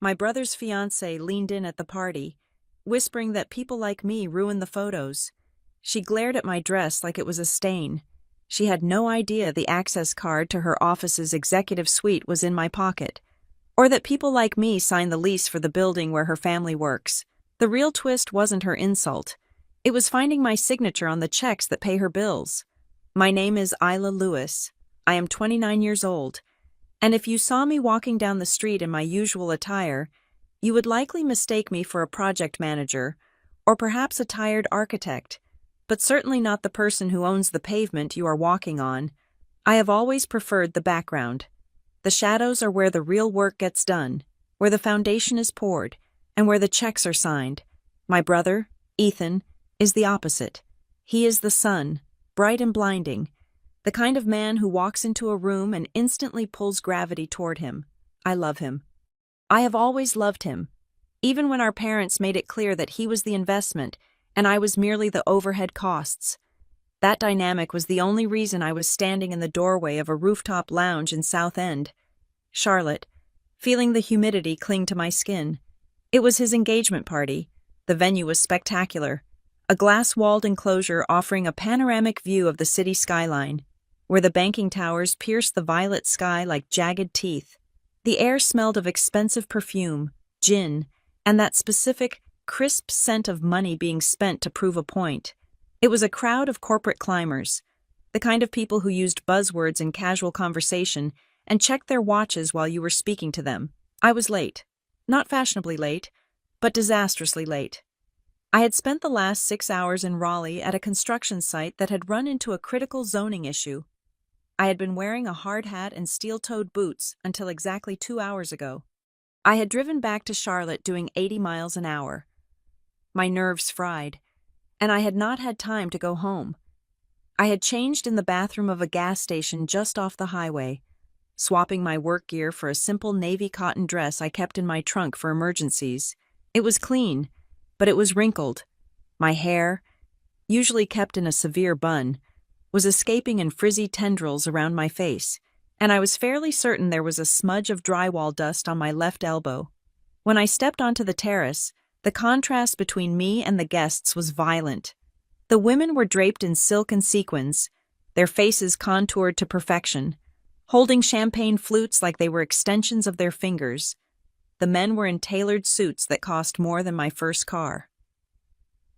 My brother's fiancée leaned in at the party, whispering that people like me ruin the photos. She glared at my dress like it was a stain. She had no idea the access card to her office's executive suite was in my pocket, or that people like me sign the lease for the building where her family works. The real twist wasn't her insult. It was finding my signature on the checks that pay her bills. My name is Isla Lewis. I am 29 years old, and if you saw me walking down the street in my usual attire, you would likely mistake me for a project manager, or perhaps a tired architect, but certainly not the person who owns the pavement you are walking on. I have always preferred the background. The shadows are where the real work gets done, where the foundation is poured, and where the checks are signed. My brother, Ethan, is the opposite. He is the sun, bright and blinding, the kind of man who walks into a room and instantly pulls gravity toward him. I love him. I have always loved him, even when our parents made it clear that he was the investment and I was merely the overhead costs. That dynamic was the only reason I was standing in the doorway of a rooftop lounge in South End. Charlotte, feeling the humidity cling to my skin. It was his engagement party. The venue was spectacular, a glass-walled enclosure offering a panoramic view of the city skyline, where the banking towers pierced the violet sky like jagged teeth. The air smelled of expensive perfume, gin, and that specific, crisp scent of money being spent to prove a point. It was a crowd of corporate climbers, the kind of people who used buzzwords in casual conversation and checked their watches while you were speaking to them. I was late. Not fashionably late, but disastrously late. I had spent the last 6 hours in Raleigh at a construction site that had run into a critical zoning issue. I had been wearing a hard hat and steel-toed boots until exactly 2 hours ago. I had driven back to Charlotte doing 80 miles an hour. My nerves fried, and I had not had time to go home. I had changed in the bathroom of a gas station just off the highway, swapping my work gear for a simple navy cotton dress I kept in my trunk for emergencies. It was clean, but it was wrinkled. My hair, usually kept in a severe bun, was escaping in frizzy tendrils around my face, and I was fairly certain there was a smudge of drywall dust on my left elbow. When I stepped onto the terrace, the contrast between me and the guests was violent. The women were draped in silk and sequins, their faces contoured to perfection, holding champagne flutes like they were extensions of their fingers. The men were in tailored suits that cost more than my first car.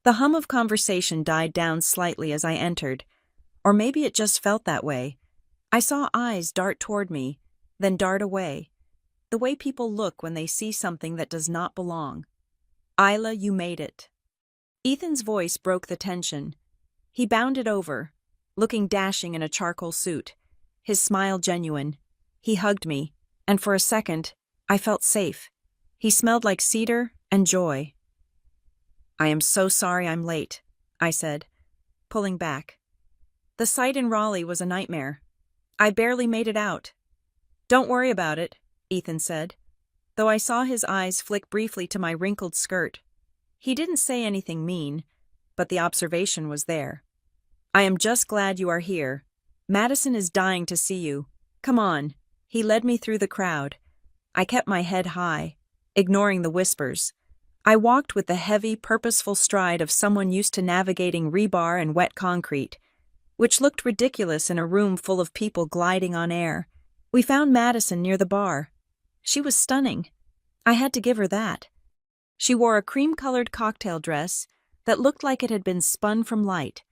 The hum of conversation died down slightly as I entered, or maybe it just felt that way. I saw eyes dart toward me, then dart away, the way people look when they see something that does not belong. Isla, you made it. Ethan's voice broke the tension. He bounded over, looking dashing in a charcoal suit, his smile genuine. He hugged me, and for a second, I felt safe. He smelled like cedar and joy. I am so sorry I'm late, I said, pulling back. The site in Raleigh was a nightmare. I barely made it out. Don't worry about it, Ethan said, though I saw his eyes flick briefly to my wrinkled skirt. He didn't say anything mean, but the observation was there. I am just glad you are here. Madison is dying to see you. Come on. He led me through the crowd. I kept my head high, ignoring the whispers. I walked with the heavy, purposeful stride of someone used to navigating rebar and wet concrete, which looked ridiculous in a room full of people gliding on air. We found Madison near the bar. She was stunning. I had to give her that. She wore a cream-colored cocktail dress that looked like it had been spun from light,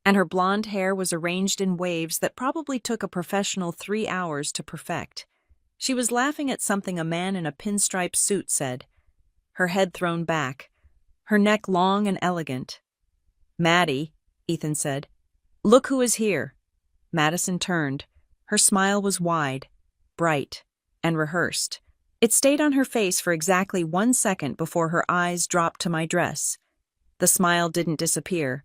and her blonde hair was arranged in waves that probably took a professional 3 hours to perfect. She was laughing at something a man in a pinstripe suit said, her head thrown back, her neck long and elegant. Maddie, Ethan said, look who is here. Madison turned. Her smile was wide, bright, and rehearsed. It stayed on her face for exactly 1 second before her eyes dropped to my dress. The smile didn't disappear,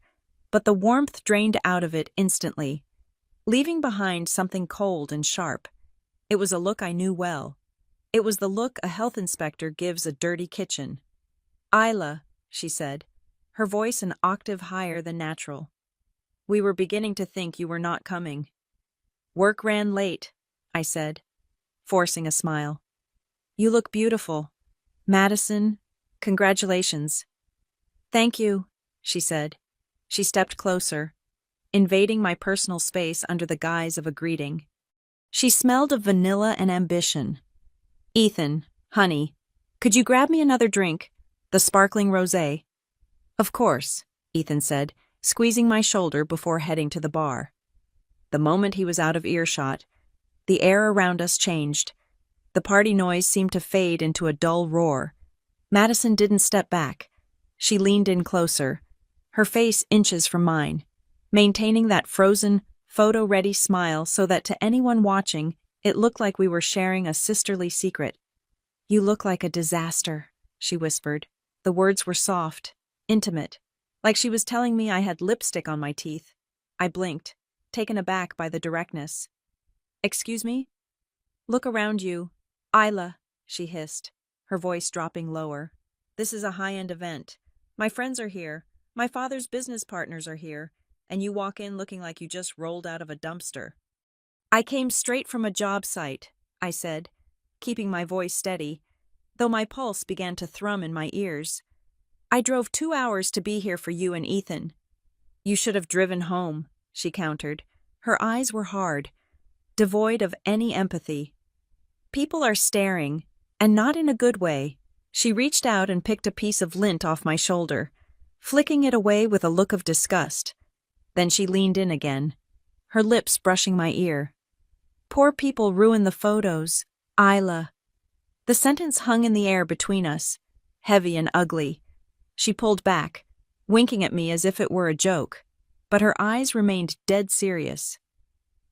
but the warmth drained out of it instantly, leaving behind something cold and sharp. It was a look I knew well. It was the look a health inspector gives a dirty kitchen. Isla, she said, her voice an octave higher than natural. We were beginning to think you were not coming. Work ran late, I said, forcing a smile. You look beautiful. Madison, congratulations. Thank you, she said. She stepped closer, invading my personal space under the guise of a greeting. She smelled of vanilla and ambition. Ethan, honey, could you grab me another drink? The sparkling rosé. Of course, Ethan said, squeezing my shoulder before heading to the bar. The moment he was out of earshot, the air around us changed. The party noise seemed to fade into a dull roar. Madison didn't step back. She leaned in closer, her face inches from mine, maintaining that frozen, photo-ready smile so that to anyone watching, it looked like we were sharing a sisterly secret. You look like a disaster, she whispered. The words were soft, intimate, like she was telling me I had lipstick on my teeth. I blinked, taken aback by the directness. Excuse me? Look around you. Isla, she hissed, her voice dropping lower. This is a high-end event. My friends are here. My father's business partners are here. And you walk in looking like you just rolled out of a dumpster. I came straight from a job site, I said, keeping my voice steady, though my pulse began to thrum in my ears. I drove 2 hours to be here for you and Ethan. You should have driven home, she countered. Her eyes were hard, devoid of any empathy. People are staring, and not in a good way. She reached out and picked a piece of lint off my shoulder, flicking it away with a look of disgust. Then she leaned in again, her lips brushing my ear. Poor people ruin the photos, Isla. The sentence hung in the air between us, heavy and ugly. She pulled back, winking at me as if it were a joke, but her eyes remained dead serious.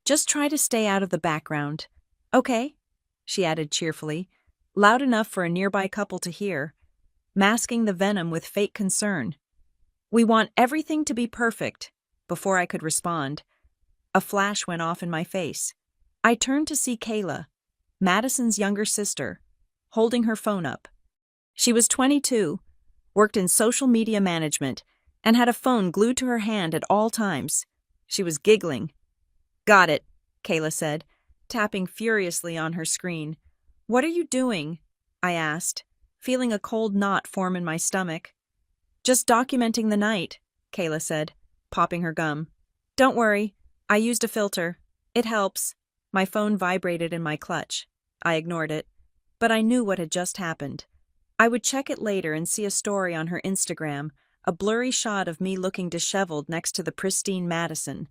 Just try to stay out of the background, okay? She added cheerfully, loud enough for a nearby couple to hear, masking the venom with fake concern. We want everything to be perfect. Before I could respond, a flash went off in my face. I turned to see Kayla, Madison's younger sister, holding her phone up. She was 22, worked in social media management, and had a phone glued to her hand at all times. She was giggling. Got it, Kayla said, tapping furiously on her screen. What are you doing? I asked, feeling a cold knot form in my stomach. Just documenting the night, Kayla said, popping her gum. Don't worry, I used a filter. It helps. My phone vibrated in my clutch. I ignored it, but I knew what had just happened. I would check it later and see a story on her Instagram, a blurry shot of me looking disheveled next to the pristine Madison,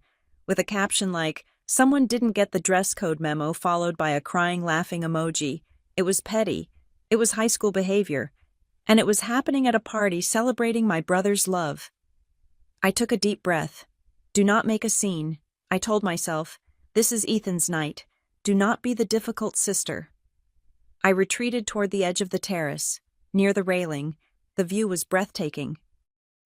with a caption like, "Someone didn't get the dress code memo," followed by a crying laughing emoji. It was petty. It was high school behavior. And it was happening at a party celebrating my brother's love. I took a deep breath. Do not make a scene, I told myself. This is Ethan's night. Do not be the difficult sister. I retreated toward the edge of the terrace. Near the railing, the view was breathtaking.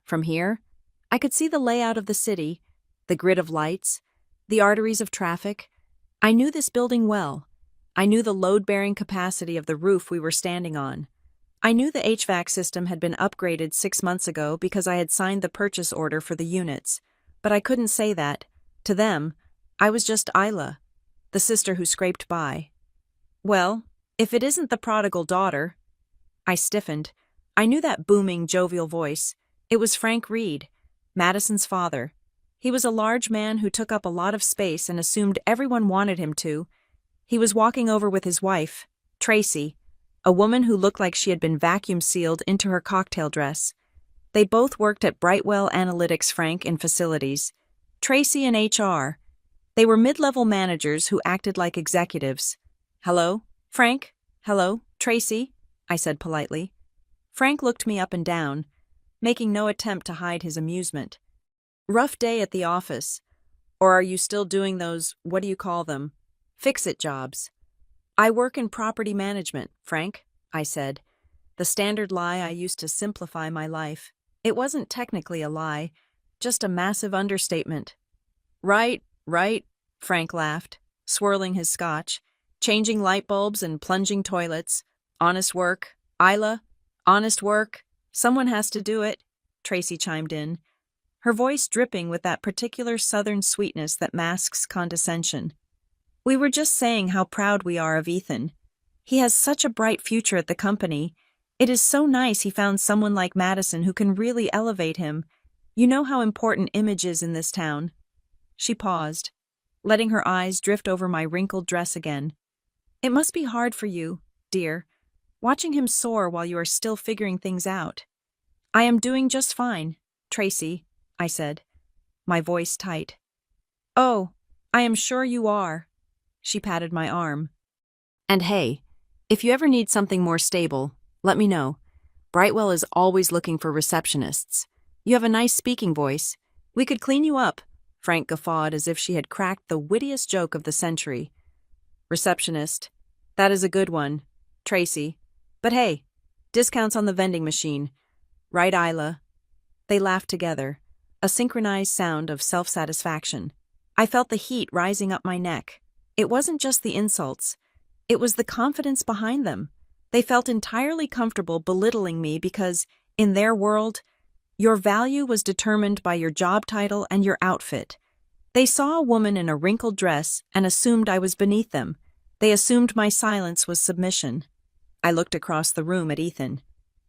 From here, I could see the layout of the city, the grid of lights, the arteries of traffic. I knew this building well. I knew the load-bearing capacity of the roof we were standing on. I knew the HVAC system had been upgraded 6 months ago because I had signed the purchase order for the units, but I couldn't say that. To them, I was just Isla, the sister who scraped by. Well, if it isn't the prodigal daughter. I stiffened. I knew that booming, jovial voice. It was Frank Reed, Madison's father. He was a large man who took up a lot of space and assumed everyone wanted him to. He was walking over with his wife, Tracy, a woman who looked like she had been vacuum-sealed into her cocktail dress. They both worked at Brightwell Analytics Frank in facilities. Tracy in HR. They were mid-level managers who acted like executives. Hello, Frank? Hello, Tracy? I said politely. Frank looked me up and down, making no attempt to hide his amusement. Rough day at the office. Or are you still doing those, what do you call them, fix-it jobs? I work in property management, Frank, I said, the standard lie I used to simplify my life. It wasn't technically a lie, just a massive understatement. Right, Frank laughed, swirling his scotch, changing light bulbs and plunging toilets. Honest work, Isla, honest work. Someone has to do it, Tracy chimed in, her voice dripping with that particular southern sweetness that masks condescension. We were just saying how proud we are of Ethan. He has such a bright future at the company, It is so nice he found someone like Madison who can really elevate him. You know how important image is in this town." She paused, letting her eyes drift over my wrinkled dress again. "It must be hard for you, dear, watching him soar while you are still figuring things out." "I am doing just fine, Tracy," I said, my voice tight. "Oh, I am sure you are." She patted my arm. "And hey, if you ever need something more stable, let me know. Brightwell is always looking for receptionists. You have a nice speaking voice. We could clean you up." Frank guffawed as if she had cracked the wittiest joke of the century. "Receptionist. That is a good one, Tracy. But hey, discounts on the vending machine. Right, Isla?" They laughed together, a synchronized sound of self-satisfaction. I felt the heat rising up my neck. It wasn't just the insults. It was the confidence behind them. They felt entirely comfortable belittling me because, in their world, your value was determined by your job title and your outfit. They saw a woman in a wrinkled dress and assumed I was beneath them. They assumed my silence was submission. I looked across the room at Ethan.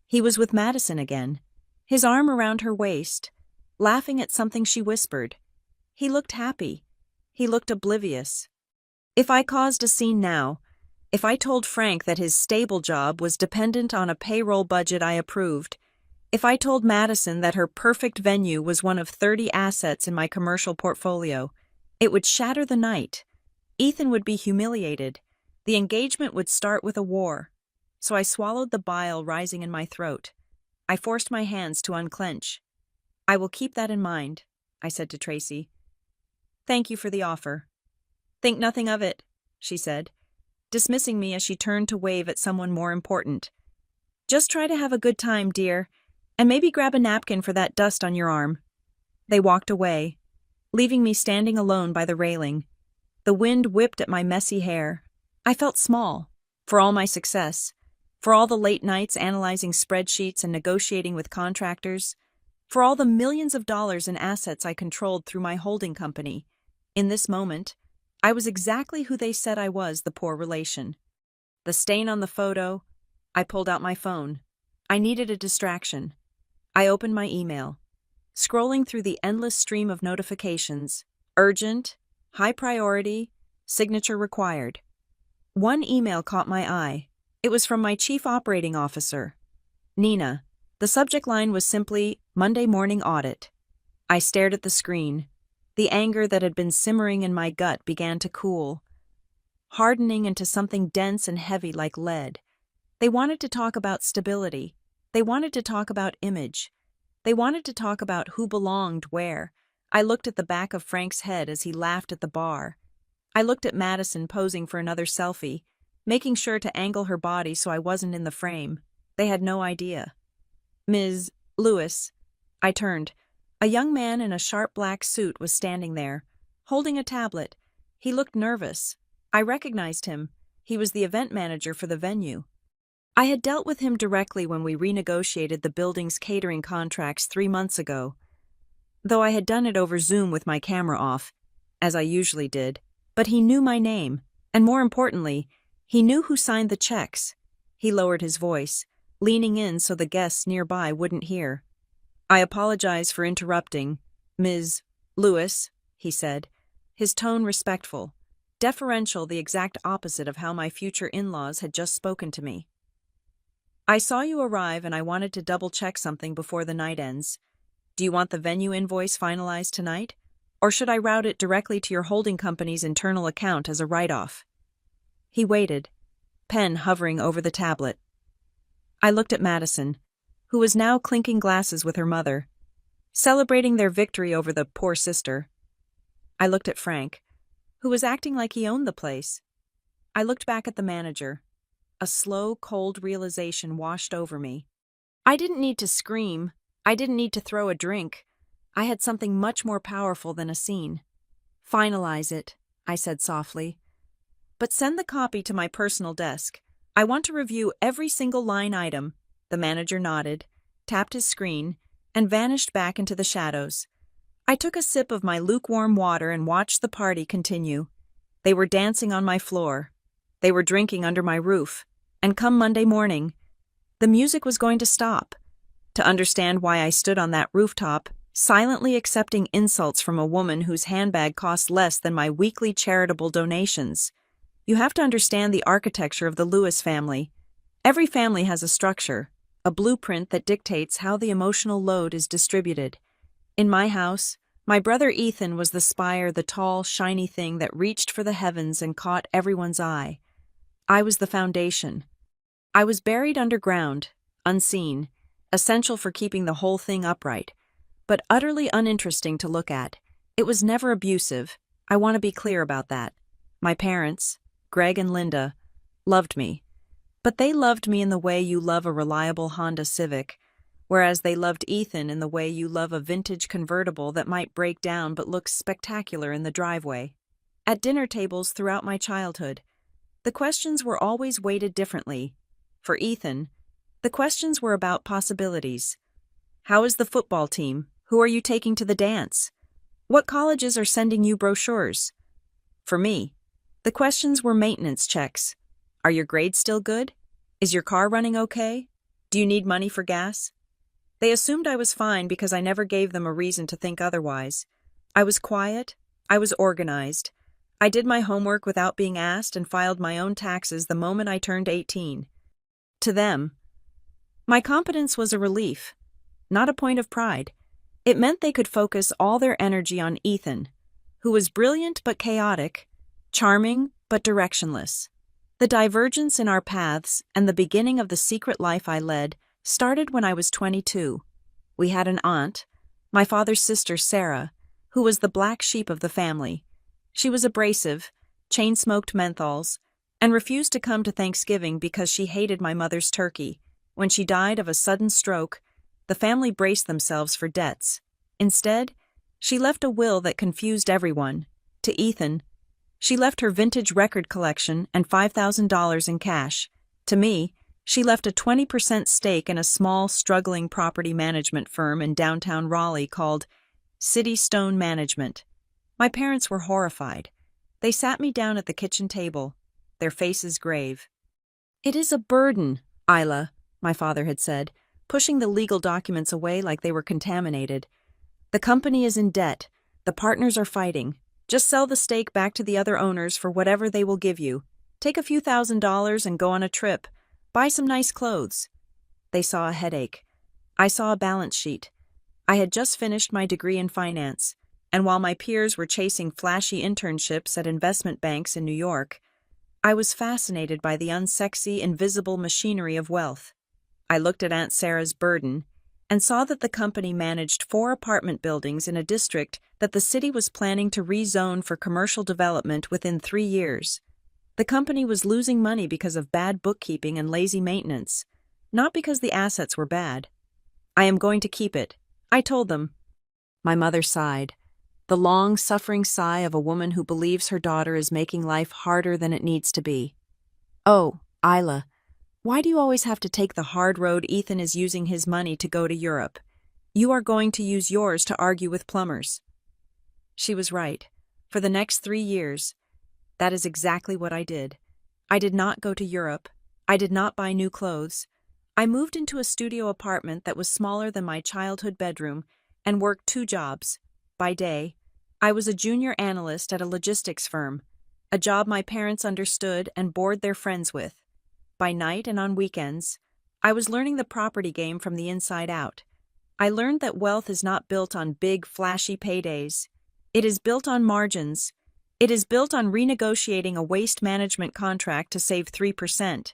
He was with Madison again, his arm around her waist, laughing at something she whispered. He looked happy. He looked oblivious. If I caused a scene now, if I told Frank that his stable job was dependent on a payroll budget I approved, if I told Madison that her perfect venue was one of 30 assets in my commercial portfolio, it would shatter the night. Ethan would be humiliated. The engagement would start with a war. So I swallowed the bile rising in my throat. I forced my hands to unclench. "I will keep that in mind," I said to Tracy. "Thank you for the offer." "Think nothing of it," she said, dismissing me as she turned to wave at someone more important. "Just try to have a good time, dear, and maybe grab a napkin for that dust on your arm." They walked away, leaving me standing alone by the railing. The wind whipped at my messy hair. I felt small, for all my success, for all the late nights analyzing spreadsheets and negotiating with contractors, for all the millions of dollars in assets I controlled through my holding company. In this moment, I was exactly who they said I was, the poor relation. The stain on the photo. I pulled out my phone. I needed a distraction. I opened my email, scrolling through the endless stream of notifications. Urgent, high priority, signature required. One email caught my eye. It was from my chief operating officer, Nina. The subject line was simply, "Monday morning audit." I stared at the screen. The anger that had been simmering in my gut began to cool, hardening into something dense and heavy like lead. They wanted to talk about stability. They wanted to talk about image. They wanted to talk about who belonged where. I looked at the back of Frank's head as he laughed at the bar. I looked at Madison posing for another selfie, making sure to angle her body so I wasn't in the frame. They had no idea. "Ms. Lewis." I turned. A young man in a sharp black suit was standing there, holding a tablet. He looked nervous. I recognized him. He was the event manager for the venue. I had dealt with him directly when we renegotiated the building's catering contracts 3 months ago, though I had done it over Zoom with my camera off, as I usually did. But he knew my name, and more importantly, he knew who signed the checks. He lowered his voice, leaning in so the guests nearby wouldn't hear. "I apologize for interrupting, Ms. Lewis," he said, his tone respectful, deferential, the exact opposite of how my future in-laws had just spoken to me. "I saw you arrive and I wanted to double-check something before the night ends. Do you want the venue invoice finalized tonight? Or should I route it directly to your holding company's internal account as a write-off?" He waited, pen hovering over the tablet. I looked at Madison, who was now clinking glasses with her mother, celebrating their victory over the poor sister. I looked at Frank, who was acting like he owned the place. I looked back at the manager. A slow, cold realization washed over me. I didn't need to scream. I didn't need to throw a drink. I had something much more powerful than a scene. "Finalize it," I said softly. "But send the copy to my personal desk. I want to review every single line item." The manager nodded, tapped his screen, and vanished back into the shadows. I took a sip of my lukewarm water and watched the party continue. They were dancing on my floor. They were drinking under my roof. And come Monday morning, The music was going to stop. To understand why I stood on that rooftop, silently accepting insults from a woman whose handbag cost less than my weekly charitable donations. You have to understand the architecture of the Lewis family. Every family has a structure, a blueprint that dictates how the emotional load is distributed. In my house, my brother Ethan was the spire, the tall, shiny thing that reached for the heavens and caught everyone's eye. I was the foundation. I was buried underground, unseen, essential for keeping the whole thing upright, but utterly uninteresting to look at. It was never abusive. I want to be clear about that. My parents, Greg and Linda, loved me. But they loved me in the way you love a reliable Honda Civic, whereas they loved Ethan in the way you love a vintage convertible that might break down but looks spectacular in the driveway. At dinner tables throughout my childhood, the questions were always weighted differently. For Ethan, the questions were about possibilities. How is the football team? Who are you taking to the dance? What colleges are sending you brochures? For me, the questions were maintenance checks. Are your grades still good? Is your car running okay? Do you need money for gas? They assumed I was fine because I never gave them a reason to think otherwise. I was quiet. I was organized. I did my homework without being asked and filed my own taxes the moment I turned 18. To them, my competence was a relief, not a point of pride. It meant they could focus all their energy on Ethan, who was brilliant but chaotic, charming but directionless. The divergence in our paths and the beginning of the secret life I led started when I was 22. We had an aunt, my father's sister Sarah, who was the black sheep of the family. She was abrasive, chain-smoked menthols, and refused to come to Thanksgiving because she hated my mother's turkey. When she died of a sudden stroke, the family braced themselves for debts. Instead, she left a will that confused everyone. To Ethan, she left her vintage record collection and $5,000 in cash. To me, she left a 20% stake in a small, struggling property management firm in downtown Raleigh called City Stone Management. My parents were horrified. They sat me down at the kitchen table, their faces grave. "It is a burden, Isla," my father had said, pushing the legal documents away like they were contaminated. "The company is in debt. The partners are fighting. Just sell the stake back to the other owners for whatever they will give you. Take a few $1,000s and go on a trip. Buy some nice clothes." They saw a headache. I saw a balance sheet. I had just finished my degree in finance, and while my peers were chasing flashy internships at investment banks in New York, I was fascinated by the unsexy, invisible machinery of wealth. I looked at Aunt Sarah's burden and saw that the company managed 4 apartment buildings in a district that the city was planning to rezone for commercial development within 3 years. The company was losing money because of bad bookkeeping and lazy maintenance, not because the assets were bad. "I am going to keep it," I told them. My mother sighed, the long, suffering sigh of a woman who believes her daughter is making life harder than it needs to be. "Oh, Isla, why do you always have to take the hard road? Ethan is using his money to go to Europe. You are going to use yours to argue with plumbers." She was right. For the next 3 years, that is exactly what I did. I did not go to Europe. I did not buy new clothes. I moved into a studio apartment that was smaller than my childhood bedroom and worked 2 jobs. By day, I was a junior analyst at a logistics firm, a job my parents understood and bored their friends with. By night and on weekends, I was learning the property game from the inside out. I learned that wealth is not built on big, flashy paydays. It is built on margins. It is built on renegotiating a waste management contract to save 3%.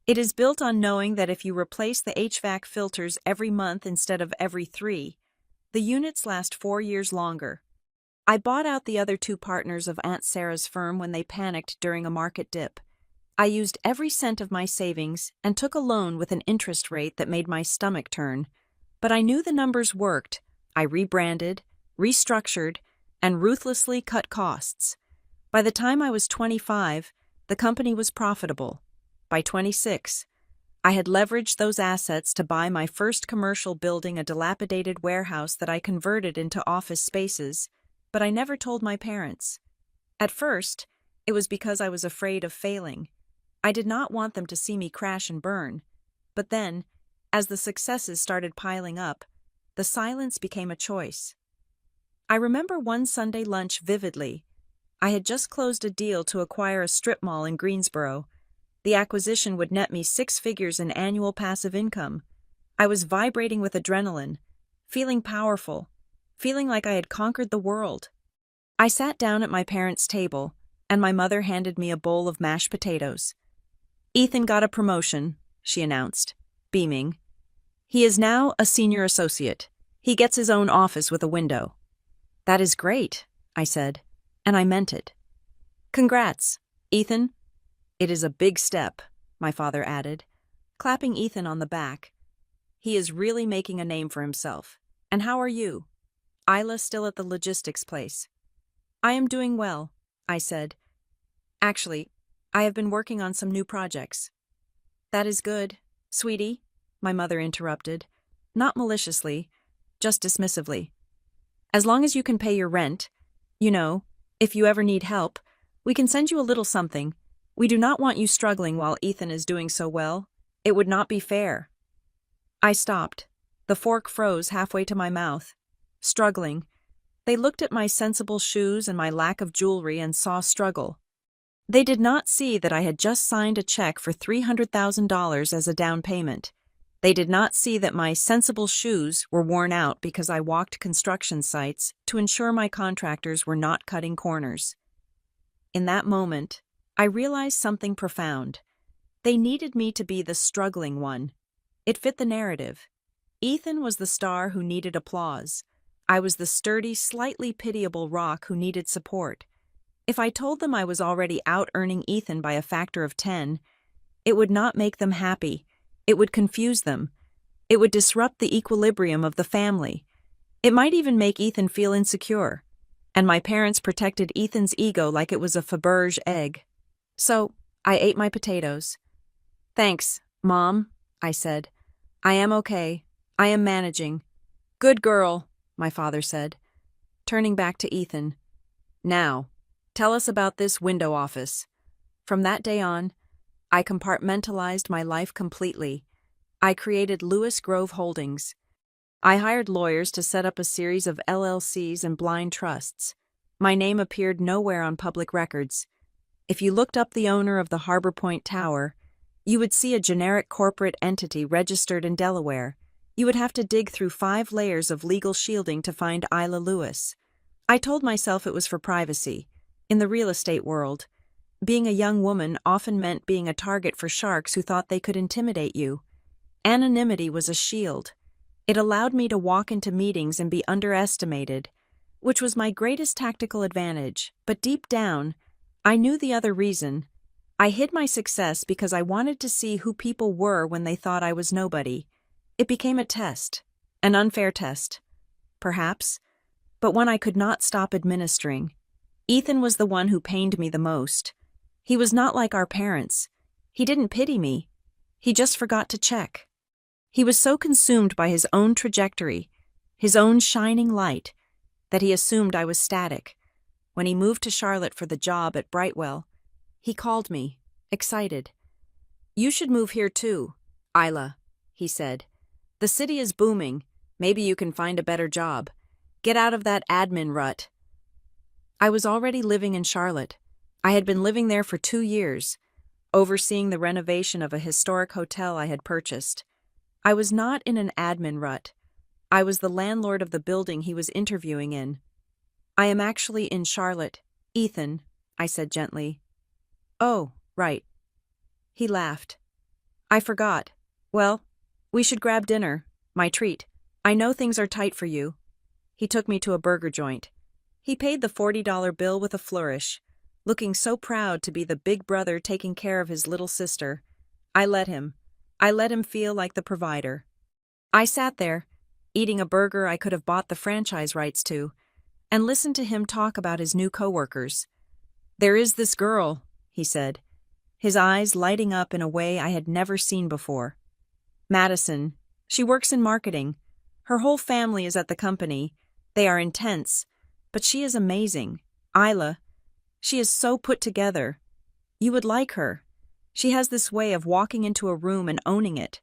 It is built on knowing that if you replace the HVAC filters every month instead of every 3, the units last 4 years longer. I bought out the other 2 partners of Aunt Sarah's firm when they panicked during a market dip. I used every cent of my savings and took a loan with an interest rate that made my stomach turn. But I knew the numbers worked. I rebranded, restructured, and ruthlessly cut costs. By the time I was 25, the company was profitable. By 26, I had leveraged those assets to buy my first commercial building, a dilapidated warehouse that I converted into office spaces, but I never told my parents. At first, it was because I was afraid of failing. I did not want them to see me crash and burn. But then, as the successes started piling up, the silence became a choice. I remember one Sunday lunch vividly. I had just closed a deal to acquire a strip mall in Greensboro. The acquisition would net me 6 figures in annual passive income. I was vibrating with adrenaline, feeling powerful, feeling like I had conquered the world. I sat down at my parents' table, and my mother handed me a bowl of mashed potatoes. "Ethan got a promotion," she announced, beaming. "He is now a senior associate. He gets his own office with a window." "That is great," I said, and I meant it. "Congrats, Ethan." "It is a big step," my father added, clapping Ethan on the back. "He is really making a name for himself. And how are you?" "Isla still at the logistics place." "I am doing well," I said. "Actually, I have been working on some new projects." "That is good, sweetie," my mother interrupted, not maliciously, just dismissively. "As long as you can pay your rent, if you ever need help, we can send you a little something. We do not want you struggling while Ethan is doing so well. It would not be fair." I stopped. The fork froze halfway to my mouth. Struggling. They looked at my sensible shoes and my lack of jewelry and saw struggle. They did not see that I had just signed a check for $300,000 as a down payment. They did not see that my sensible shoes were worn out because I walked construction sites to ensure my contractors were not cutting corners. In that moment, I realized something profound. They needed me to be the struggling one. It fit the narrative. Ethan was the star who needed applause. I was the sturdy, slightly pitiable rock who needed support. If I told them I was already out-earning Ethan by a factor of 10, it would not make them happy. It would confuse them. It would disrupt the equilibrium of the family. It might even make Ethan feel insecure. And my parents protected Ethan's ego like it was a Faberge egg. So, I ate my potatoes. "Thanks, Mom," I said. "I am okay. I am managing." "Good girl," my father said, turning back to Ethan. "Now, tell us about this window office." From that day on, I compartmentalized my life completely. I created Lewis Grove Holdings. I hired lawyers to set up a series of LLCs and blind trusts. My name appeared nowhere on public records. If you looked up the owner of the Harbor Point Tower, you would see a generic corporate entity registered in Delaware. You would have to dig through 5 layers of legal shielding to find Isla Lewis. I told myself it was for privacy. In the real estate world, being a young woman often meant being a target for sharks who thought they could intimidate you. Anonymity was a shield. It allowed me to walk into meetings and be underestimated, which was my greatest tactical advantage. But deep down, I knew the other reason. I hid my success because I wanted to see who people were when they thought I was nobody. It became a test, an unfair test, perhaps, but one I could not stop administering. Ethan was the one who pained me the most. He was not like our parents. He didn't pity me. He just forgot to check. He was so consumed by his own trajectory, his own shining light, that he assumed I was static. When he moved to Charlotte for the job at Brightwell, he called me, excited. "You should move here too, Isla," he said. "The city is booming. Maybe you can find a better job. Get out of that admin rut." I was already living in Charlotte. I had been living there for 2 years, overseeing the renovation of a historic hotel I had purchased. I was not in an admin rut. I was the landlord of the building he was interviewing in. "I am actually in Charlotte, Ethan," I said gently. "Oh, right." He laughed. "I forgot. Well, we should grab dinner, my treat. I know things are tight for you." He took me to a burger joint. He paid the $40 bill with a flourish, looking so proud to be the big brother taking care of his little sister. I let him. I let him feel like the provider. I sat there, eating a burger I could have bought the franchise rights to, and listened to him talk about his new coworkers. "There is this girl," he said, his eyes lighting up in a way I had never seen before. "Madison. She works in marketing. Her whole family is at the company. They are intense, but she is amazing. Isla. She is so put together. You would like her. She has this way of walking into a room and owning it.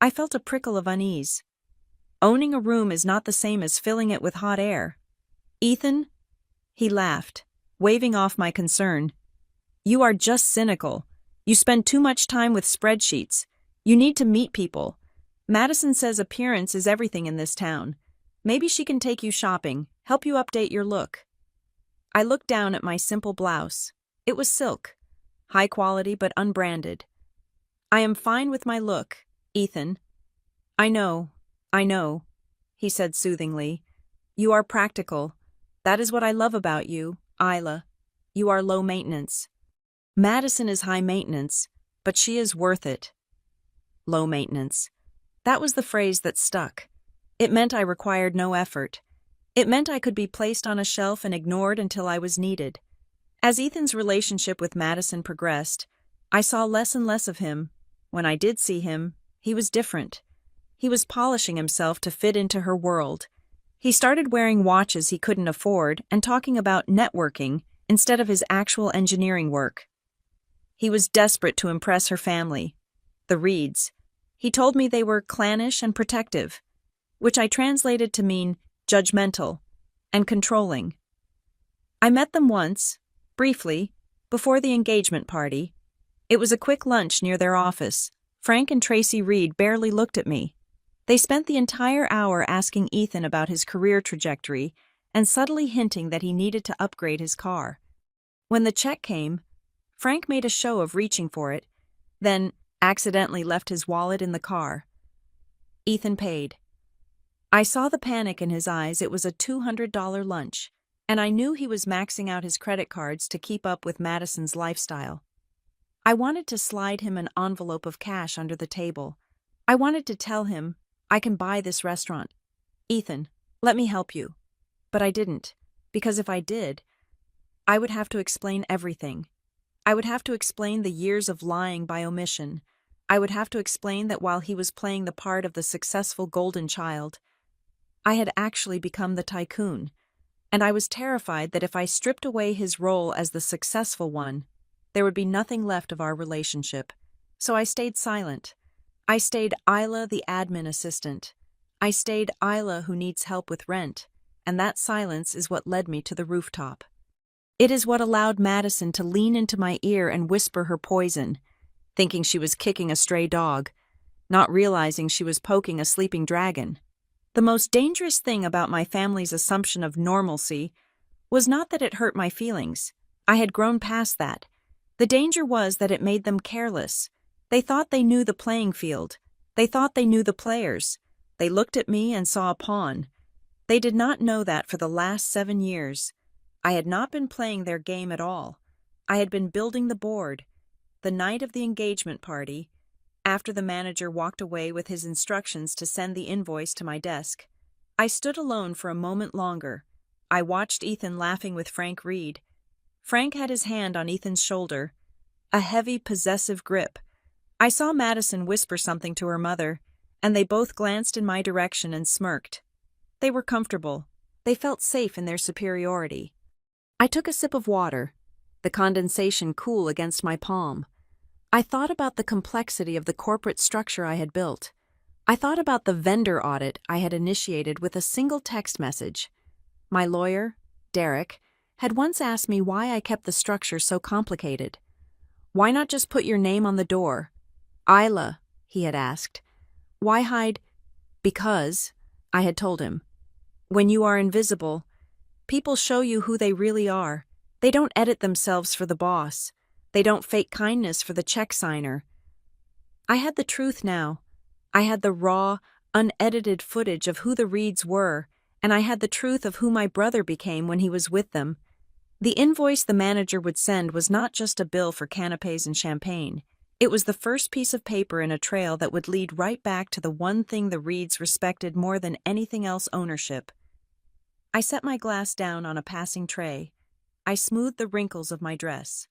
I felt a prickle of unease. Owning a room is not the same as filling it with hot air. Ethan? He laughed, waving off my concern. You are just cynical. You spend too much time with spreadsheets. You need to meet people. Madison says appearance is everything in this town. Maybe she can take you shopping, help you update your look. I looked down at my simple blouse. It was silk, high quality but unbranded. I am fine with my look, Ethan. I know, he said soothingly. You are practical. That is what I love about you, Isla. You are low maintenance. Madison is high maintenance, but she is worth it. Low maintenance. That was the phrase that stuck. It meant I required no effort. It meant I could be placed on a shelf and ignored until I was needed. As Ethan's relationship with Madison progressed, I saw less and less of him. When I did see him, he was different. He was polishing himself to fit into her world. He started wearing watches he couldn't afford and talking about networking instead of his actual engineering work. He was desperate to impress her family, the Reeds. He told me they were clannish and protective, which I translated to mean judgmental and controlling. I met them once, briefly, before the engagement party. It was a quick lunch near their office. Frank and Tracy Reed barely looked at me. They spent the entire hour asking Ethan about his career trajectory and subtly hinting that he needed to upgrade his car. When the check came, Frank made a show of reaching for it, then accidentally left his wallet in the car. Ethan paid. I saw the panic in his eyes. It was a $200 lunch, and I knew he was maxing out his credit cards to keep up with Madison's lifestyle. I wanted to slide him an envelope of cash under the table. I wanted to tell him, I can buy this restaurant. Ethan, let me help you. But I didn't, because if I did, I would have to explain everything. I would have to explain the years of lying by omission. I would have to explain that while he was playing the part of the successful golden child, I had actually become the tycoon, and I was terrified that if I stripped away his role as the successful one, there would be nothing left of our relationship. So I stayed silent. I stayed Isla the admin assistant. I stayed Isla who needs help with rent, and that silence is what led me to the rooftop. It is what allowed Madison to lean into my ear and whisper her poison, thinking she was kicking a stray dog, not realizing she was poking a sleeping dragon. The most dangerous thing about my family's assumption of normalcy was not that it hurt my feelings. I had grown past that. The danger was that it made them careless. They thought they knew the playing field. They thought they knew the players. They looked at me and saw a pawn. They did not know that for the last 7 years. I had not been playing their game at all. I had been building the board. The night of the engagement party, after the manager walked away with his instructions to send the invoice to my desk, I stood alone for a moment longer. I watched Ethan laughing with Frank Reed. Frank had his hand on Ethan's shoulder, a heavy, possessive grip. I saw Madison whisper something to her mother, and they both glanced in my direction and smirked. They were comfortable. They felt safe in their superiority. I took a sip of water, the condensation cool against my palm. I thought about the complexity of the corporate structure I had built. I thought about the vendor audit I had initiated with a single text message. My lawyer, Derek, had once asked me why I kept the structure so complicated. Why not just put your name on the door? Isla, he had asked. Why hide? Because, I had told him, when you are invisible, people show you who they really are. They don't edit themselves for the boss. They don't fake kindness for the check signer. I had the truth now. I had the raw, unedited footage of who the Reeds were, and I had the truth of who my brother became when he was with them. The invoice the manager would send was not just a bill for canapes and champagne. It was the first piece of paper in a trail that would lead right back to the one thing the Reeds respected more than anything else: ownership. I set my glass down on a passing tray. I smoothed the wrinkles of my dress.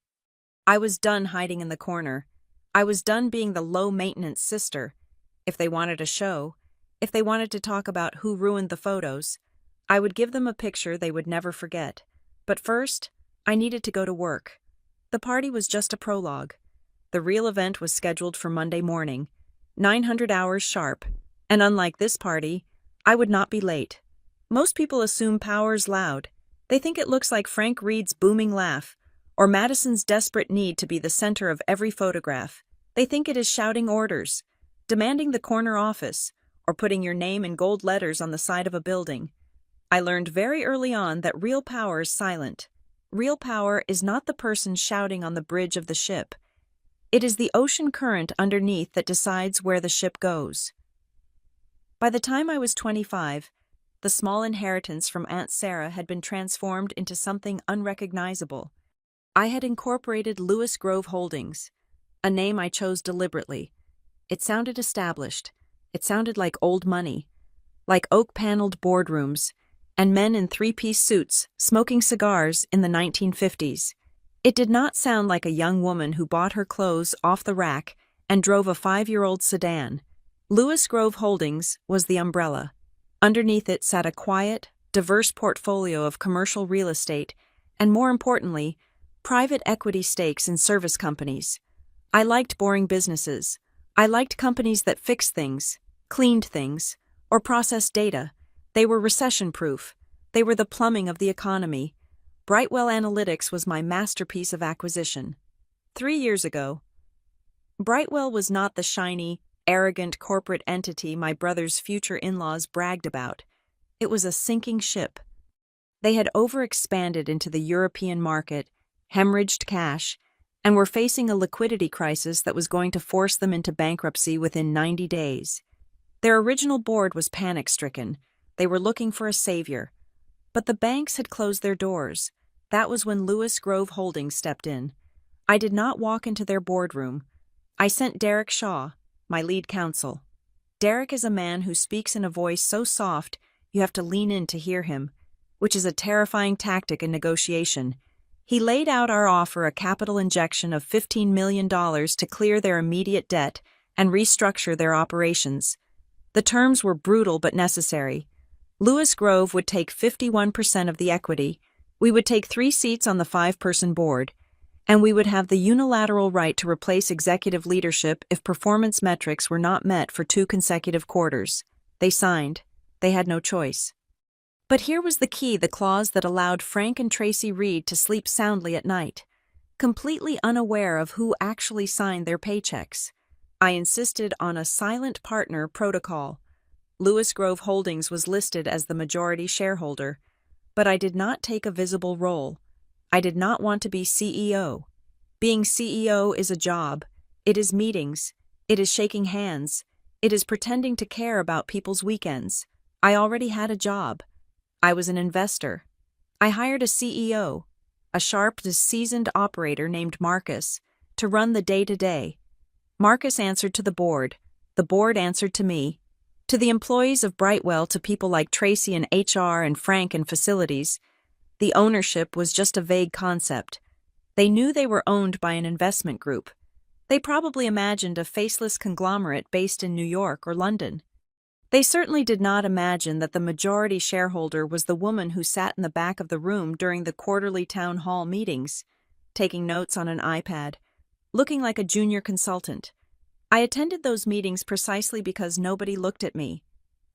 I was done hiding in the corner. I was done being the low-maintenance sister. If they wanted a show, if they wanted to talk about who ruined the photos, I would give them a picture they would never forget. But first, I needed to go to work. The party was just a prologue. The real event was scheduled for Monday morning. 900 hours sharp. And unlike this party, I would not be late. Most people assume power's loud. They think it looks like Frank Reed's booming laugh, or Madison's desperate need to be the center of every photograph. They think it is shouting orders, demanding the corner office, or putting your name in gold letters on the side of a building. I learned very early on that real power is silent. Real power is not the person shouting on the bridge of the ship. It is the ocean current underneath that decides where the ship goes. By the time I was 25, the small inheritance from Aunt Sarah had been transformed into something unrecognizable. I had incorporated Lewis Grove Holdings, a name I chose deliberately. It sounded established. It sounded like old money, like oak-paneled boardrooms, and men in three-piece suits smoking cigars in the 1950s. It did not sound like a young woman who bought her clothes off the rack and drove a 5-year-old sedan. Lewis Grove Holdings was the umbrella. Underneath it sat a quiet, diverse portfolio of commercial real estate and, more importantly, private equity stakes in service companies. I liked boring businesses. I liked companies that fixed things, cleaned things, or processed data. They were recession-proof. They were the plumbing of the economy. Brightwell Analytics was my masterpiece of acquisition. 3 years ago. Brightwell was not the shiny, arrogant corporate entity my brother's future in-laws bragged about. It was a sinking ship. They had overexpanded into the European market, hemorrhaged cash, and were facing a liquidity crisis that was going to force them into bankruptcy within 90 days. Their original board was panic-stricken. They were looking for a savior. But the banks had closed their doors. That was when Lewis Grove Holdings stepped in. I did not walk into their boardroom. I sent Derek Shaw, my lead counsel. Derek is a man who speaks in a voice so soft you have to lean in to hear him, which is a terrifying tactic in negotiation. He laid out our offer a capital injection of $15 million to clear their immediate debt and restructure their operations. The terms were brutal but necessary. Lewis Grove would take 51% of the equity, we would take 3 seats on the 5-person board, and we would have the unilateral right to replace executive leadership if performance metrics were not met for 2 consecutive quarters. They signed. They had no choice. But here was the key, the clause that allowed Frank and Tracy Reed to sleep soundly at night, completely unaware of who actually signed their paychecks. I insisted on a silent partner protocol. Lewis Grove Holdings was listed as the majority shareholder, but I did not take a visible role. I did not want to be CEO. Being CEO is a job. It is meetings. It is shaking hands. It is pretending to care about people's weekends. I already had a job. I was an investor. I hired a CEO, a sharp, seasoned operator named Marcus, to run the day-to-day. Marcus answered to the board. The board answered to me. To the employees of Brightwell, to people like Tracy in HR and Frank in facilities, the ownership was just a vague concept. They knew they were owned by an investment group. They probably imagined a faceless conglomerate based in New York or London. They certainly did not imagine that the majority shareholder was the woman who sat in the back of the room during the quarterly town hall meetings, taking notes on an iPad, looking like a junior consultant. I attended those meetings precisely because nobody looked at me.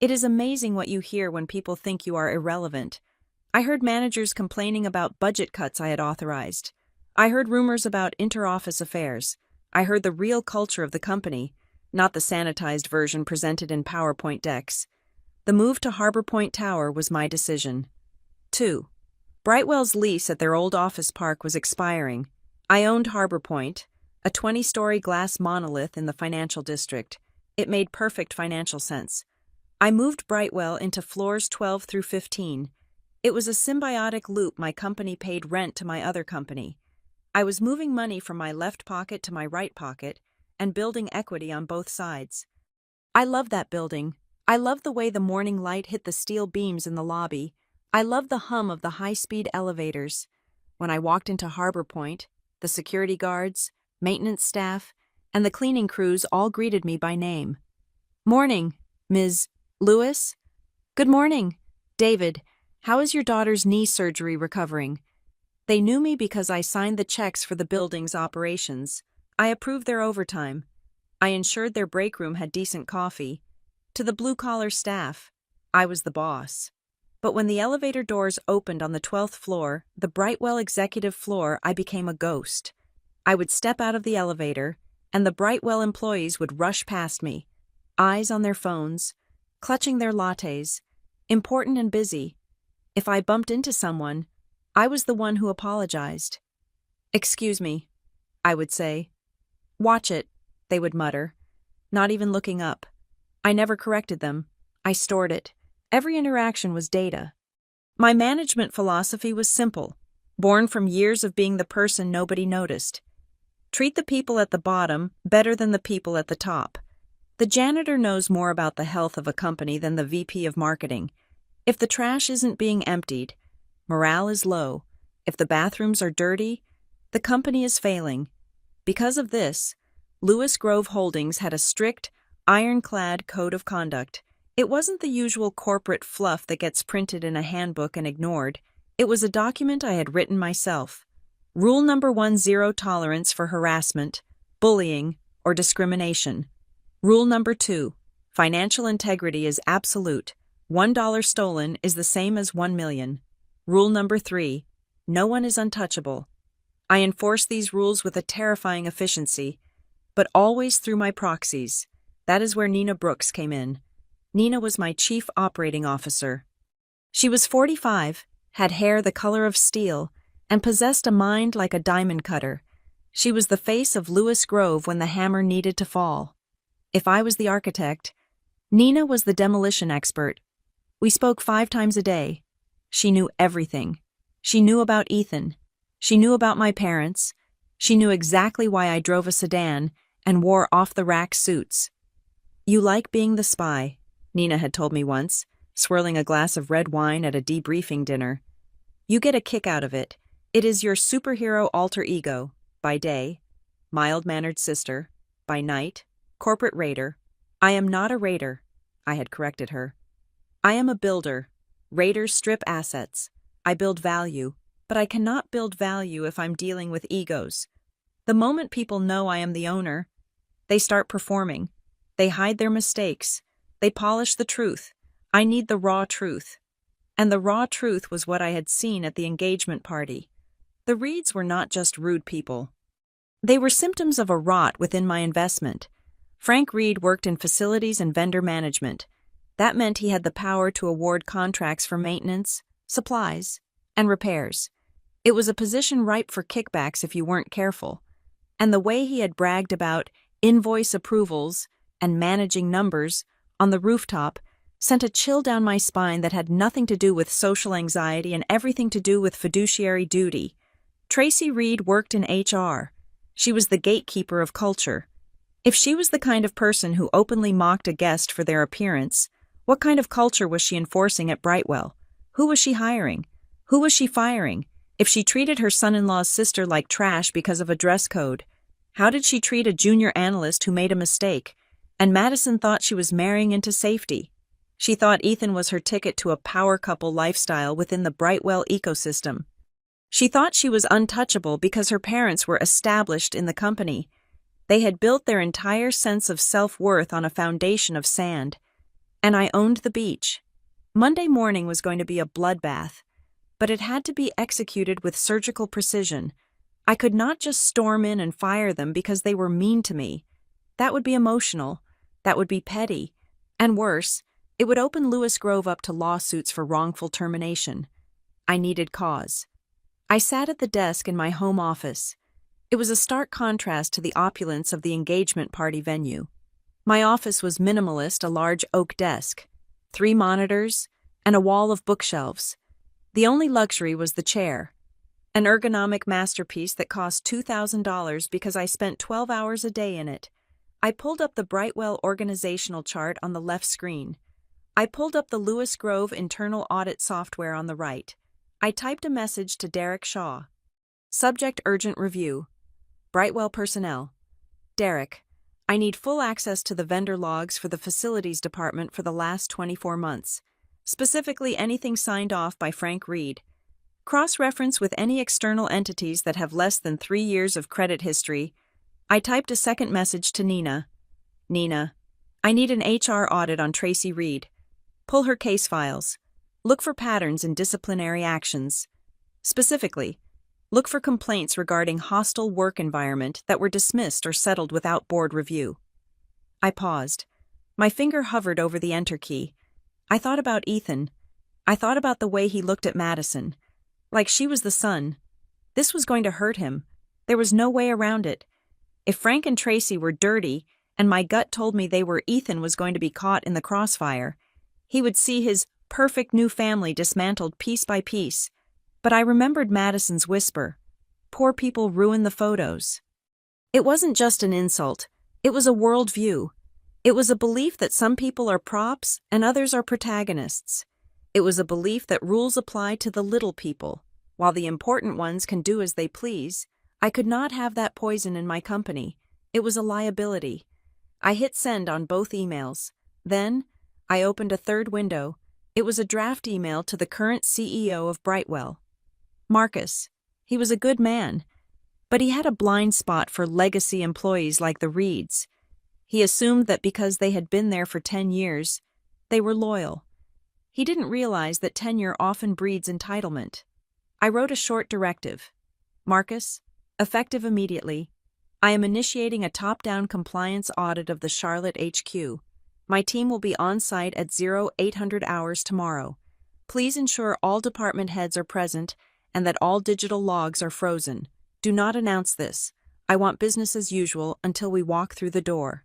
It is amazing what you hear when people think you are irrelevant. I heard managers complaining about budget cuts I had authorized. I heard rumors about inter-office affairs. I heard the real culture of the company, not the sanitized version presented in PowerPoint decks. The move to Harbor Point Tower was my decision. 2. Brightwell's lease at their old office park was expiring. I owned Harbor Point, a 20-story glass monolith in the financial district. It made perfect financial sense. I moved Brightwell into floors 12 through 15. It was a symbiotic loop. My company paid rent to my other company. I was moving money from my left pocket to my right pocket and building equity on both sides. I loved that building. I loved the way the morning light hit the steel beams in the lobby. I loved the hum of the high-speed elevators. When I walked into Harbor Point, the security guards, maintenance staff, and the cleaning crews all greeted me by name. "Morning, Ms. Lewis." "Good morning, David. How is your daughter's knee surgery recovering?" They knew me because I signed the checks for the building's operations. I approved their overtime. I ensured their break room had decent coffee. To the blue-collar staff, I was the boss. But when the elevator doors opened on the 12th floor, the Brightwell executive floor, I became a ghost. I would step out of the elevator, and the Brightwell employees would rush past me, eyes on their phones, clutching their lattes, important and busy. If I bumped into someone, I was the one who apologized. "Excuse me," I would say. "Watch it," they would mutter, not even looking up. I never corrected them. I stored it. Every interaction was data. My management philosophy was simple, born from years of being the person nobody noticed. Treat the people at the bottom better than the people at the top. The janitor knows more about the health of a company than the VP of marketing. If the trash isn't being emptied, morale is low. If the bathrooms are dirty, the company is failing. Because of this, Lewis Grove Holdings had a strict, ironclad code of conduct. It wasn't the usual corporate fluff that gets printed in a handbook and ignored. It was a document I had written myself. Rule number 1: zero tolerance for harassment, bullying, or discrimination. Rule number 2: financial integrity is absolute. $1 stolen is the same as 1 million. Rule number 3: no one is untouchable. I enforced these rules with a terrifying efficiency, but always through my proxies. That is where Nina Brooks came in. Nina was my chief operating officer. She was 45, had hair the color of steel, and possessed a mind like a diamond cutter. She was the face of Lewis Grove when the hammer needed to fall. If I was the architect, Nina was the demolition expert. We spoke 5 times a day. She knew everything. She knew about Ethan. She knew about my parents. She knew exactly why I drove a sedan and wore off-the-rack suits. "You like being the spy," Nina had told me once, swirling a glass of red wine at a debriefing dinner. "You get a kick out of it. It is your superhero alter ego, by day, mild-mannered sister, by night, corporate raider." "I am not a raider," I had corrected her. "I am a builder. Raiders strip assets. I build value, but I cannot build value if I'm dealing with egos. The moment people know I am the owner, they start performing. They hide their mistakes. They polish the truth. I need the raw truth." And the raw truth was what I had seen at the engagement party. The Reeds were not just rude people. They were symptoms of a rot within my investment. Frank Reed worked in facilities and vendor management. That meant he had the power to award contracts for maintenance, supplies, and repairs. It was a position ripe for kickbacks if you weren't careful. And the way he had bragged about invoice approvals and managing numbers on the rooftop sent a chill down my spine that had nothing to do with social anxiety and everything to do with fiduciary duty. Tracy Reed worked in HR. She was the gatekeeper of culture. If she was the kind of person who openly mocked a guest for their appearance, what kind of culture was she enforcing at Brightwell? Who was she hiring? Who was she firing? If she treated her son-in-law's sister like trash because of a dress code, how did she treat a junior analyst who made a mistake? And Madison thought she was marrying into safety. She thought Ethan was her ticket to a power couple lifestyle within the Brightwell ecosystem. She thought she was untouchable because her parents were established in the company. They had built their entire sense of self-worth on a foundation of sand. And I owned the beach. Monday morning was going to be a bloodbath, but it had to be executed with surgical precision. I could not just storm in and fire them because they were mean to me. That would be emotional. That would be petty. And worse, it would open Lewis Grove up to lawsuits for wrongful termination. I needed cause. I sat at the desk in my home office. It was a stark contrast to the opulence of the engagement party venue. My office was minimalist, a large oak desk, 3 monitors, and a wall of bookshelves. The only luxury was the chair, an ergonomic masterpiece that cost $2,000 because I spent 12 hours a day in it. I pulled up the Brightwell organizational chart on the left screen. I pulled up the Lewis Grove internal audit software on the right. I typed a message to Derek Shaw. Subject: urgent review. Brightwell personnel. Derek, I need full access to the vendor logs for the facilities department for the last 24 months. Specifically anything signed off by Frank Reed. Cross-reference with any external entities that have less than 3 years of credit history. I typed a second message to Nina. Nina, I need an HR audit on Tracy Reed. Pull her case files. Look for patterns in disciplinary actions. Specifically, look for complaints regarding hostile work environment that were dismissed or settled without board review. I paused. My finger hovered over the enter key. I thought about Ethan. I thought about the way he looked at Madison. Like she was the sun. This was going to hurt him. There was no way around it. If Frank and Tracy were dirty, and my gut told me they were, Ethan was going to be caught in the crossfire. He would see his perfect new family dismantled piece by piece. But I remembered Madison's whisper. Poor people ruin the photos. It wasn't just an insult. It was a worldview. It was a belief that some people are props and others are protagonists. It was a belief that rules apply to the little people, while the important ones can do as they please. I could not have that poison in my company. It was a liability. I hit send on both emails. Then, I opened a third window. It was a draft email to the current CEO of Brightwell. Marcus. He was a good man, but he had a blind spot for legacy employees like the Reeds. He assumed that because they had been there for 10 years, they were loyal. He didn't realize that tenure often breeds entitlement. I wrote a short directive. Marcus, effective immediately, I am initiating a top-down compliance audit of the Charlotte HQ. My team will be on site at 0800 hours tomorrow. Please ensure all department heads are present and that all digital logs are frozen. Do not announce this. I want business as usual until we walk through the door.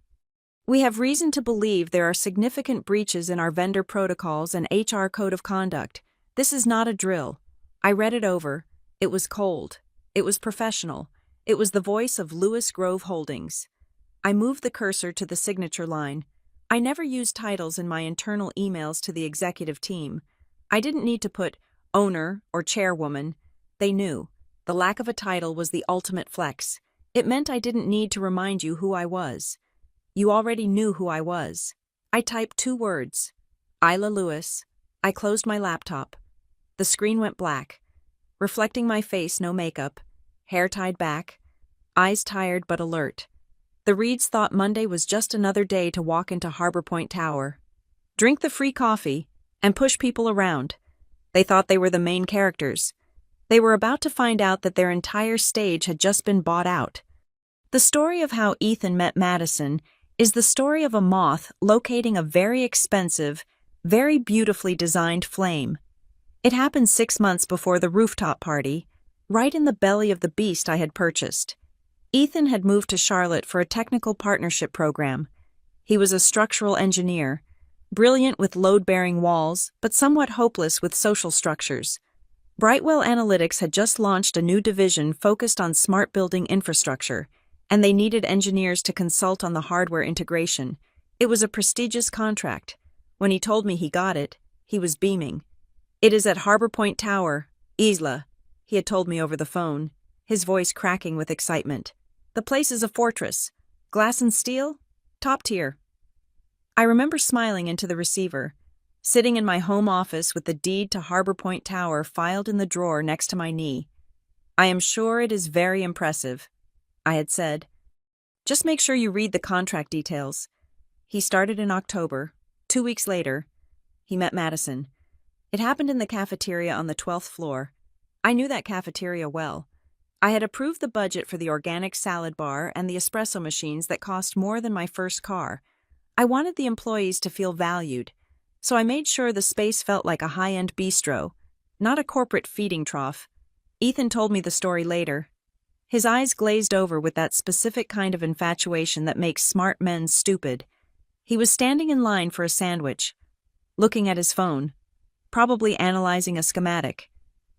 We have reason to believe there are significant breaches in our vendor protocols and HR code of conduct. This is not a drill. I read it over. It was cold. It was professional. It was the voice of Lewis Grove Holdings. I moved the cursor to the signature line. I never used titles in my internal emails to the executive team. I didn't need to put owner or chairwoman. They knew. The lack of a title was the ultimate flex. It meant I didn't need to remind you who I was. You already knew who I was. I typed 2 words. Isla Lewis. I closed my laptop. The screen went black, reflecting my face, no makeup, hair tied back, eyes tired but alert. The Reeds thought Monday was just another day to walk into Harbor Point Tower, drink the free coffee, and push people around. They thought they were the main characters. They were about to find out that their entire stage had just been bought out. The story of how Ethan met Madison is the story of a moth locating a very expensive, very beautifully designed flame. It happened 6 months before the rooftop party, right in the belly of the beast I had purchased. Ethan had moved to Charlotte for a technical partnership program. He was a structural engineer, brilliant with load-bearing walls, but somewhat hopeless with social structures. Brightwell Analytics had just launched a new division focused on smart building infrastructure, and they needed engineers to consult on the hardware integration. It was a prestigious contract. When he told me he got it, he was beaming. It is at Harbor Point Tower, Isla, he had told me over the phone, his voice cracking with excitement. The place is a fortress. Glass and steel? Top tier. I remember smiling into the receiver, sitting in my home office with the deed to Harbor Point Tower filed in the drawer next to my knee. I am sure it is very impressive, I had said. Just make sure you read the contract details. He started in October. 2 weeks later, he met Madison. It happened in the cafeteria on the 12th floor. I knew that cafeteria well. I had approved the budget for the organic salad bar and the espresso machines that cost more than my first car. I wanted the employees to feel valued, so I made sure the space felt like a high-end bistro, not a corporate feeding trough. Ethan told me the story later. His eyes glazed over with that specific kind of infatuation that makes smart men stupid. He was standing in line for a sandwich, looking at his phone, probably analyzing a schematic.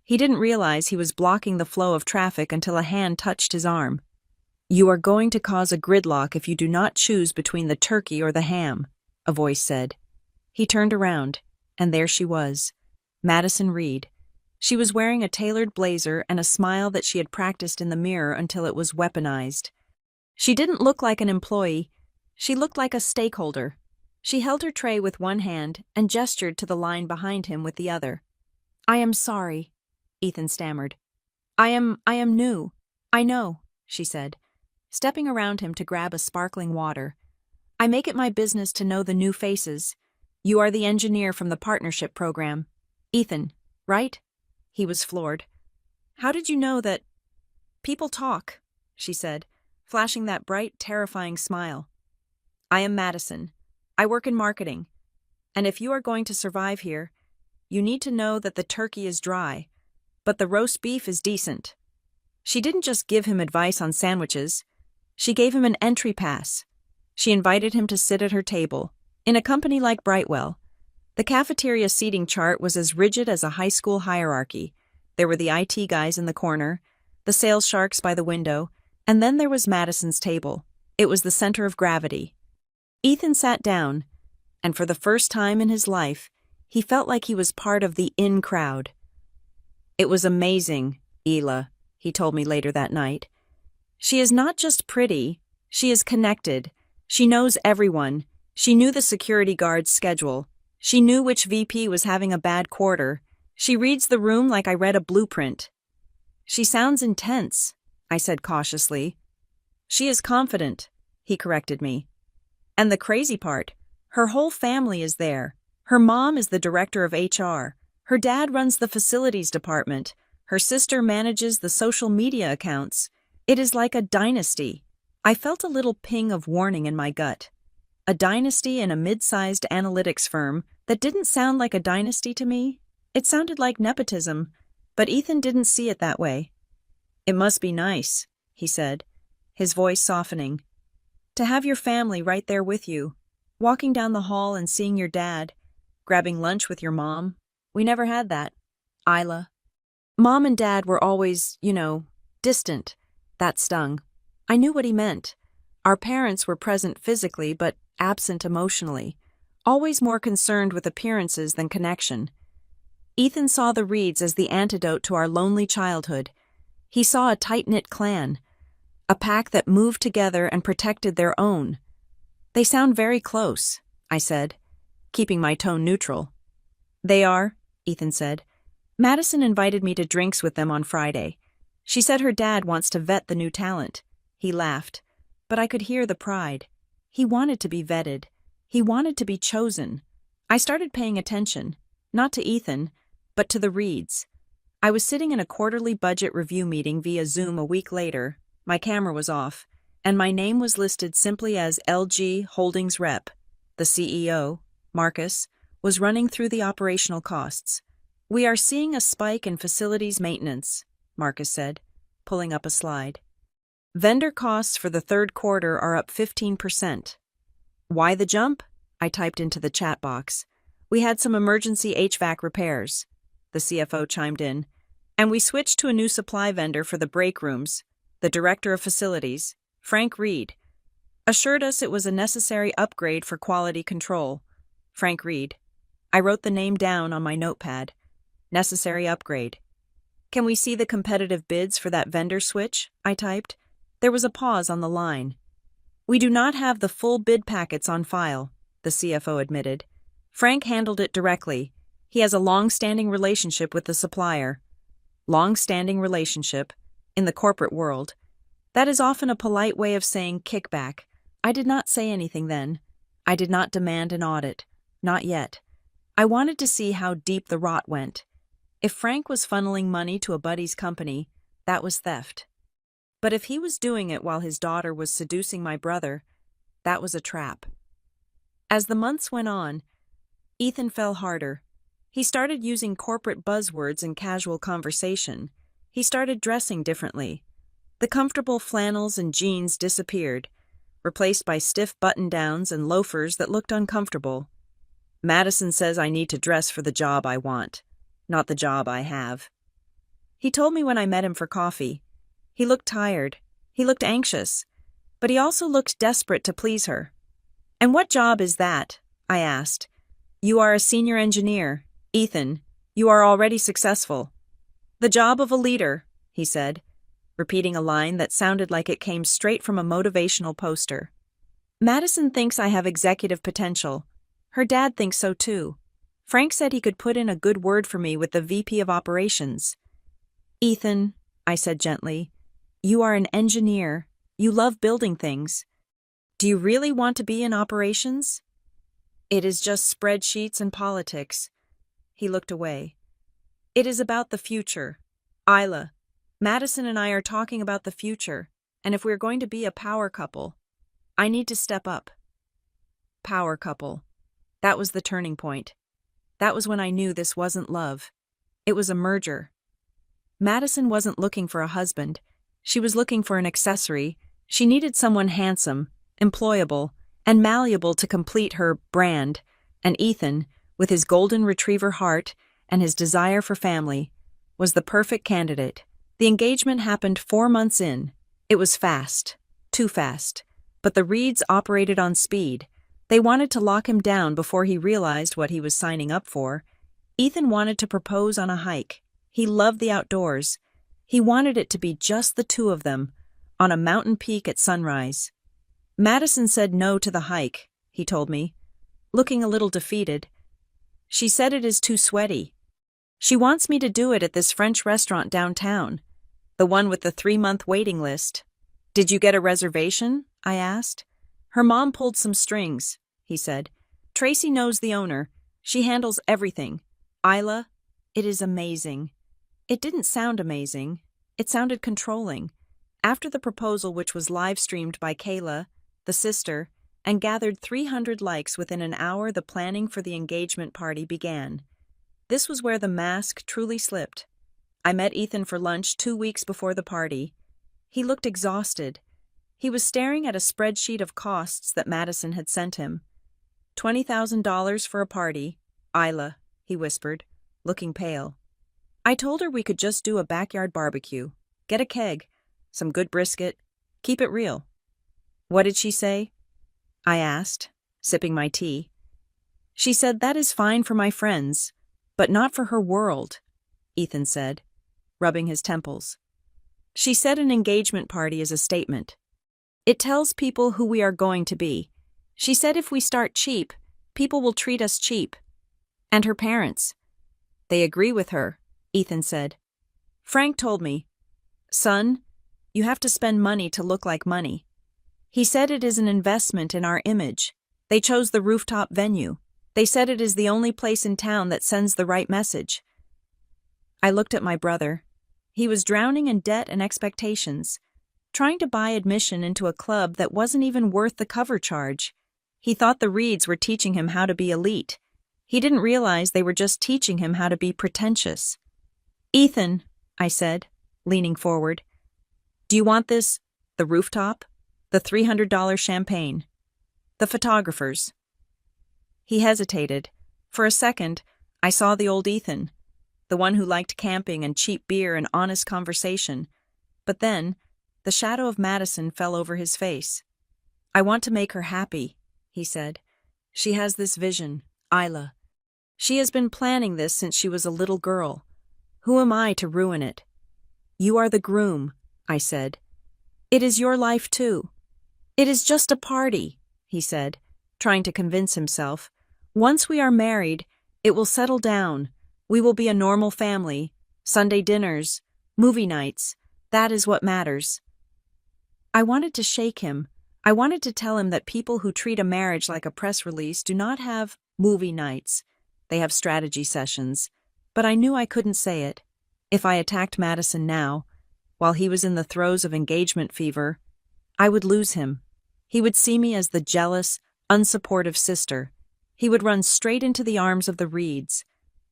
He didn't realize he was blocking the flow of traffic until a hand touched his arm. "You are going to cause a gridlock if you do not choose between the turkey or the ham," a voice said. He turned around, and there she was, Madison Reed. She was wearing a tailored blazer and a smile that she had practiced in the mirror until it was weaponized. She didn't look like an employee. She looked like a stakeholder. She held her tray with one hand and gestured to the line behind him with the other. "I am sorry," Ethan stammered. I am new. I know," she said, stepping around him to grab a sparkling water. I make it my business to know the new faces. You are the engineer from the partnership program. Ethan, right? He was floored. How did you know that? People talk, she said, flashing that bright, terrifying smile. I am Madison. I work in marketing. And if you are going to survive here, you need to know that the turkey is dry, but the roast beef is decent. She didn't just give him advice on sandwiches. She gave him an entry pass. She invited him to sit at her table, in a company like Brightwell. The cafeteria seating chart was as rigid as a high school hierarchy. There were the IT guys in the corner, the sales sharks by the window, and then there was Madison's table. It was the center of gravity. Ethan sat down, and for the first time in his life, he felt like he was part of the in crowd. It was amazing, Ela, he told me later that night. She is not just pretty, she is connected. She knows everyone. She knew the security guard's schedule. She knew which VP was having a bad quarter. She reads the room like I read a blueprint. She sounds intense, I said cautiously. She is confident, he corrected me. And the crazy part, her whole family is there. Her mom is the director of HR. Her dad runs the facilities department. Her sister manages the social media accounts. It is like a dynasty. I felt a little ping of warning in my gut. A dynasty in a mid-sized analytics firm that didn't sound like a dynasty to me. It sounded like nepotism, but Ethan didn't see it that way. It must be nice, he said, his voice softening. To have your family right there with you, walking down the hall and seeing your dad, grabbing lunch with your mom. We never had that. Isla. Mom and Dad were always, distant. That stung. I knew what he meant. Our parents were present physically but absent emotionally, always more concerned with appearances than connection. Ethan saw the Reeds as the antidote to our lonely childhood. He saw a tight-knit clan, a pack that moved together and protected their own. They sound very close, I said, keeping my tone neutral. They are, Ethan said. Madison invited me to drinks with them on Friday. She said her dad wants to vet the new talent. He laughed, but I could hear the pride. He wanted to be vetted. He wanted to be chosen. I started paying attention, not to Ethan, but to the Reeds. I was sitting in a quarterly budget review meeting via Zoom a week later. My camera was off, and my name was listed simply as LG Holdings Rep. The CEO, Marcus, was running through the operational costs. We are seeing a spike in facilities maintenance, Marcus said, pulling up a slide. Vendor costs for the third quarter are up 15%. Why the jump? I typed into the chat box. We had some emergency HVAC repairs, the CFO chimed in, and we switched to a new supply vendor for the break rooms. The director of facilities, Frank Reed, assured us it was a necessary upgrade for quality control. Frank Reed. I wrote the name down on my notepad. Necessary upgrade. Can we see the competitive bids for that vendor switch? I typed. There was a pause on the line. We do not have the full bid packets on file, the CFO admitted. Frank handled it directly. He has a long-standing relationship with the supplier. Long-standing relationship, in the corporate world. That is often a polite way of saying kickback. I did not say anything then. I did not demand an audit. Not yet. I wanted to see how deep the rot went. If Frank was funneling money to a buddy's company, that was theft. But if he was doing it while his daughter was seducing my brother, that was a trap. As the months went on, Ethan fell harder. He started using corporate buzzwords in casual conversation. He started dressing differently. The comfortable flannels and jeans disappeared, replaced by stiff button-downs and loafers that looked uncomfortable. Madison says I need to dress for the job I want, not the job I have. He told me when I met him for coffee. He looked tired. He looked anxious. But he also looked desperate to please her. And what job is that? I asked. You are a senior engineer, Ethan. You are already successful. The job of a leader, he said, repeating a line that sounded like it came straight from a motivational poster. Madison thinks I have executive potential. Her dad thinks so too. Frank said he could put in a good word for me with the VP of operations. Ethan, I said gently, you are an engineer. You love building things. Do you really want to be in operations? It is just spreadsheets and politics. He looked away. It is about the future. Isla, Madison and I are talking about the future, and if we're going to be a power couple, I need to step up. Power couple. That was the turning point. That was when I knew this wasn't love. It was a merger. Madison wasn't looking for a husband. She was looking for an accessory. She needed someone handsome, employable, and malleable to complete her brand, and Ethan, with his golden retriever heart and his desire for family, was the perfect candidate. The engagement happened 4 months in. It was fast, too fast, but the Reeds operated on speed. They wanted to lock him down before he realized what he was signing up for. Ethan wanted to propose on a hike. He loved the outdoors. He wanted it to be just the two of them, on a mountain peak at sunrise. Madison said no to the hike, he told me, looking a little defeated. She said it is too sweaty. She wants me to do it at this French restaurant downtown, the one with the 3-month waiting list. Did you get a reservation? I asked. Her mom pulled some strings, he said. Tracy knows the owner. She handles everything. Isla, it is amazing. It didn't sound amazing. It sounded controlling. After the proposal, which was live-streamed by Kayla, the sister, and gathered 300 likes within an hour, the planning for the engagement party began. This was where the mask truly slipped. I met Ethan for lunch 2 weeks before the party. He looked exhausted. He was staring at a spreadsheet of costs that Madison had sent him. $20,000 for a party. Isla, he whispered, looking pale. I told her we could just do a backyard barbecue. Get a keg, some good brisket, keep it real. What did she say? I asked, sipping my tea. She said that is fine for my friends, but not for her world, Ethan said, rubbing his temples. She said an engagement party is a statement. It tells people who we are going to be. She said if we start cheap, people will treat us cheap. And her parents. They agree with her, Ethan said. Frank told me, son, you have to spend money to look like money. He said it is an investment in our image. They chose the rooftop venue. They said it is the only place in town that sends the right message. I looked at my brother. He was drowning in debt and expectations, trying to buy admission into a club that wasn't even worth the cover charge. He thought the Reeds were teaching him how to be elite. He didn't realize they were just teaching him how to be pretentious. Ethan, I said, leaning forward, do you want this, the rooftop, the $300 champagne, the photographers? He hesitated. For a second, I saw the old Ethan, the one who liked camping and cheap beer and honest conversation. But then, the shadow of Madison fell over his face. I want to make her happy, he said. She has this vision, Isla. She has been planning this since she was a little girl. Who am I to ruin it? You are the groom, I said. It is your life too. It is just a party, he said, trying to convince himself. Once we are married, it will settle down. We will be a normal family. Sunday dinners, movie nights. That is what matters. I wanted to shake him. I wanted to tell him that people who treat a marriage like a press release do not have movie nights. They have strategy sessions. But I knew I couldn't say it. If I attacked Madison now, while he was in the throes of engagement fever, I would lose him. He would see me as the jealous, unsupportive sister. He would run straight into the arms of the Reeds,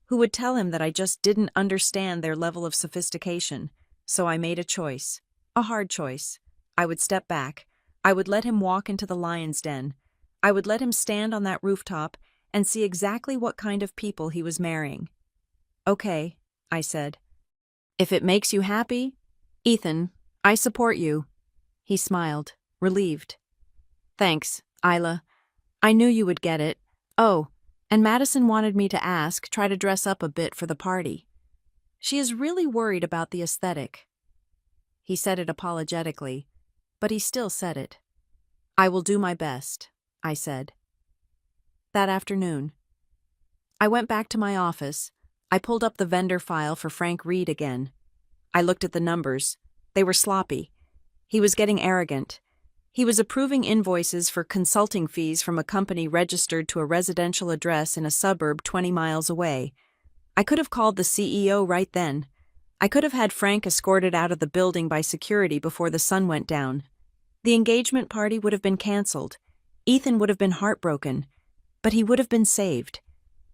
who would tell him that I just didn't understand their level of sophistication. So I made a choice. A hard choice. I would step back. I would let him walk into the lion's den. I would let him stand on that rooftop and see exactly what kind of people he was marrying. Okay, I said. If it makes you happy, Ethan, I support you. He smiled, relieved. Thanks, Isla. I knew you would get it. Oh, and Madison wanted me to try to dress up a bit for the party. She is really worried about the aesthetic. He said it apologetically, but he still said it. I will do my best, I said. That afternoon, I went back to my office. I pulled up the vendor file for Frank Reed again. I looked at the numbers. They were sloppy. He was getting arrogant. He was approving invoices for consulting fees from a company registered to a residential address in a suburb 20 miles away. I could have called the CEO right then. I could have had Frank escorted out of the building by security before the sun went down. The engagement party would have been canceled. Ethan would have been heartbroken. But he would have been saved.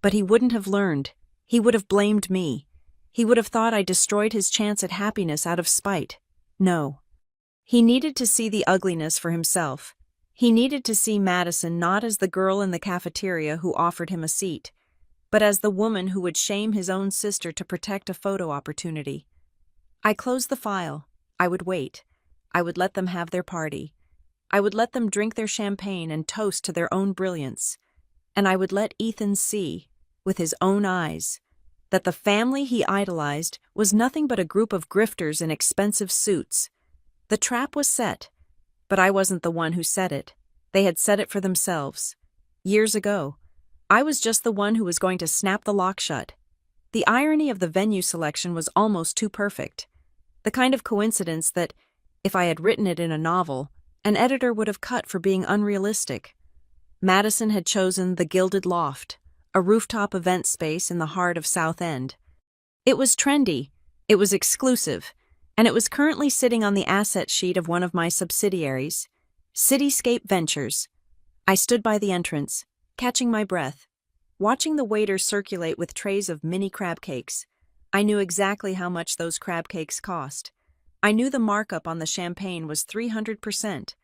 But he wouldn't have learned. He would have blamed me. He would have thought I destroyed his chance at happiness out of spite. No. He needed to see the ugliness for himself. He needed to see Madison not as the girl in the cafeteria who offered him a seat, but as the woman who would shame his own sister to protect a photo opportunity. I closed the file. I would wait. I would let them have their party. I would let them drink their champagne and toast to their own brilliance. And I would let Ethan see, with his own eyes, that the family he idolized was nothing but a group of grifters in expensive suits. The trap was set, but I wasn't the one who set it. They had set it for themselves. Years ago, I was just the one who was going to snap the lock shut. The irony of the venue selection was almost too perfect. The kind of coincidence that, if I had written it in a novel, an editor would have cut for being unrealistic. Madison had chosen the Gilded Loft, a rooftop event space in the heart of South End. It was trendy, it was exclusive, and it was currently sitting on the asset sheet of one of my subsidiaries, Cityscape Ventures. I stood by the entrance, catching my breath, watching the waiters circulate with trays of mini crab cakes. I knew exactly how much those crab cakes cost. I knew the markup on the champagne was 300%.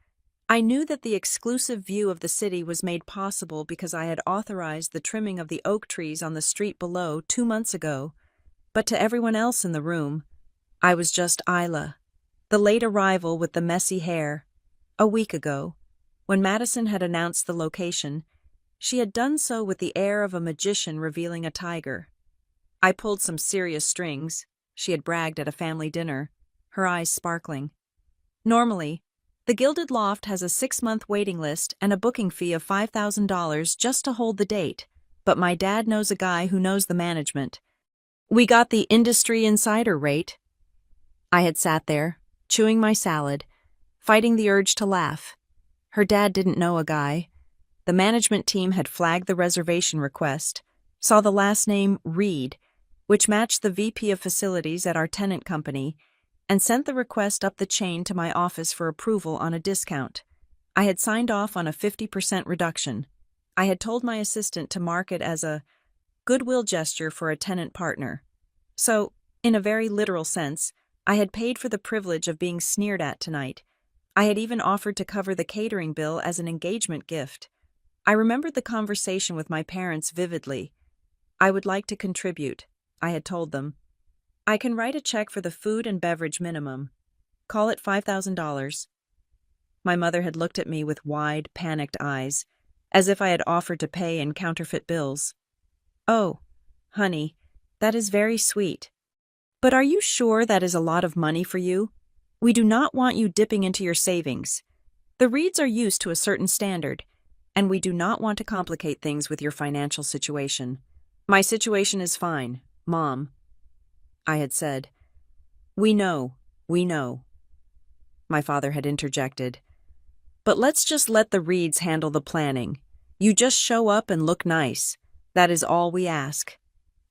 I knew that the exclusive view of the city was made possible because I had authorized the trimming of the oak trees on the street below 2 months ago. But to everyone else in the room, I was just Isla, the late arrival with the messy hair. A week ago, when Madison had announced the location, she had done so with the air of a magician revealing a tiger. I pulled some serious strings, she had bragged at a family dinner, her eyes sparkling. Normally, the Gilded Loft has a 6-month waiting list and a booking fee of $5,000 just to hold the date, but my dad knows a guy who knows the management. We got the industry insider rate. I had sat there, chewing my salad, fighting the urge to laugh. Her dad didn't know a guy. The management team had flagged the reservation request, saw the last name Reed, which matched the VP of facilities at our tenant company, and sent the request up the chain to my office for approval on a discount. I had signed off on a 50% reduction. I had told my assistant to mark it as a goodwill gesture for a tenant partner. So, in a very literal sense, I had paid for the privilege of being sneered at tonight. I had even offered to cover the catering bill as an engagement gift. I remembered the conversation with my parents vividly. I would like to contribute, I had told them. I can write a check for the food and beverage minimum. Call it $5,000. My mother had looked at me with wide, panicked eyes, as if I had offered to pay in counterfeit bills. Oh, honey, that is very sweet. But are you sure that is a lot of money for you? We do not want you dipping into your savings. The Reeds are used to a certain standard, and we do not want to complicate things with your financial situation. My situation is fine, Mom, I had said. We know. My father had interjected. But let's just let the Reeds handle the planning. You just show up and look nice. That is all we ask.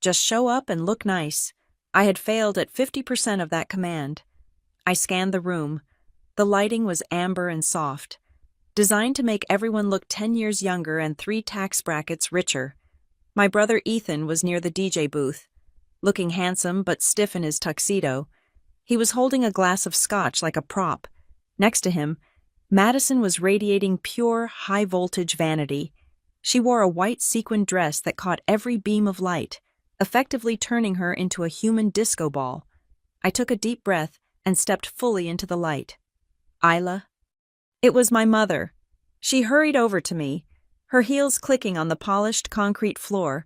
Just show up and look nice. I had failed at 50% of that command. I scanned the room. The lighting was amber and soft, designed to make everyone look 10 years younger and 3 tax brackets richer. My brother Ethan was near the DJ booth, looking handsome but stiff in his tuxedo. He was holding a glass of scotch like a prop. Next to him, Madison was radiating pure, high-voltage vanity. She wore a white sequin dress that caught every beam of light, effectively turning her into a human disco ball. I took a deep breath and stepped fully into the light. Isla? It was my mother. She hurried over to me, her heels clicking on the polished concrete floor.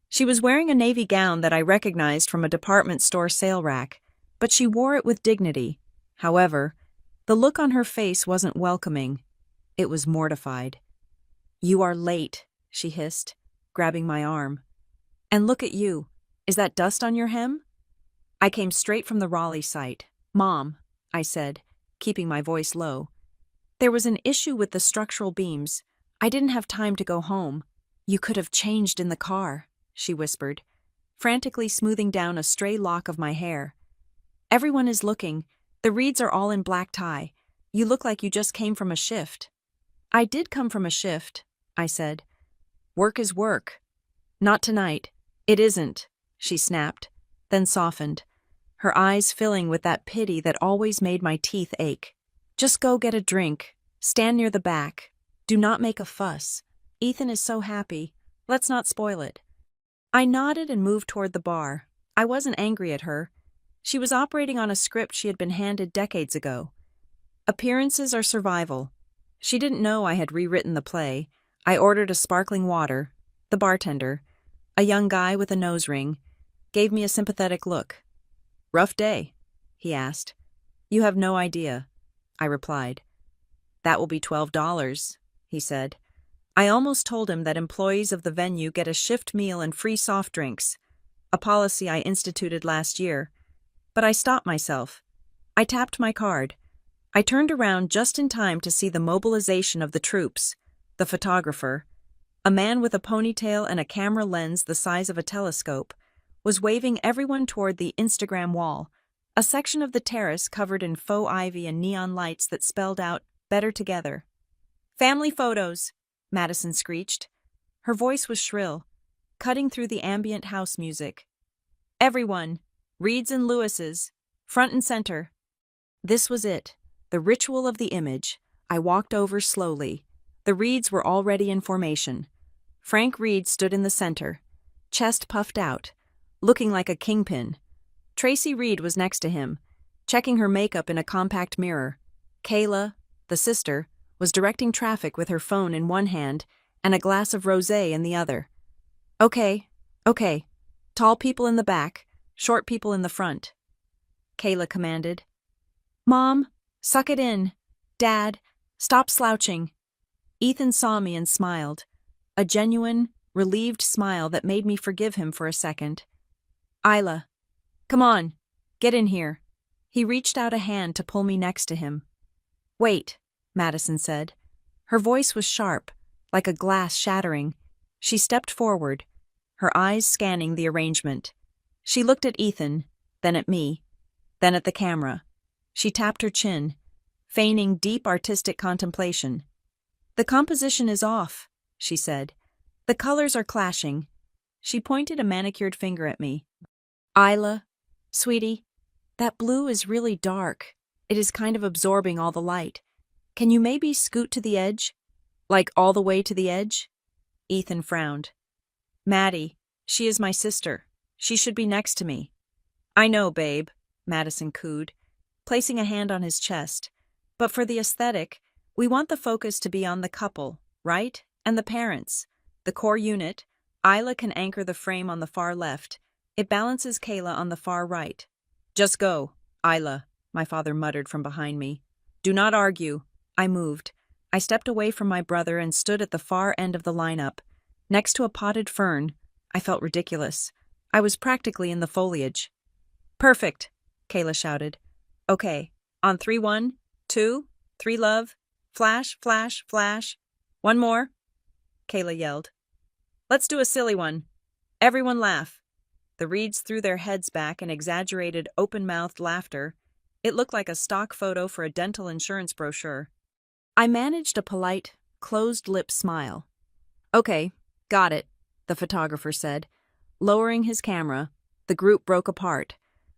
She was wearing a navy gown that I recognized from a department store sale rack, but she wore it with dignity. However, the look on her face wasn't welcoming. It was mortified. "You are late," she hissed, grabbing my arm. "And look at you. Is that dust on your hem?" I came straight from the Raleigh site. "Mom," I said, keeping my voice low. There was an issue with the structural beams. I didn't have time to go home. You could have changed in the car, she whispered, frantically smoothing down a stray lock of my hair. Everyone is looking. The Reeds are all in black tie. You look like you just came from a shift. I did come from a shift, I said. Work is work. Not tonight. It isn't, she snapped, then softened, her eyes filling with that pity that always made my teeth ache. Just go get a drink. Stand near the back. Do not make a fuss. Ethan is so happy. Let's not spoil it. I nodded and moved toward the bar. I wasn't angry at her. She was operating on a script she had been handed decades ago. Appearances are survival. She didn't know I had rewritten the play. I ordered a sparkling water. The bartender, a young guy with a nose ring, gave me a sympathetic look. Rough day? He asked. You have no idea, I replied. That will be $12, he said. I almost told him that employees of the venue get a shift meal and free soft drinks, a policy I instituted last year. But I stopped myself. I tapped my card. I turned around just in time to see the mobilization of the troops, the photographer, a man with a ponytail and a camera lens the size of a telescope, was waving everyone toward the Instagram wall, a section of the terrace covered in faux ivy and neon lights that spelled out, "Better Together." "Family photos," Madison screeched. Her voice was shrill, cutting through the ambient house music. "Everyone, Reeds and Lewises, front and center." This was it, the ritual of the image. I walked over slowly. The Reeds were already in formation. Frank Reed stood in the center, chest puffed out, looking like a kingpin. Tracy Reed was next to him, checking her makeup in a compact mirror. Kayla, the sister, was directing traffic with her phone in one hand and a glass of rosé in the other. Okay. Tall people in the back, short people in the front," Kayla commanded. "Mom, suck it in. Dad, stop slouching." Ethan saw me and smiled, a genuine, relieved smile that made me forgive him for a second. "Isla, come on, get in here." He reached out a hand to pull me next to him. "Wait," Madison said. Her voice was sharp, like a glass shattering. She stepped forward, her eyes scanning the arrangement. She looked at Ethan, then at me, then at the camera. She tapped her chin, feigning deep artistic contemplation. "The composition is off," she said. "The colors are clashing." She pointed a manicured finger at me. "Isla, sweetie, that blue is really dark. It is kind of absorbing all the light. Can you maybe scoot to the edge? Like all the way to the edge?" Ethan frowned. "Maddie, she is my sister. She should be next to me." "I know, babe," Madison cooed, placing a hand on his chest. "But for the aesthetic, we want the focus to be on the couple, right? And the parents. The core unit, Isla can anchor the frame on the far left. It balances Kayla on the far right." "Just go, Isla," my father muttered from behind me. "Do not argue." I moved. I stepped away from my brother and stood at the far end of the lineup, next to a potted fern. I felt ridiculous. I was practically in the foliage. "Perfect," Kayla shouted. "Okay, on 3, 1, 2, 3, love. Flash, flash, flash. One more," Kayla yelled. "Let's do a silly one. Everyone laugh." The Reeds threw their heads back in exaggerated, open-mouthed laughter. It looked like a stock photo for a dental insurance brochure. I managed a polite, closed-lip smile. "Okay, got it," the photographer said. Lowering his camera, the group broke apart.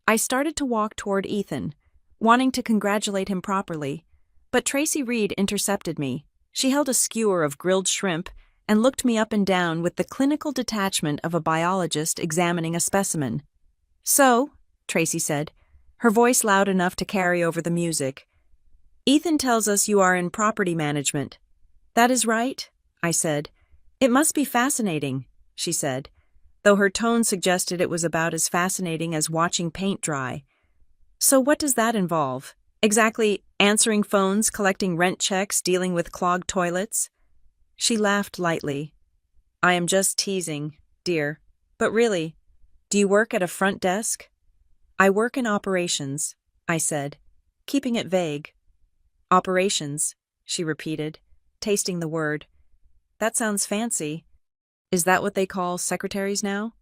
I started to walk toward Ethan, wanting to congratulate him properly. But Tracy Reed intercepted me. She held a skewer of grilled shrimp and looked me up and down with the clinical detachment of a biologist examining a specimen. "So," Tracy said, her voice loud enough to carry over the music, "Ethan tells us you are in property management." "That is right," I said. "It must be fascinating," she said, though her tone suggested it was about as fascinating as watching paint dry. "So what does that involve? Exactly answering phones, collecting rent checks, dealing with clogged toilets?" She laughed lightly. "I am just teasing, dear. But really, do you work at a front desk?" "I work in operations," I said, keeping it vague. "Operations," she repeated, tasting the word. That sounds fancy. Is that what they call secretaries now?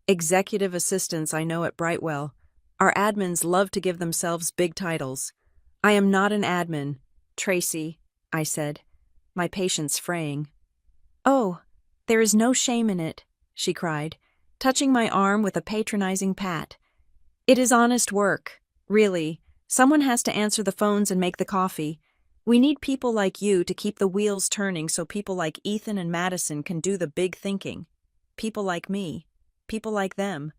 Executive assistants I know at Brightwell. Our admins love to give themselves big titles. I am not an admin, Tracy, I said, my patience fraying. Oh, there is no shame in it, she cried, touching my arm with a patronizing pat. It is honest work, really. Someone has to answer the phones and make the coffee. We need people like you to keep the wheels turning so people like Ethan and Madison can do the big thinking. People like me. People like them.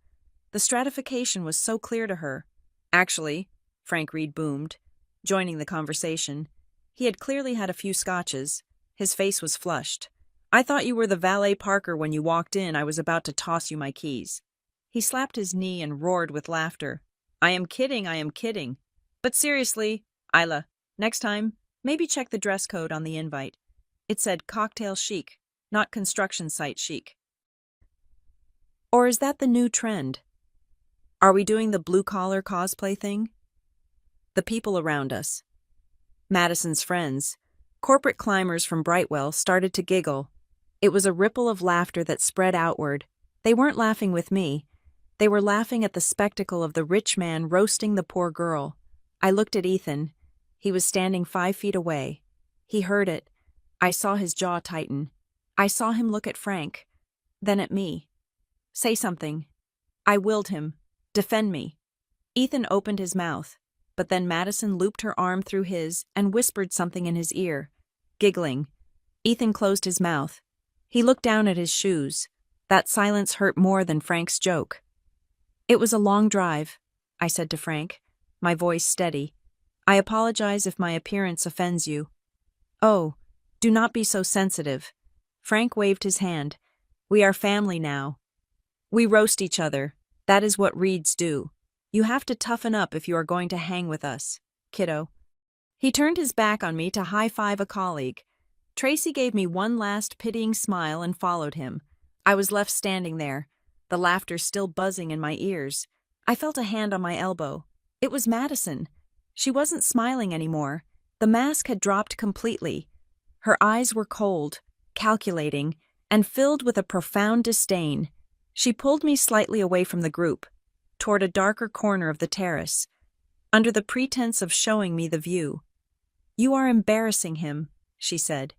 The stratification was so clear to her. Actually, Frank Reed boomed, joining the conversation. He had clearly had a few scotches. His face was flushed. I thought you were the valet Parker when you walked in. I was about to toss you my keys. He slapped his knee and roared with laughter. I am kidding, I am kidding. But seriously, Isla, next time, maybe check the dress code on the invite. It said cocktail chic, not construction site chic. Or is that the new trend? Are we doing the blue-collar cosplay thing? The people around us. Madison's friends, corporate climbers from Brightwell, started to giggle. It was a ripple of laughter that spread outward. They weren't laughing with me. They were laughing at the spectacle of the rich man roasting the poor girl. I looked at Ethan. He was standing 5 feet away. He heard it. I saw his jaw tighten. I saw him look at Frank, then at me. Say something. I willed him. Defend me. Ethan opened his mouth, but then Madison looped her arm through his and whispered something in his ear. Giggling. Ethan closed his mouth. He looked down at his shoes. That silence hurt more than Frank's joke. It was a long drive, I said to Frank, my voice steady. I apologize if my appearance offends you. Oh, do not be so sensitive. Frank waved his hand. We are family now. We roast each other. That is what Reeds do. You have to toughen up if you are going to hang with us, kiddo. He turned his back on me to high-five a colleague. Tracy gave me one last pitying smile and followed him. I was left standing there, the laughter still buzzing in my ears. I felt a hand on my elbow. It was Madison. She wasn't smiling anymore. The mask had dropped completely. Her eyes were cold, calculating, and filled with a profound disdain. She pulled me slightly away from the group, toward a darker corner of the terrace, under the pretense of showing me the view. You are embarrassing him, she said.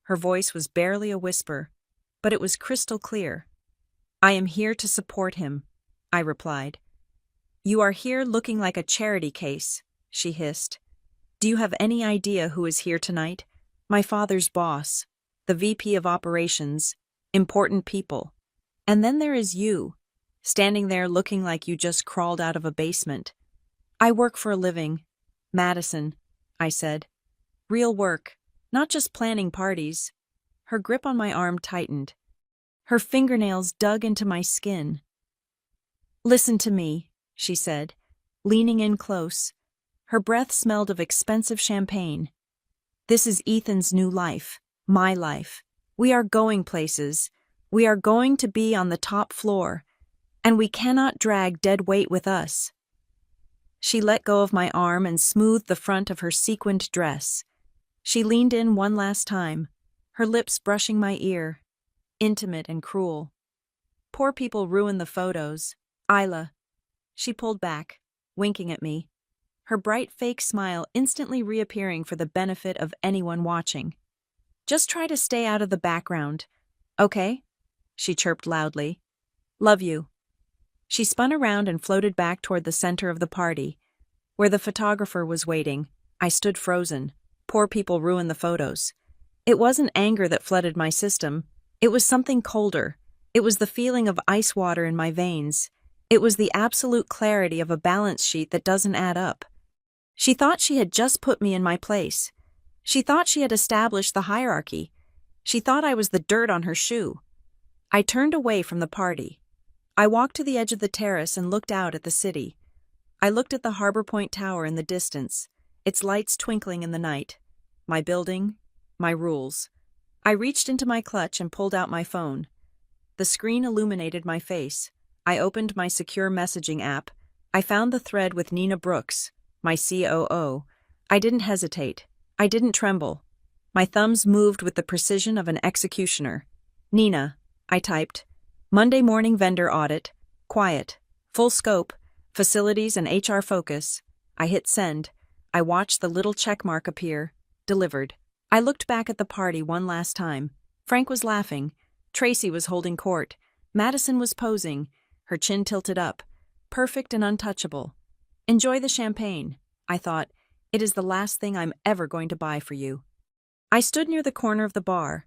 Her voice was barely a whisper, but it was crystal clear. I am here to support him, I replied. You are here looking like a charity case, she hissed. Do you have any idea who is here tonight? My father's boss, the VP of operations, important people. And then there is you, standing there looking like you just crawled out of a basement. I work for a living, Madison, I said. Real work, not just planning parties. Her grip on my arm tightened. Her fingernails dug into my skin. Listen to me, she said, leaning in close. Her breath smelled of expensive champagne. This is Ethan's new life, my life. We are going places. We are going to be on the top floor, and we cannot drag dead weight with us. She let go of my arm and smoothed the front of her sequined dress. She leaned in one last time, her lips brushing my ear, intimate and cruel. Poor people ruin the photos. Isla. She pulled back, winking at me, her bright fake smile instantly reappearing for the benefit of anyone watching. Just try to stay out of the background, okay? She chirped loudly. Love you. She spun around and floated back toward the center of the party, where the photographer was waiting. I stood frozen. Poor people ruin the photos. It wasn't anger that flooded my system. It was something colder. It was the feeling of ice water in my veins. It was the absolute clarity of a balance sheet that doesn't add up. She thought she had just put me in my place. She thought she had established the hierarchy. She thought I was the dirt on her shoe. I turned away from the party. I walked to the edge of the terrace and looked out at the city. I looked at the Harbor Point Tower in the distance, its lights twinkling in the night. My building, my rules. I reached into my clutch and pulled out my phone. The screen illuminated my face. I opened my secure messaging app. I found the thread with Nina Brooks, my COO. I didn't hesitate. I didn't tremble. My thumbs moved with the precision of an executioner. Nina, I typed. Monday morning vendor audit. Quiet. Full scope. Facilities and HR focus. I hit send. I watched the little checkmark appear. Delivered. I looked back at the party one last time. Frank was laughing. Tracy was holding court. Madison was posing, her chin tilted up. Perfect and untouchable. Enjoy the champagne, I thought. It is the last thing I'm ever going to buy for you. I stood near the corner of the bar,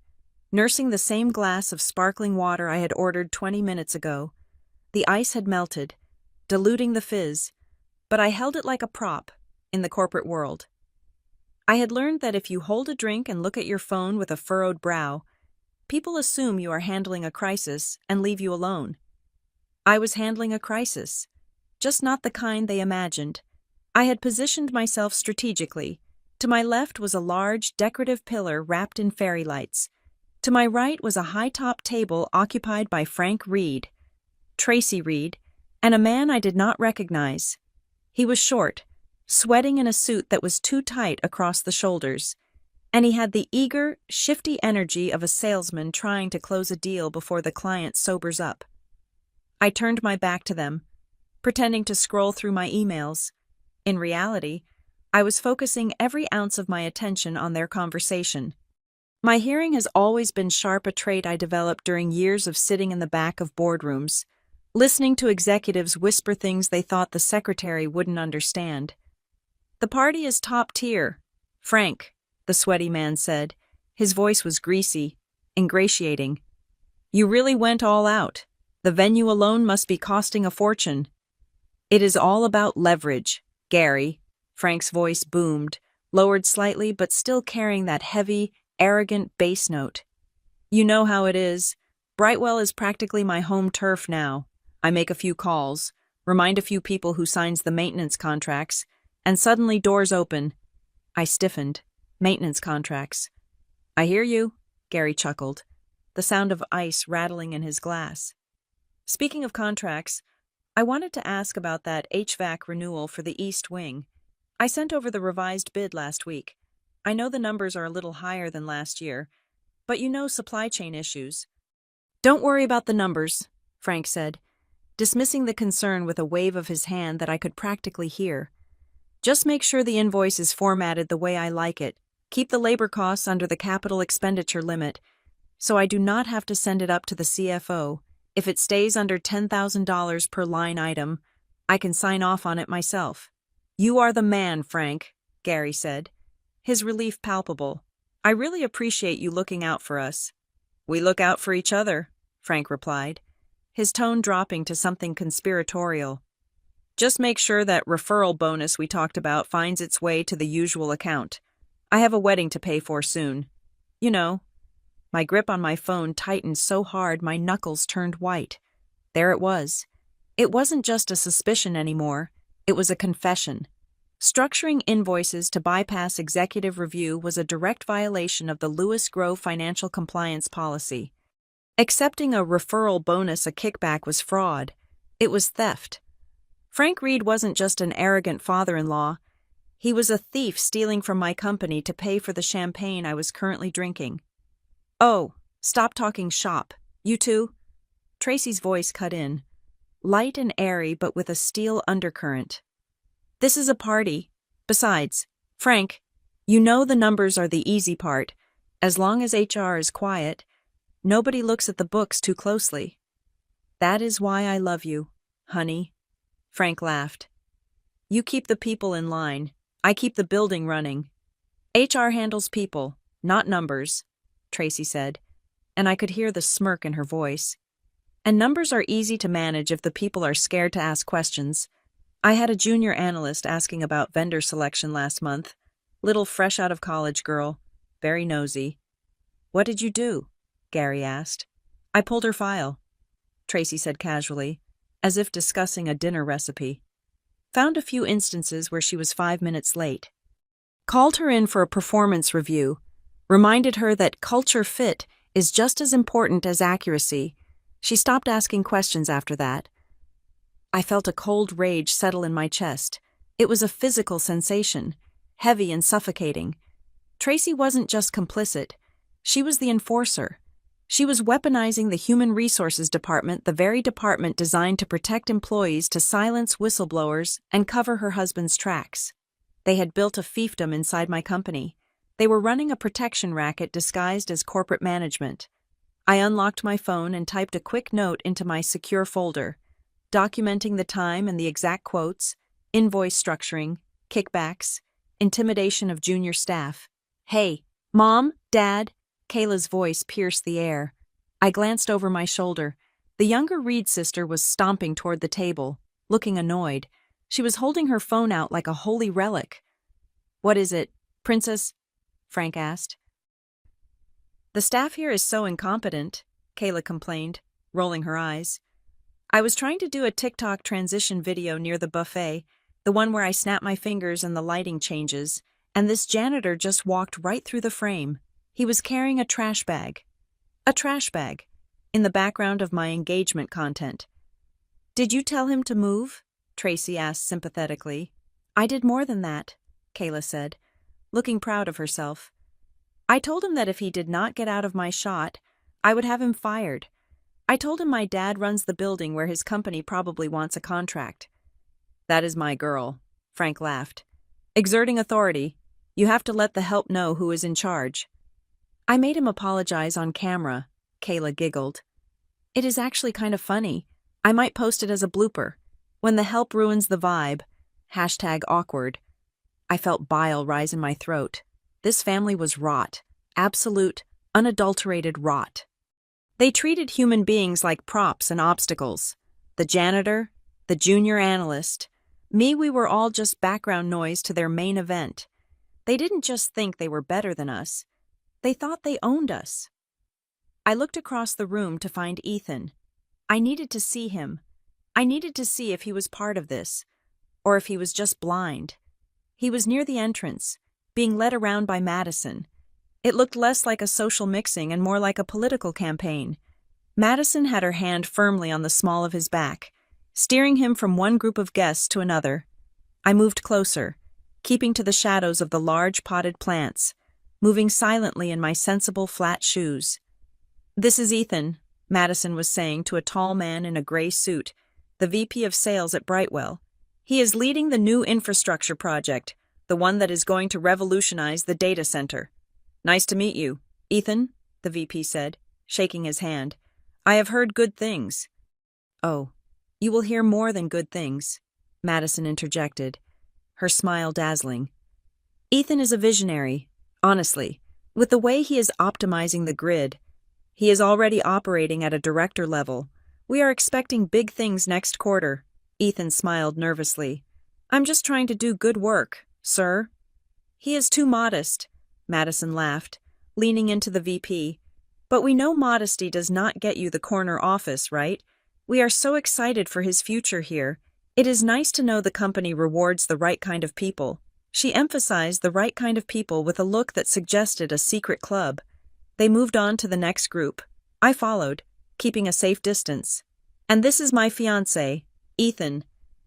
nursing the same glass of sparkling water I had ordered 20 minutes ago. The ice had melted, diluting the fizz, but I held it like a prop in the corporate world. I had learned that if you hold a drink and look at your phone with a furrowed brow, people assume you are handling a crisis and leave you alone. I was handling a crisis, just not the kind they imagined. I had positioned myself strategically. To my left was a large, decorative pillar wrapped in fairy lights. To my right was a high-top table occupied by Frank Reed, Tracy Reed, and a man I did not recognize. He was short, sweating in a suit that was too tight across the shoulders, and he had the eager, shifty energy of a salesman trying to close a deal before the client sobers up. I turned my back to them, pretending to scroll through my emails. In reality, I was focusing every ounce of my attention on their conversation. My hearing has always been sharp, a trait I developed during years of sitting in the back of boardrooms, listening to executives whisper things they thought the secretary wouldn't understand. The party is top tier, Frank, the sweaty man said. His voice was greasy, ingratiating. You really went all out. The venue alone must be costing a fortune. It is all about leverage, Gary. Frank's voice boomed, lowered slightly but still carrying that heavy, arrogant bass note. You know how it is. Brightwell is practically my home turf now. I make a few calls, remind a few people who signs the maintenance contracts, and suddenly doors open. I stiffened. Maintenance contracts. I hear you, Gary chuckled, the sound of ice rattling in his glass. Speaking of contracts, I wanted to ask about that HVAC renewal for the East Wing. I sent over the revised bid last week. I know the numbers are a little higher than last year, but you know supply chain issues. Don't worry about the numbers, Frank said, dismissing the concern with a wave of his hand that I could practically hear. Just make sure the invoice is formatted the way I like it. Keep the labor costs under the capital expenditure limit, so I do not have to send it up to the CFO. If it stays under $10,000 per line item, I can sign off on it myself. You are the man, Frank, Gary said, his relief palpable. I really appreciate you looking out for us. We look out for each other, Frank replied, his tone dropping to something conspiratorial. Just make sure that referral bonus we talked about finds its way to the usual account. I have a wedding to pay for soon. You know. My grip on my phone tightened so hard my knuckles turned white. There it was. It wasn't just a suspicion anymore. It was a confession. Structuring invoices to bypass executive review was a direct violation of the Lewis Grove financial compliance policy. Accepting a referral bonus, a kickback, was fraud. It was theft. Frank Reed wasn't just an arrogant father-in-law. He was a thief stealing from my company to pay for the champagne I was currently drinking. Oh, stop talking shop. You two? Tracy's voice cut in, light and airy but with a steel undercurrent. This is a party. Besides, Frank, you know the numbers are the easy part. As long as HR is quiet, nobody looks at the books too closely. That is why I love you, honey. Frank laughed. You keep the people in line. I keep the building running. HR handles people, not numbers, Tracy said, and I could hear the smirk in her voice. And numbers are easy to manage if the people are scared to ask questions. I had a junior analyst asking about vendor selection last month. Little fresh out of college girl, very nosy. What did you do? Gary asked. I pulled her file, Tracy said casually, as if discussing a dinner recipe. Found a few instances where she was 5 minutes late. Called her in for a performance review. Reminded her that culture fit is just as important as accuracy. She stopped asking questions after that. I felt a cold rage settle in my chest. It was a physical sensation, heavy and suffocating. Tracy wasn't just complicit. She was the enforcer. She was weaponizing the Human Resources Department, the very department designed to protect employees, to silence whistleblowers and cover her husband's tracks. They had built a fiefdom inside my company. They were running a protection racket disguised as corporate management. I unlocked my phone and typed a quick note into my secure folder, documenting the time and the exact quotes, invoice structuring, kickbacks, intimidation of junior staff. "Hey, Mom, Dad," Kayla's voice pierced the air. I glanced over my shoulder. The younger Reed sister was stomping toward the table, looking annoyed. She was holding her phone out like a holy relic. "What is it, Princess?" Frank asked. "The staff here is so incompetent," Kayla complained, rolling her eyes. "I was trying to do a TikTok transition video near the buffet, the one where I snap my fingers and the lighting changes, and this janitor just walked right through the frame. He was carrying a trash bag. A trash bag, in the background of my engagement content. "Did you tell him to move?" Tracy asked sympathetically. "I did more than that," Kayla said, looking proud of herself. "I told him that if he did not get out of my shot, I would have him fired. I told him my dad runs the building where his company probably wants a contract." "That is my girl," Frank laughed. "Exerting authority. You have to let the help know who is in charge." "I made him apologize on camera," Kayla giggled. "It is actually kind of funny. I might post it as a blooper. When the help ruins the vibe. #awkward. I felt bile rise in my throat. This family was rot. Absolute, unadulterated rot. They treated human beings like props and obstacles. The janitor, the junior analyst, me, we were all just background noise to their main event. They didn't just think they were better than us. They thought they owned us. I looked across the room to find Ethan. I needed to see him. I needed to see if he was part of this, or if he was just blind. He was near the entrance, being led around by Madison. It looked less like a social mixing and more like a political campaign. Madison had her hand firmly on the small of his back, steering him from one group of guests to another. I moved closer, keeping to the shadows of the large potted plants, moving silently in my sensible flat shoes. "This is Ethan," Madison was saying to a tall man in a gray suit, the VP of sales at Brightwell. "He is leading the new infrastructure project, the one that is going to revolutionize the data center." "Nice to meet you, Ethan," the VP said, shaking his hand. "I have heard good things." "Oh, you will hear more than good things," Madison interjected, her smile dazzling. "Ethan is a visionary, honestly, with the way he is optimizing the grid. He is already operating at a director level. We are expecting big things next quarter." Ethan smiled nervously. "I'm just trying to do good work, sir." "He is too modest," Madison laughed, leaning into the VP. "But we know modesty does not get you the corner office, right? We are so excited for his future here. It is nice to know the company rewards the right kind of people." She emphasized the right kind of people with a look that suggested a secret club. They moved on to the next group. I followed, keeping a safe distance. "And this is my fiancé, Ethan,"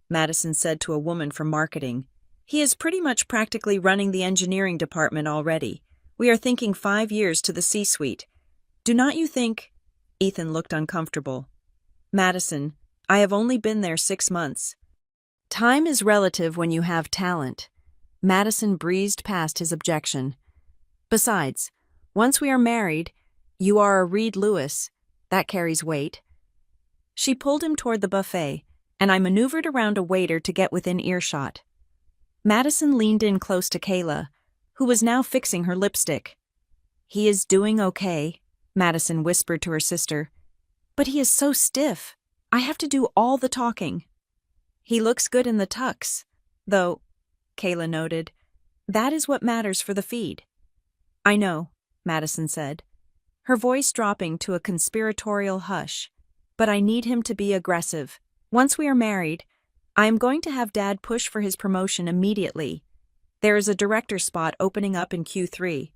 Madison said to a woman from marketing. "He is pretty much practically running the engineering department already. We are thinking 5 years to the C-suite. Do not you think—" Ethan looked uncomfortable. "Madison, I have only been there 6 months." "Time is relative when you have talent." Madison breezed past his objection. "Besides, once we are married, you are a Reed Lewis. That carries weight." She pulled him toward the buffet, and I maneuvered around a waiter to get within earshot. Madison leaned in close to Kayla, who was now fixing her lipstick. "He is doing okay," Madison whispered to her sister. "But he is so stiff. I have to do all the talking." "He looks good in the tux, though," Kayla noted. "That is what matters for the feed." "I know," Madison said, her voice dropping to a conspiratorial hush. "But I need him to be aggressive. Once we are married, I am going to have Dad push for his promotion immediately. There is a director spot opening up in Q3.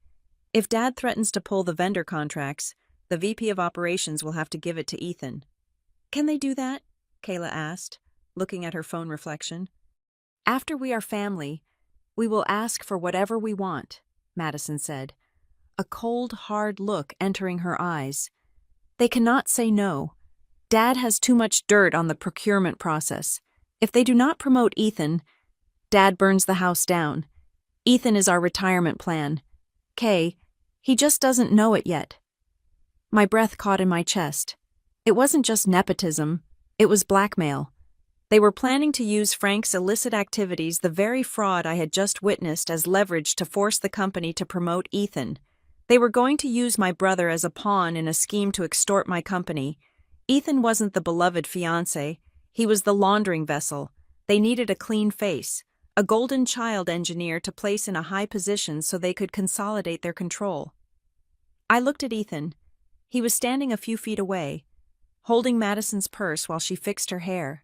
If Dad threatens to pull the vendor contracts, the VP of operations will have to give it to Ethan." "Can they do that?" Kayla asked, looking at her phone reflection. "After we are family, we will ask for whatever we want," Madison said, a cold, hard look entering her eyes. They cannot say no. Dad has too much dirt on the procurement process. If they do not promote Ethan, Dad burns the house down. Ethan is our retirement plan. Kay, he just doesn't know it yet. My breath caught in my chest. It wasn't just nepotism, it was blackmail. They were planning to use Frank's illicit activities, the very fraud I had just witnessed, as leverage to force the company to promote Ethan. They were going to use my brother as a pawn in a scheme to extort my company. Ethan wasn't the beloved fiancé, he was the laundering vessel. They needed a clean face, a golden child engineer to place in a high position so they could consolidate their control. I looked at Ethan. He was standing a few feet away, holding Madison's purse while she fixed her hair.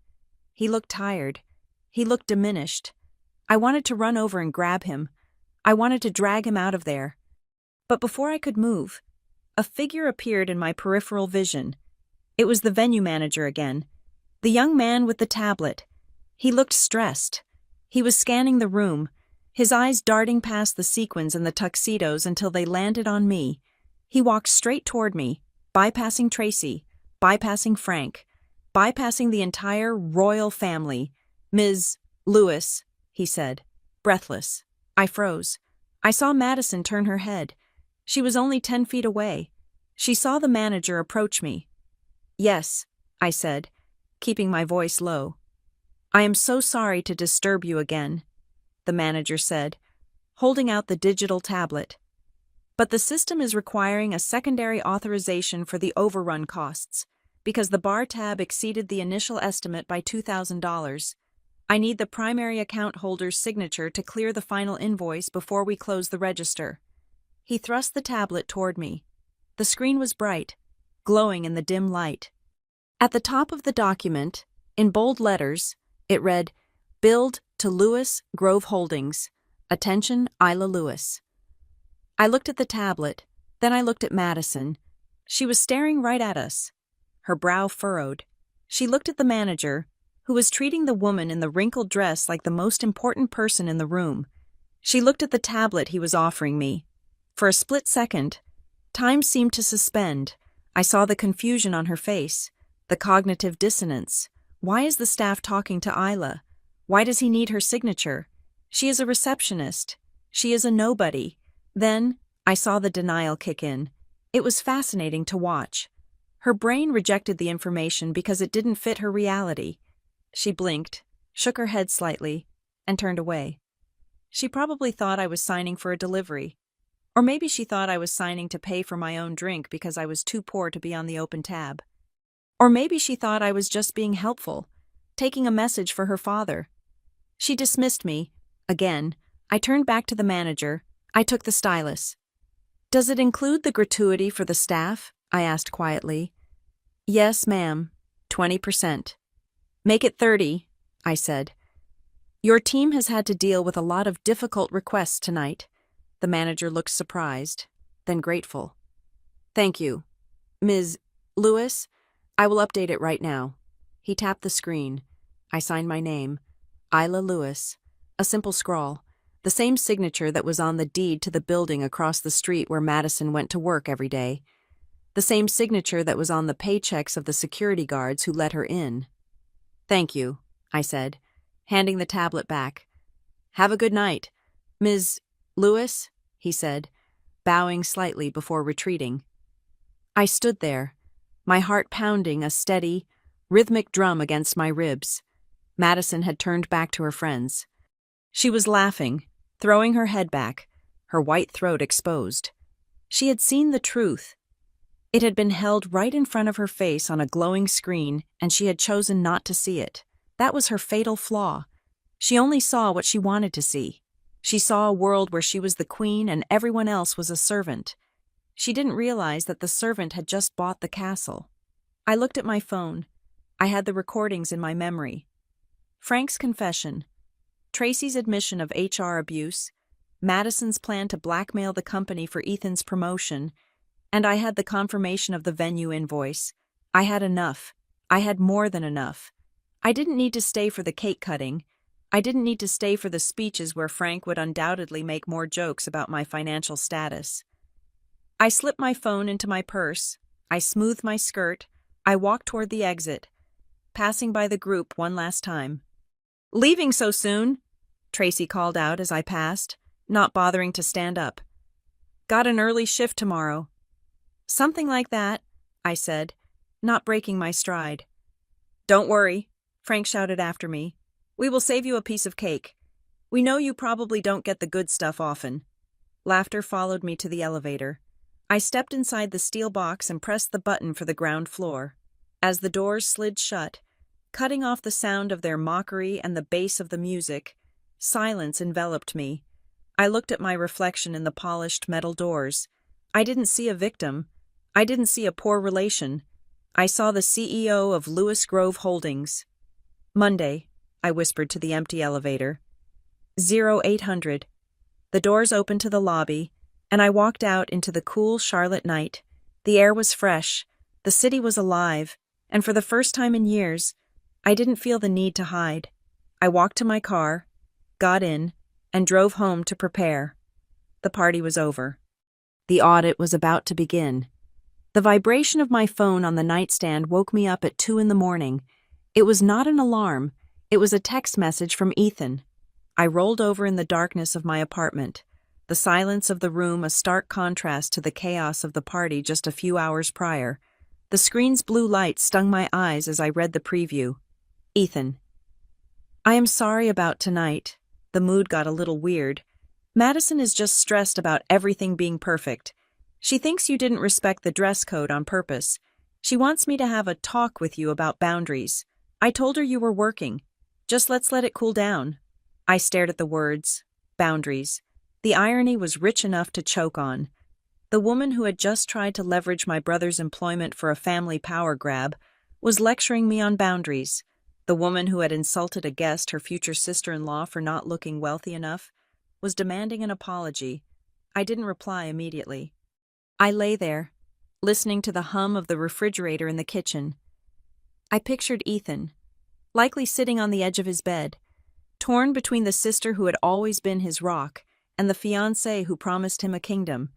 He looked tired. He looked diminished. I wanted to run over and grab him. I wanted to drag him out of there. But before I could move, a figure appeared in my peripheral vision. It was the venue manager again, the young man with the tablet. He looked stressed. He was scanning the room, his eyes darting past the sequins and the tuxedos until they landed on me. He walked straight toward me, bypassing Tracy, bypassing Frank, bypassing the entire royal family. Ms. Lewis, he said, breathless. I froze. I saw Madison turn her head. She was only 10 feet away. She saw the manager approach me. Yes, I said, keeping my voice low. I am so sorry to disturb you again, the manager said, holding out the digital tablet. But the system is requiring a secondary authorization for the overrun costs, because the bar tab exceeded the initial estimate by $2,000. I need the primary account holder's signature to clear the final invoice before we close the register. He thrust the tablet toward me. The screen was bright, glowing in the dim light. At the top of the document, in bold letters, it read, Billed to Lewis Grove Holdings. Attention, Isla Lewis. I looked at the tablet, then I looked at Madison. She was staring right at us, her brow furrowed. She looked at the manager, who was treating the woman in the wrinkled dress like the most important person in the room. She looked at the tablet he was offering me. For a split second, time seemed to suspend. I saw the confusion on her face, the cognitive dissonance. Why is the staff talking to Isla? Why does he need her signature? She is a receptionist. She is a nobody. Then, I saw the denial kick in. It was fascinating to watch. Her brain rejected the information because it didn't fit her reality. She blinked, shook her head slightly, and turned away. She probably thought I was signing for a delivery. Or maybe she thought I was signing to pay for my own drink because I was too poor to be on the open tab. Or maybe she thought I was just being helpful, taking a message for her father. She dismissed me. Again, I turned back to the manager. I took the stylus. Does it include the gratuity for the staff? I asked quietly. Yes, ma'am. 20%. Make it 30, I said. Your team has had to deal with a lot of difficult requests tonight. The manager looked surprised, then grateful. Thank you. Ms. Lewis, I will update it right now. He tapped the screen. I signed my name, Isla Lewis, a simple scrawl, the same signature that was on the deed to the building across the street where Madison went to work every day, the same signature that was on the paychecks of the security guards who let her in. Thank you, I said, handing the tablet back. Have a good night. Ms. Lewis, he said, bowing slightly before retreating. I stood there, my heart pounding a steady, rhythmic drum against my ribs. Madison had turned back to her friends. She was laughing, throwing her head back, her white throat exposed. She had seen the truth. It had been held right in front of her face on a glowing screen, and she had chosen not to see it. That was her fatal flaw. She only saw what she wanted to see. She saw a world where she was the queen and everyone else was a servant. She didn't realize that the servant had just bought the castle. I looked at my phone. I had the recordings in my memory. Frank's confession, Tracy's admission of HR abuse, Madison's plan to blackmail the company for Ethan's promotion, and I had the confirmation of the venue invoice. I had enough. I had more than enough. I didn't need to stay for the cake cutting. I didn't need to stay for the speeches where Frank would undoubtedly make more jokes about my financial status. I slipped my phone into my purse, I smoothed my skirt, I walked toward the exit, passing by the group one last time. "Leaving so soon?" Tracy called out as I passed, not bothering to stand up. "Got an early shift tomorrow." "Something like that," I said, not breaking my stride. "Don't worry," Frank shouted after me. "We will save you a piece of cake. We know you probably don't get the good stuff often." Laughter followed me to the elevator. I stepped inside the steel box and pressed the button for the ground floor. As the doors slid shut, cutting off the sound of their mockery and the bass of the music, silence enveloped me. I looked at my reflection in the polished metal doors. I didn't see a victim. I didn't see a poor relation. I saw the CEO of Lewis Grove Holdings. "Monday," I whispered to the empty elevator. 0800. The doors opened to the lobby, and I walked out into the cool Charlotte night. The air was fresh, the city was alive, and for the first time in years, I didn't feel the need to hide. I walked to my car, got in, and drove home to prepare. The party was over. The audit was about to begin. The vibration of my phone on the nightstand woke me up at 2 a.m. It was not an alarm, it was a text message from Ethan. I rolled over in the darkness of my apartment, the silence of the room a stark contrast to the chaos of the party just a few hours prior. The screen's blue light stung my eyes as I read the preview. Ethan. "I am sorry about tonight." The mood got a little weird. "Madison is just stressed about everything being perfect. She thinks you didn't respect the dress code on purpose. She wants me to have a talk with you about boundaries. I told her you were working. Just let's let it cool down." I stared at the words, boundaries. The irony was rich enough to choke on. The woman who had just tried to leverage my brother's employment for a family power grab was lecturing me on boundaries. The woman who had insulted a guest, her future sister-in-law, for not looking wealthy enough, was demanding an apology. I didn't reply immediately. I lay there, listening to the hum of the refrigerator in the kitchen. I pictured Ethan, likely sitting on the edge of his bed, torn between the sister who had always been his rock and the fiancé who promised him a kingdom.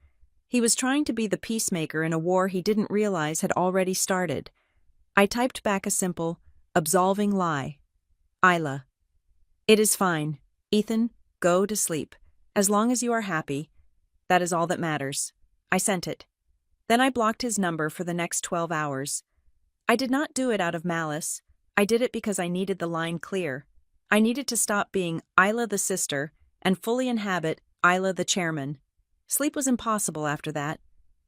He was trying to be the peacemaker in a war he didn't realize had already started. I typed back a simple, absolving lie. Isla. "It is fine. Ethan, go to sleep. As long as you are happy, that is all that matters." I sent it. Then I blocked his number for the next 12 hours. I did not do it out of malice. I did it because I needed the line clear. I needed to stop being Isla the sister and fully inhabit Isla the chairman. Sleep was impossible after that.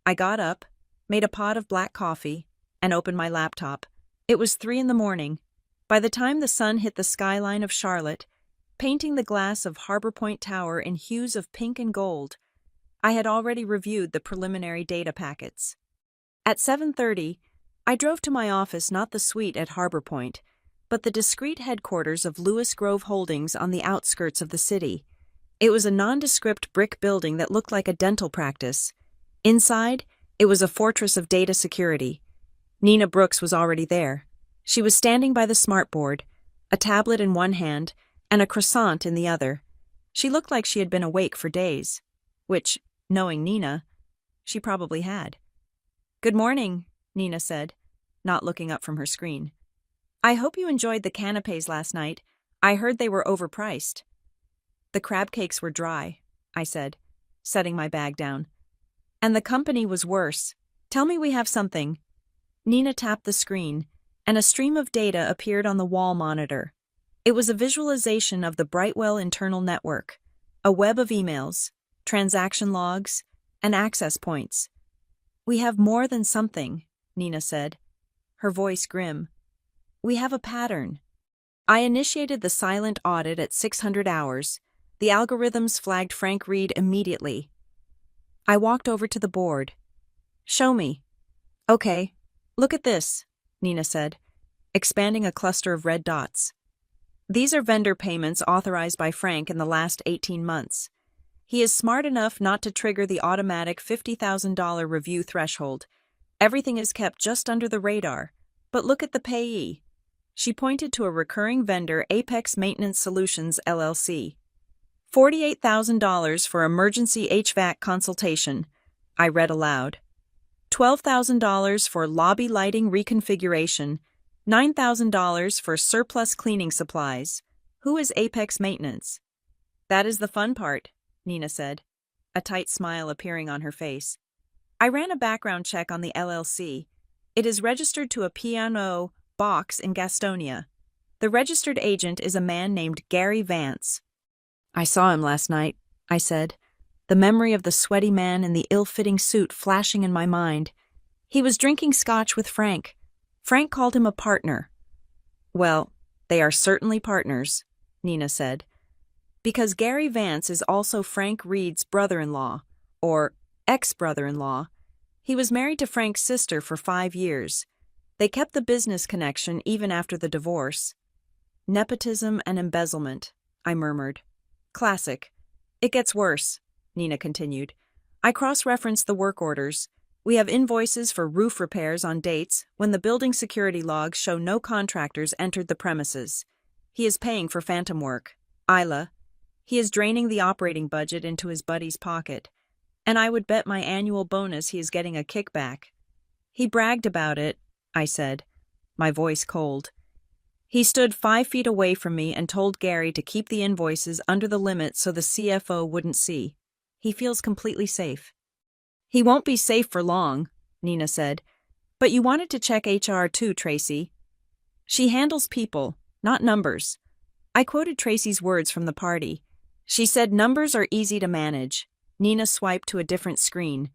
I got up, made a pot of black coffee, and opened my laptop. It was 3 a.m. By the time the sun hit the skyline of Charlotte, painting the glass of Harbor Point Tower in hues of pink and gold, I had already reviewed the preliminary data packets. At 7:30, I drove to my office, not the suite at Harbor Point, but the discreet headquarters of Lewis Grove Holdings on the outskirts of the city. It was a nondescript brick building that looked like a dental practice. Inside, it was a fortress of data security. Nina Brooks was already there. She was standing by the smartboard, a tablet in one hand and a croissant in the other. She looked like she had been awake for days, which, knowing Nina, she probably had. "Good morning," Nina said, not looking up from her screen. "I hope you enjoyed the canapés last night. I heard they were overpriced." "The crab cakes were dry," I said, setting my bag down. "And the company was worse. Tell me we have something." Nina tapped the screen, and a stream of data appeared on the wall monitor. It was a visualization of the Brightwell internal network, a web of emails, transaction logs, and access points. "We have more than something," Nina said, her voice grim. "We have a pattern." I initiated the silent audit at 600 hours. The algorithms flagged Frank Reed immediately. I walked over to the board. "Show me." "Okay, look at this," Nina said, expanding a cluster of red dots. "These are vendor payments authorized by Frank in the last 18 months. He is smart enough not to trigger the automatic $50,000 review threshold. Everything is kept just under the radar. But look at the payee. She pointed to a recurring vendor, Apex Maintenance Solutions, LLC. $48,000 for emergency HVAC consultation, I read aloud. $12,000 for lobby lighting reconfiguration, $9,000 for surplus cleaning supplies. Who is Apex Maintenance? That is the fun part, Nina said, a tight smile appearing on her face. I ran a background check on the LLC. It is registered to a P&O box in Gastonia. The registered agent is a man named Gary Vance. I saw him last night, I said, the memory of the sweaty man in the ill-fitting suit flashing in my mind. He was drinking scotch with Frank. Frank called him a partner. Well, they are certainly partners, Nina said, because Gary Vance is also Frank Reed's brother-in-law, or ex-brother-in-law. He was married to Frank's sister for 5 years. They kept the business connection even after the divorce. Nepotism and embezzlement, I murmured. Classic. It gets worse, Nina continued. I cross-referenced the work orders. We have invoices for roof repairs on dates when the building security logs show no contractors entered the premises. He is paying for phantom work. Isla. He is draining the operating budget into his buddy's pocket. And I would bet my annual bonus he is getting a kickback. He bragged about it, I said, my voice cold. He stood 5 feet away from me and told Gary to keep the invoices under the limit so the CFO wouldn't see. He feels completely safe. He won't be safe for long, Nina said. But you wanted to check HR too, Tracy. She handles people, not numbers. I quoted Tracy's words from the party. She said numbers are easy to manage. Nina swiped to a different screen.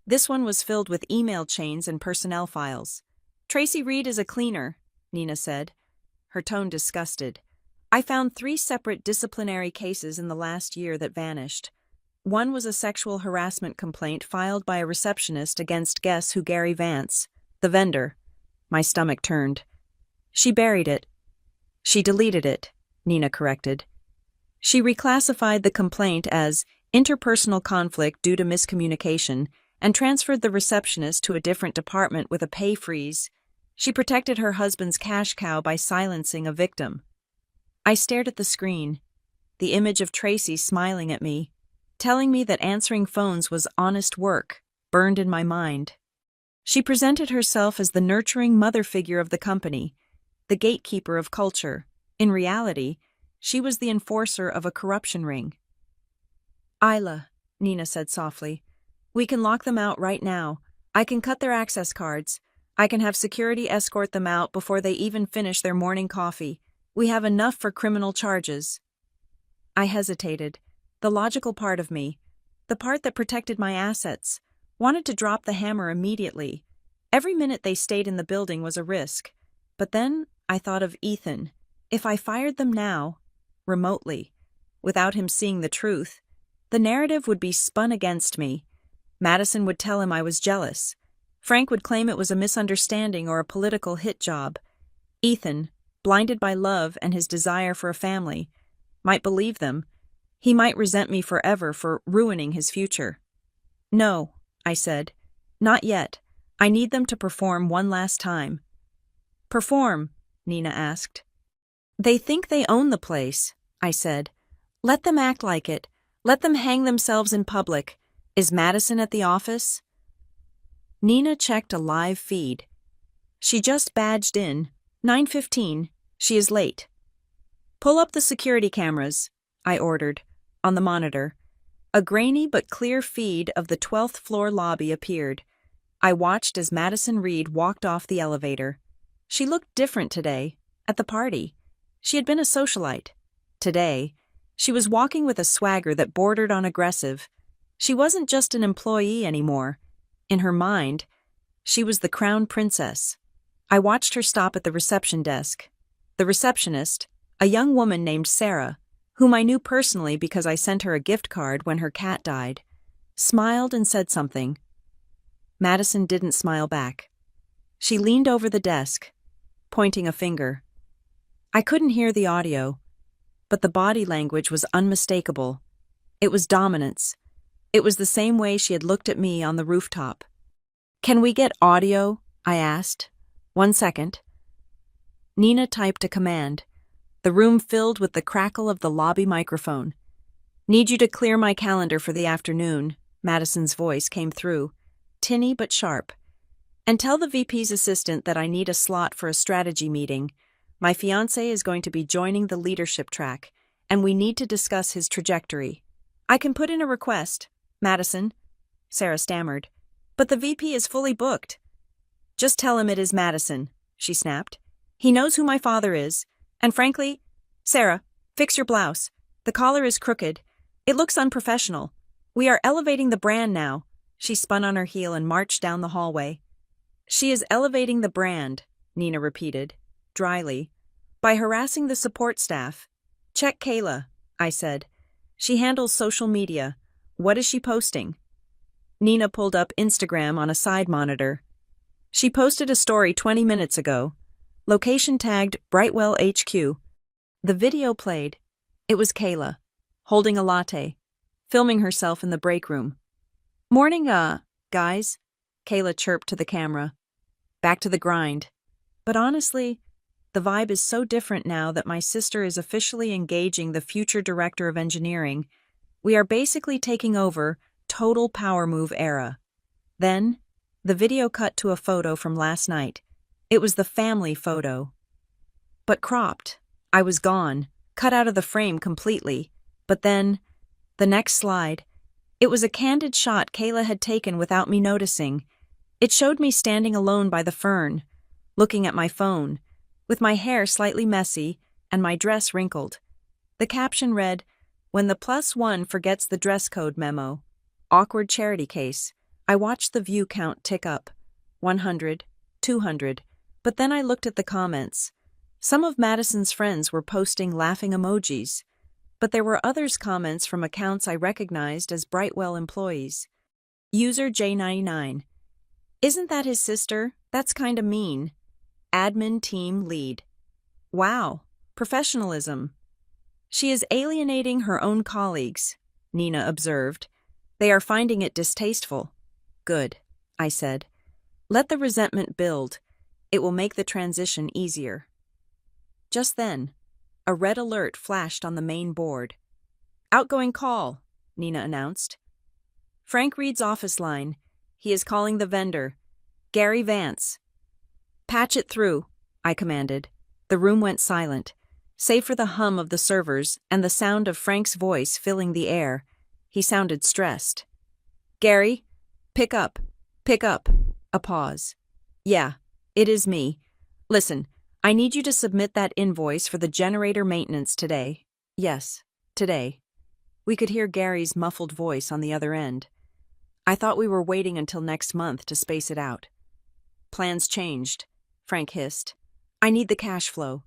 This one was filled with email chains and personnel files. Tracy Reed is a cleaner, Nina said, her tone disgusted. I found 3 separate disciplinary cases in the last year that vanished. One was a sexual harassment complaint filed by a receptionist against guess who, Gary Vance, the vendor. My stomach turned. She buried it. She deleted it, Nina corrected. She reclassified the complaint as interpersonal conflict due to miscommunication and transferred the receptionist to a different department with a pay freeze. She protected her husband's cash cow by silencing a victim. I stared at the screen, the image of Tracy smiling at me, telling me that answering phones was honest work, burned in my mind. She presented herself as the nurturing mother figure of the company, the gatekeeper of culture. In reality, she was the enforcer of a corruption ring. Isla, Nina said softly, we can lock them out right now. I can cut their access cards. I can have security escort them out before they even finish their morning coffee. We have enough for criminal charges. I hesitated. The logical part of me, the part that protected my assets, wanted to drop the hammer immediately. Every minute they stayed in the building was a risk. But then I thought of Ethan. If I fired them now, remotely, without him seeing the truth, the narrative would be spun against me. Madison would tell him I was jealous. Frank would claim it was a misunderstanding or a political hit job. Ethan, blinded by love and his desire for a family, might believe them. He might resent me forever for ruining his future. No, I said. Not yet. I need them to perform one last time. Perform? Nina asked. They think they own the place, I said. Let them act like it. Let them hang themselves in public. Is Madison at the office? Nina checked a live feed. She just badged in. 9:15. She is late. Pull up the security cameras, I ordered, on the monitor. A grainy but clear feed of the 12th floor lobby appeared. I watched as Madison Reed walked off the elevator. She looked different today, at the party. She had been a socialite. Today, she was walking with a swagger that bordered on aggressive. She wasn't just an employee anymore. In her mind, she was the crown princess. I watched her stop at the reception desk. The receptionist, a young woman named Sarah, whom I knew personally because I sent her a gift card when her cat died, smiled and said something. Madison didn't smile back. She leaned over the desk, pointing a finger. I couldn't hear the audio, but the body language was unmistakable. It was dominance. It was the same way she had looked at me on the rooftop. Can we get audio? I asked. 1 second. Nina typed a command. The room filled with the crackle of the lobby microphone. "Need you to clear my calendar for the afternoon," Madison's voice came through, tinny but sharp. "And tell the VP's assistant that I need a slot for a strategy meeting. My fiancé is going to be joining the leadership track, and we need to discuss his trajectory." "I can put in a request, Madison," Sarah stammered. "But the VP is fully booked." "Just tell him it is Madison," she snapped. "He knows who my father is, and frankly, Sarah, fix your blouse. The collar is crooked. It looks unprofessional. We are elevating the brand now." She spun on her heel and marched down the hallway. "She is elevating the brand," Nina repeated, dryly, "by harassing the support staff." "Check Kayla," I said. "She handles social media. What is she posting?" Nina pulled up Instagram on a side monitor. "She posted a story 20 minutes ago. Location tagged Brightwell HQ. The video played. It was Kayla, holding a latte, filming herself in the break room. "Morning, guys," Kayla chirped to the camera. "Back to the grind. But honestly, the vibe is so different now that my sister is officially engaging the future director of engineering. We are basically taking over total power move era." Then, the video cut to a photo from last night. It was the family photo. But cropped. I was gone, cut out of the frame completely. But then, the next slide. It was a candid shot Kayla had taken without me noticing. It showed me standing alone by the fern, looking at my phone, with my hair slightly messy and my dress wrinkled. The caption read, "When the +1 forgets the dress code memo. Awkward charity case." I watched the view count tick up. 100, 200. But then I looked at the comments. Some of Madison's friends were posting laughing emojis, but there were others' comments from accounts I recognized as Brightwell employees. User J99. "Isn't that his sister? That's kinda mean." Admin team lead. "Wow, professionalism." "She is alienating her own colleagues," Nina observed. "They are finding it distasteful." "Good," I said. "Let the resentment build. It will make the transition easier." Just then, a red alert flashed on the main board. "Outgoing call," Nina announced. "Frank Reed's office line. He is calling the vendor. Gary Vance." "Patch it through," I commanded. The room went silent, save for the hum of the servers and the sound of Frank's voice filling the air. He sounded stressed. "Gary, pick up. Pick up." A pause. "Yeah, it is me. Listen, I need you to submit that invoice for the generator maintenance today." "Yes, today." We could hear Gary's muffled voice on the other end. "I thought we were waiting until next month to space it out." "Plans changed," Frank hissed. "I need the cash flow.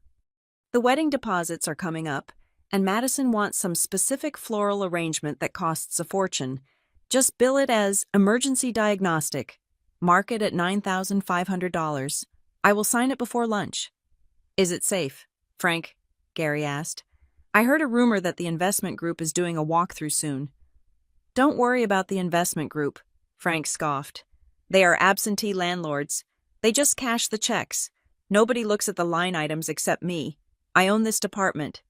The wedding deposits are coming up, and Madison wants some specific floral arrangement that costs a fortune. Just bill it as emergency diagnostic. Mark it at $9,500. I will sign it before lunch." "Is it safe, Frank?" Gary asked. "I heard a rumor that the investment group is doing a walkthrough soon." "Don't worry about the investment group," Frank scoffed. "They are absentee landlords. They just cash the checks. Nobody looks at the line items except me. I own this department.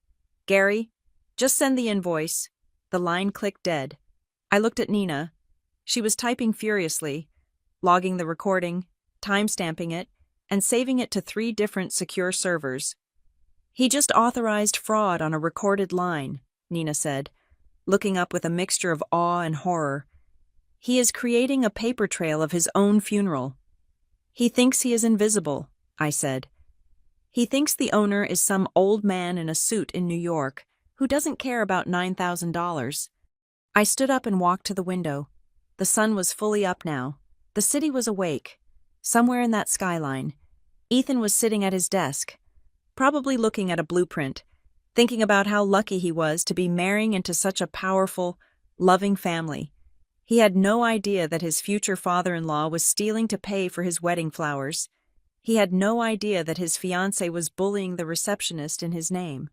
Gary, just send the invoice." The line clicked dead. I looked at Nina. She was typing furiously, logging the recording, timestamping it, and saving it to 3 different secure servers. "He just authorized fraud on a recorded line," Nina said, looking up with a mixture of awe and horror. "He is creating a paper trail of his own funeral." "He thinks he is invisible," I said. "He thinks the owner is some old man in a suit in New York who doesn't care about $9,000. I stood up and walked to the window. The sun was fully up now. The city was awake. Somewhere in that skyline, Ethan was sitting at his desk, probably looking at a blueprint, thinking about how lucky he was to be marrying into such a powerful, loving family. He had no idea that his future father-in-law was stealing to pay for his wedding flowers. He had no idea that his fiancée was bullying the receptionist in his name.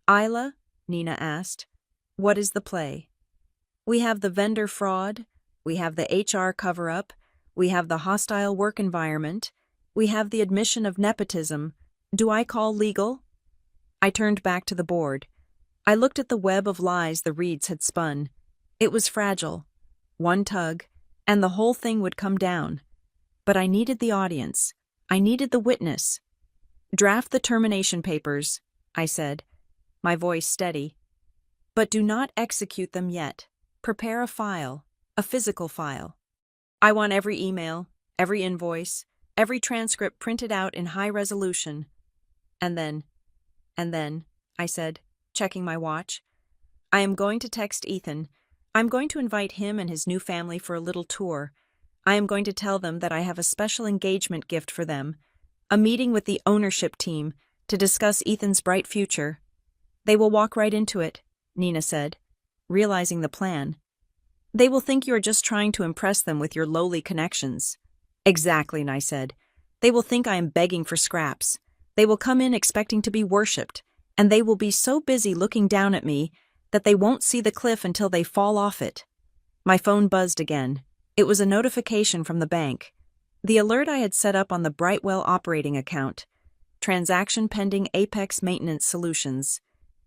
"Isla," Nina asked, "what is the play?" "We have the vendor fraud. We have the HR cover-up. We have the hostile work environment. We have the admission of nepotism. Do I call legal? I turned back to the board. I looked at the web of lies the reeds had spun. It was fragile. One tug, and the whole thing would come down. But I needed the audience. I needed the witness. Draft the termination papers, I said, my voice steady. But do not execute them yet. Prepare a file, a physical file. I want every email, every invoice, every transcript printed out in high resolution. And then, I said, checking my watch, I am going to text Ethan. I'm going to invite him and his new family for a little tour. I am going to tell them that I have a special engagement gift for them, a meeting with the ownership team to discuss Ethan's bright future. They will walk right into it, Nina said, realizing the plan. They will think you are just trying to impress them with your lowly connections. Exactly, I said. They will think I am begging for scraps. They will come in expecting to be worshipped, and they will be so busy looking down at me that they won't see the cliff until they fall off it. My phone buzzed again. It was a notification from the bank. The alert I had set up on the Brightwell operating account. Transaction pending Apex Maintenance Solutions.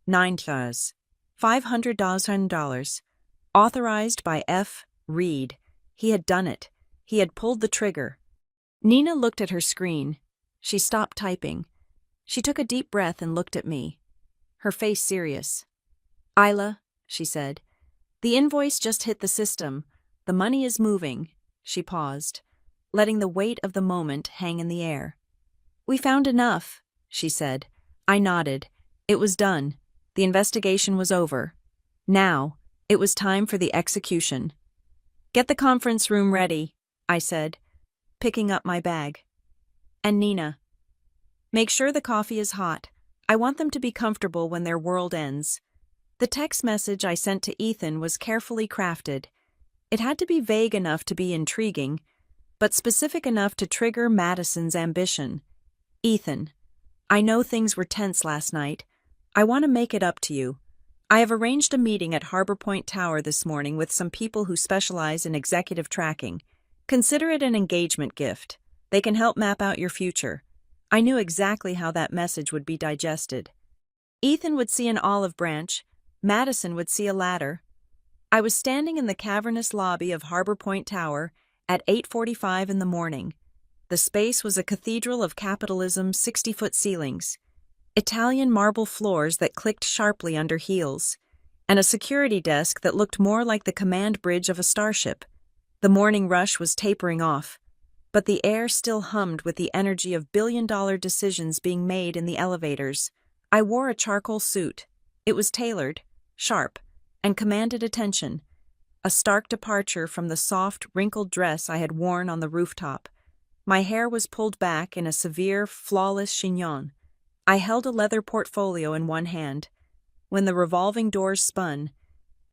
$9, $500. Authorized by F. Reed. He had done it. He had pulled the trigger. Nina looked at her screen. She stopped typing. She took a deep breath and looked at me. Her face serious. Isla, she said, the invoice just hit the system. The money is moving. She paused, letting the weight of the moment hang in the air. We found enough, she said. I nodded. It was done. The investigation was over. Now, it was time for the execution. Get the conference room ready, I said, picking up my bag. And Nina, make sure the coffee is hot. I want them to be comfortable when their world ends. The text message I sent to Ethan was carefully crafted. It had to be vague enough to be intriguing, but specific enough to trigger Madison's ambition. Ethan, I know things were tense last night. I want to make it up to you. I have arranged a meeting at Harbor Point Tower this morning with some people who specialize in executive tracking. Consider it an engagement gift. They can help map out your future. I knew exactly how that message would be digested. Ethan would see an olive branch. Madison would see a ladder. I was standing in the cavernous lobby of Harbor Point Tower at 8:45 in the morning. The space was a cathedral of capitalism's 60-foot ceilings, Italian marble floors that clicked sharply under heels, and a security desk that looked more like the command bridge of a starship. The morning rush was tapering off, but the air still hummed with the energy of billion-dollar decisions being made in the elevators. I wore a charcoal suit. It was tailored, sharp, and commanded attention, a stark departure from the soft, wrinkled dress I had worn on the rooftop. My hair was pulled back in a severe, flawless chignon. I held a leather portfolio in one hand. When the revolving doors spun,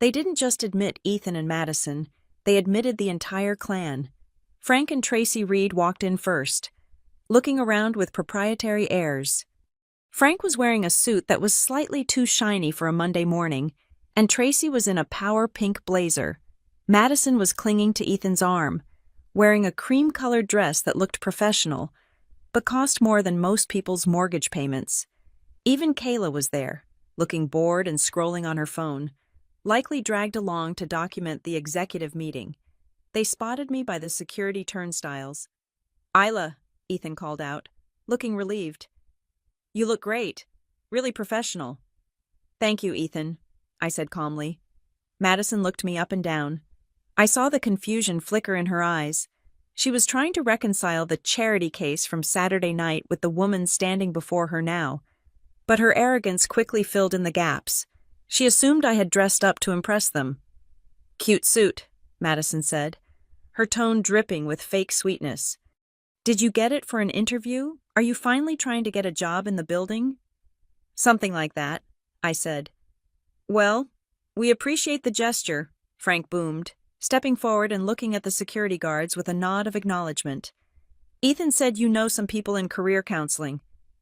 they didn't just admit Ethan and Madison, they admitted the entire clan. Frank and Tracy Reed walked in first, looking around with proprietary airs. Frank was wearing a suit that was slightly too shiny for a Monday morning, and Tracy was in a power pink blazer. Madison was clinging to Ethan's arm, wearing a cream-colored dress that looked professional, but cost more than most people's mortgage payments. Even Kayla was there, looking bored and scrolling on her phone, likely dragged along to document the executive meeting. They spotted me by the security turnstiles. Isla, Ethan called out, looking relieved. You look great. Really professional. Thank you, Ethan, I said calmly. Madison looked me up and down. I saw the confusion flicker in her eyes. She was trying to reconcile the charity case from Saturday night with the woman standing before her now. But her arrogance quickly filled in the gaps. She assumed I had dressed up to impress them. Cute suit, Madison said, her tone dripping with fake sweetness. Did you get it for an interview? Are you finally trying to get a job in the building? Something like that, I said. Well, we appreciate the gesture, Frank boomed, stepping forward and looking at the security guards with a nod of acknowledgement. Ethan said you know some people in career counseling.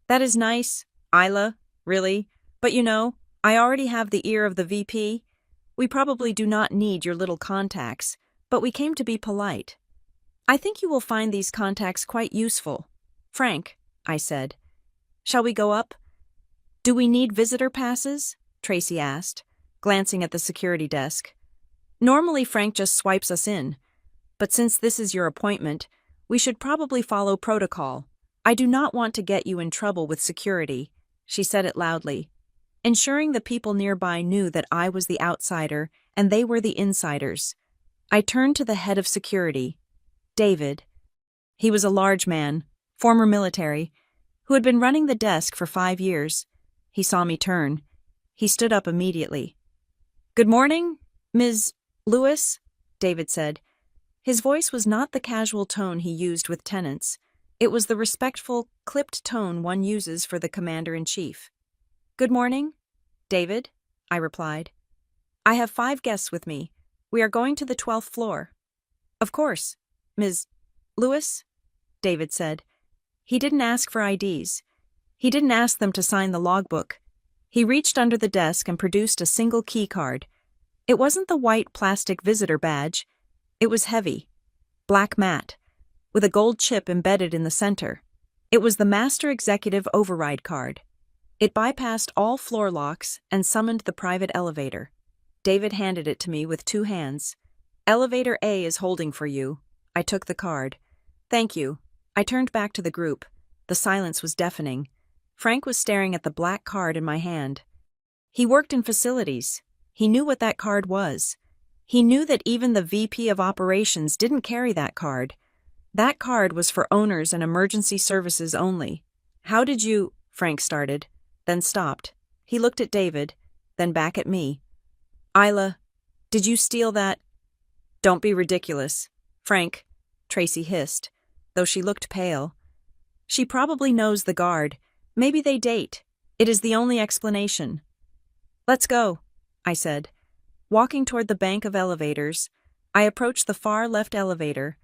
That is nice, Isla, really, but you know, I already have the ear of the VP. We probably do not need your little contacts, but we came to be polite. I think you will find these contacts quite useful. Frank, I said, Shall we go up? Do we need visitor passes? Tracy asked, glancing at the security desk. Normally Frank just swipes us in, but since this is your appointment, we should probably follow protocol. I do not want to get you in trouble with security, she said it loudly, ensuring the people nearby knew that I was the outsider and they were the insiders. I turned to the head of security, David. He was a large man, former military, who had been running the desk for 5 years. He saw me turn. He stood up immediately. "Good morning, Ms. Lewis," David said. His voice was not the casual tone he used with tenants. It was the respectful, clipped tone one uses for the commander-in-chief. "Good morning, David," I replied. "I have 5 guests with me. We are going to the 12th floor." "Of course, Ms. Lewis," David said. He didn't ask for IDs. He didn't ask them to sign the logbook. He reached under the desk and produced a single key card. It wasn't the white plastic visitor badge. It was heavy, black matte, with a gold chip embedded in the center. It was the Master Executive Override card. It bypassed all floor locks and summoned the private elevator. David handed it to me with 2 hands. "Elevator A is holding for you." I took the card. "Thank you." I turned back to the group. The silence was deafening. Frank was staring at the black card in my hand. He worked in facilities. He knew what that card was. He knew that even the VP of operations didn't carry that card. That card was for owners and emergency services only. "How did you—" Frank started, then stopped. He looked at David, then back at me. "Isla, did you steal that?" "Don't be ridiculous, Frank," Tracy hissed, though she looked pale. "She probably knows the guard. Maybe they date. It is the only explanation." "Let's go," I said. Walking toward the bank of elevators, I approached the far left elevator,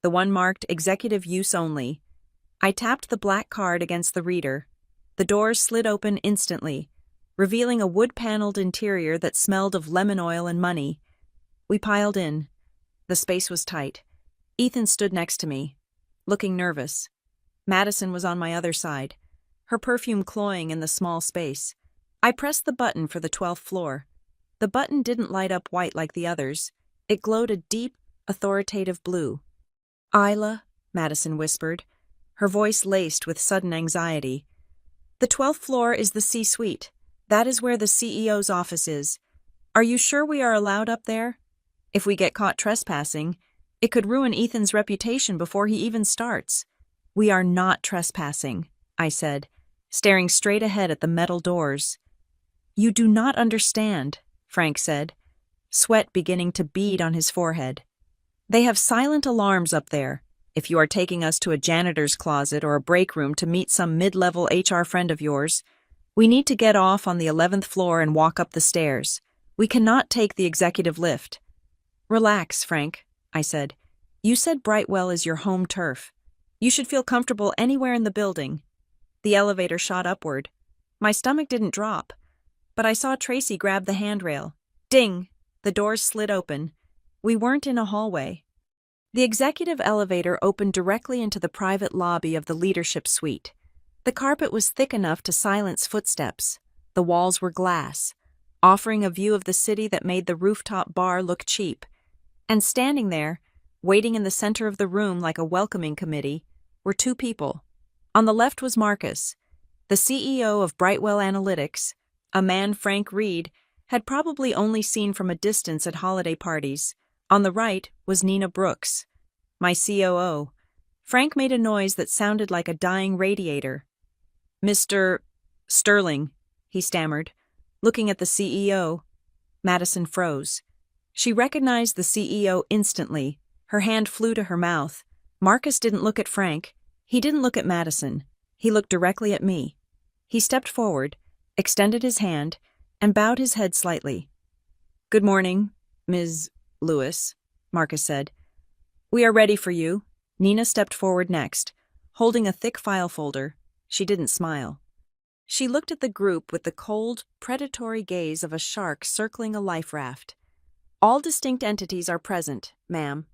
the one marked Executive Use Only. I tapped the black card against the reader. The doors slid open instantly, revealing a wood-paneled interior that smelled of lemon oil and money. We piled in. The space was tight. Ethan stood next to me, looking nervous. Madison was on my other side, her perfume cloying in the small space. I pressed the button for the 12th floor. The button didn't light up white like the others. It glowed a deep, authoritative blue. "Isla," Madison whispered, her voice laced with sudden anxiety. "The 12th floor is the C-suite. That is where the CEO's office is. Are you sure we are allowed up there? If we get caught trespassing, it could ruin Ethan's reputation before he even starts." "We are not trespassing," I said, staring straight ahead at the metal doors. "You do not understand," Frank said, sweat beginning to bead on his forehead. "They have silent alarms up there. If you are taking us to a janitor's closet or a break room to meet some mid-level HR friend of yours, we need to get off on the 11th floor and walk up the stairs. We cannot take the executive lift." "Relax, Frank," I said. "You said Brightwell is your home turf. You should feel comfortable anywhere in the building." The elevator shot upward. My stomach didn't drop, but I saw Tracy grab the handrail. Ding! The doors slid open. We weren't in a hallway. The executive elevator opened directly into the private lobby of the leadership suite. The carpet was thick enough to silence footsteps. The walls were glass, offering a view of the city that made the rooftop bar look cheap. And standing there, waiting in the center of the room like a welcoming committee, were 2 people. On the left was Marcus, the CEO of Brightwell Analytics, a man Frank Reed had probably only seen from a distance at holiday parties. On the right was Nina Brooks, my COO. Frank made a noise that sounded like a dying radiator. "Mr. Sterling," he stammered, looking at the CEO. Madison froze. She recognized the CEO instantly. Her hand flew to her mouth. Marcus didn't look at Frank. He didn't look at Madison. He looked directly at me. He stepped forward, extended his hand, and bowed his head slightly. "Good morning, Ms. Lewis," Marcus said. "We are ready for you." Nina stepped forward next, holding a thick file folder. She didn't smile. She looked at the group with the cold, predatory gaze of a shark circling a life raft. "All distinct entities are present, ma'am,"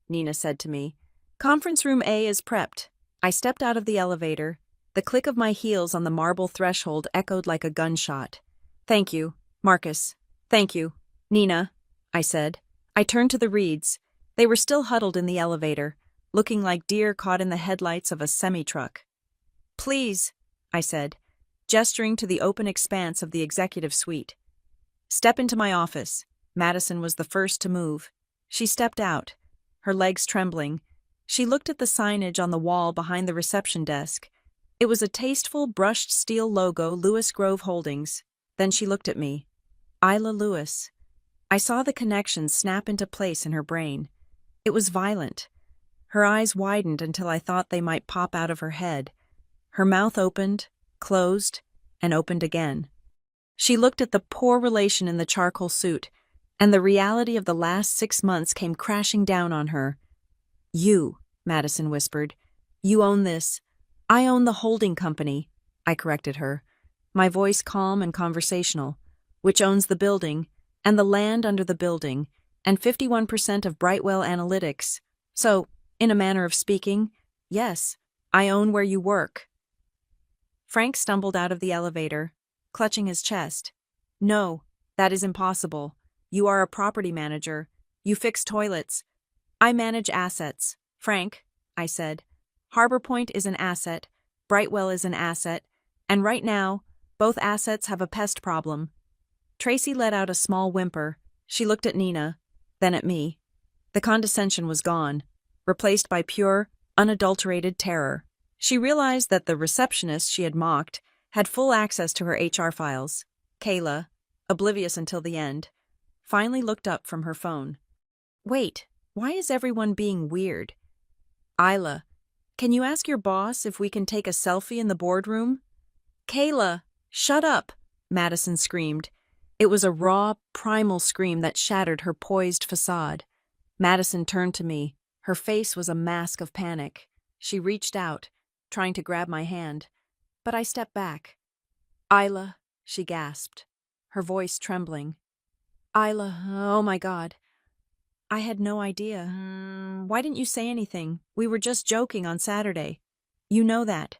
Nina said to me. "Conference room A is prepped." I stepped out of the elevator, The click of my heels on the marble threshold echoed like a gunshot. "Thank you, Marcus. Thank you, Nina," I said. I turned to the Reeds. They were still huddled in the elevator, looking like deer caught in the headlights of a semi-truck. "Please," I said, gesturing to the open expanse of the executive suite. "Step into my office." Madison was the first to move. She stepped out, her legs trembling. She looked at the signage on the wall behind the reception desk. It was a tasteful, brushed steel logo, Lewis Grove Holdings. Then she looked at me. Isla Lewis. I saw the connection snap into place in her brain. It was violent. Her eyes widened until I thought they might pop out of her head. Her mouth opened, closed, and opened again. She looked at the poor relation in the charcoal suit, and the reality of the last 6 months came crashing down on her. "You," Madison whispered. "You own this." "I own the holding company," I corrected her, my voice calm and conversational. "Which owns the building, and the land under the building, and 51% of Brightwell Analytics. So, in a manner of speaking, yes, I own where you work." Frank stumbled out of the elevator, clutching his chest. "No, that is impossible. You are a property manager. You fix toilets. I manage assets." "Frank," I said, "Harbor Point is an asset, Brightwell is an asset, and right now, both assets have a pest problem." Tracy let out a small whimper. She looked at Nina, then at me. The condescension was gone, replaced by pure, unadulterated terror. She realized that the receptionist she had mocked had full access to her HR files. Kayla, oblivious until the end, finally looked up from her phone. "Wait, why is everyone being weird?" "Isla, can you ask your boss if we can take a selfie in the boardroom?" "Kayla, shut up!" Madison screamed. It was a raw, primal scream that shattered her poised facade. Madison turned to me. Her face was a mask of panic. She reached out, trying to grab my hand, but I stepped back. "Isla," she gasped, her voice trembling. "Isla, oh my God. I had no idea. Why didn't you say anything? We were just joking on Saturday. You know that,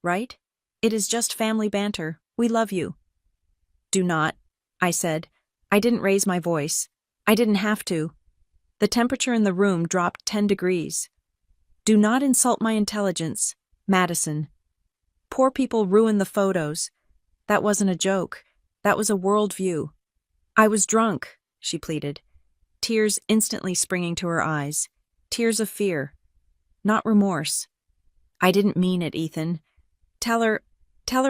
right? It is just family banter. We love you." "Do not," I said. I didn't raise my voice. I didn't have to. The temperature in the room dropped 10 degrees. "Do not insult my intelligence, Madison. Poor people ruin the photos. That wasn't a joke. That was a worldview." "I was drunk," she pleaded, tears instantly springing to her eyes. Tears of fear, not remorse. "I didn't mean it, Ethan. Tell her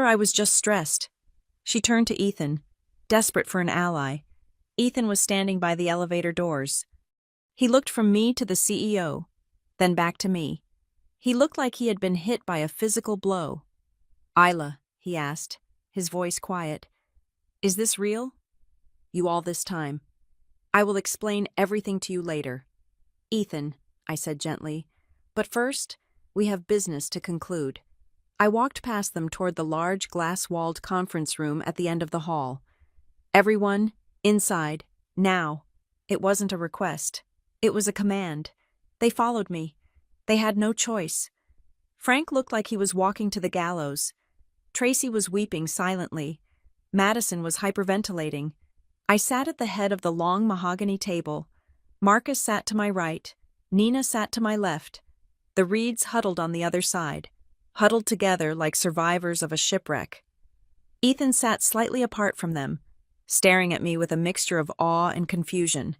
I was just stressed." She turned to Ethan, desperate for an ally. Ethan was standing by the elevator doors. He looked from me to the CEO, then back to me. He looked like he had been hit by a physical blow. "Isla," he asked, his voice quiet, "is this real? You all this time. I will explain everything to you later." "Ethan," I said gently, "but first, we have business to conclude." I walked past them toward the large glass-walled conference room at the end of the hall. "Everyone, inside, now." It wasn't a request. It was a command. They followed me. They had no choice. Frank looked like he was walking to the gallows. Tracy was weeping silently. Madison was hyperventilating. I sat at the head of the long mahogany table. Marcus sat to my right. Nina sat to my left. The Reeds huddled on the other side, huddled together like survivors of a shipwreck. Ethan sat slightly apart from them, staring at me with a mixture of awe and confusion.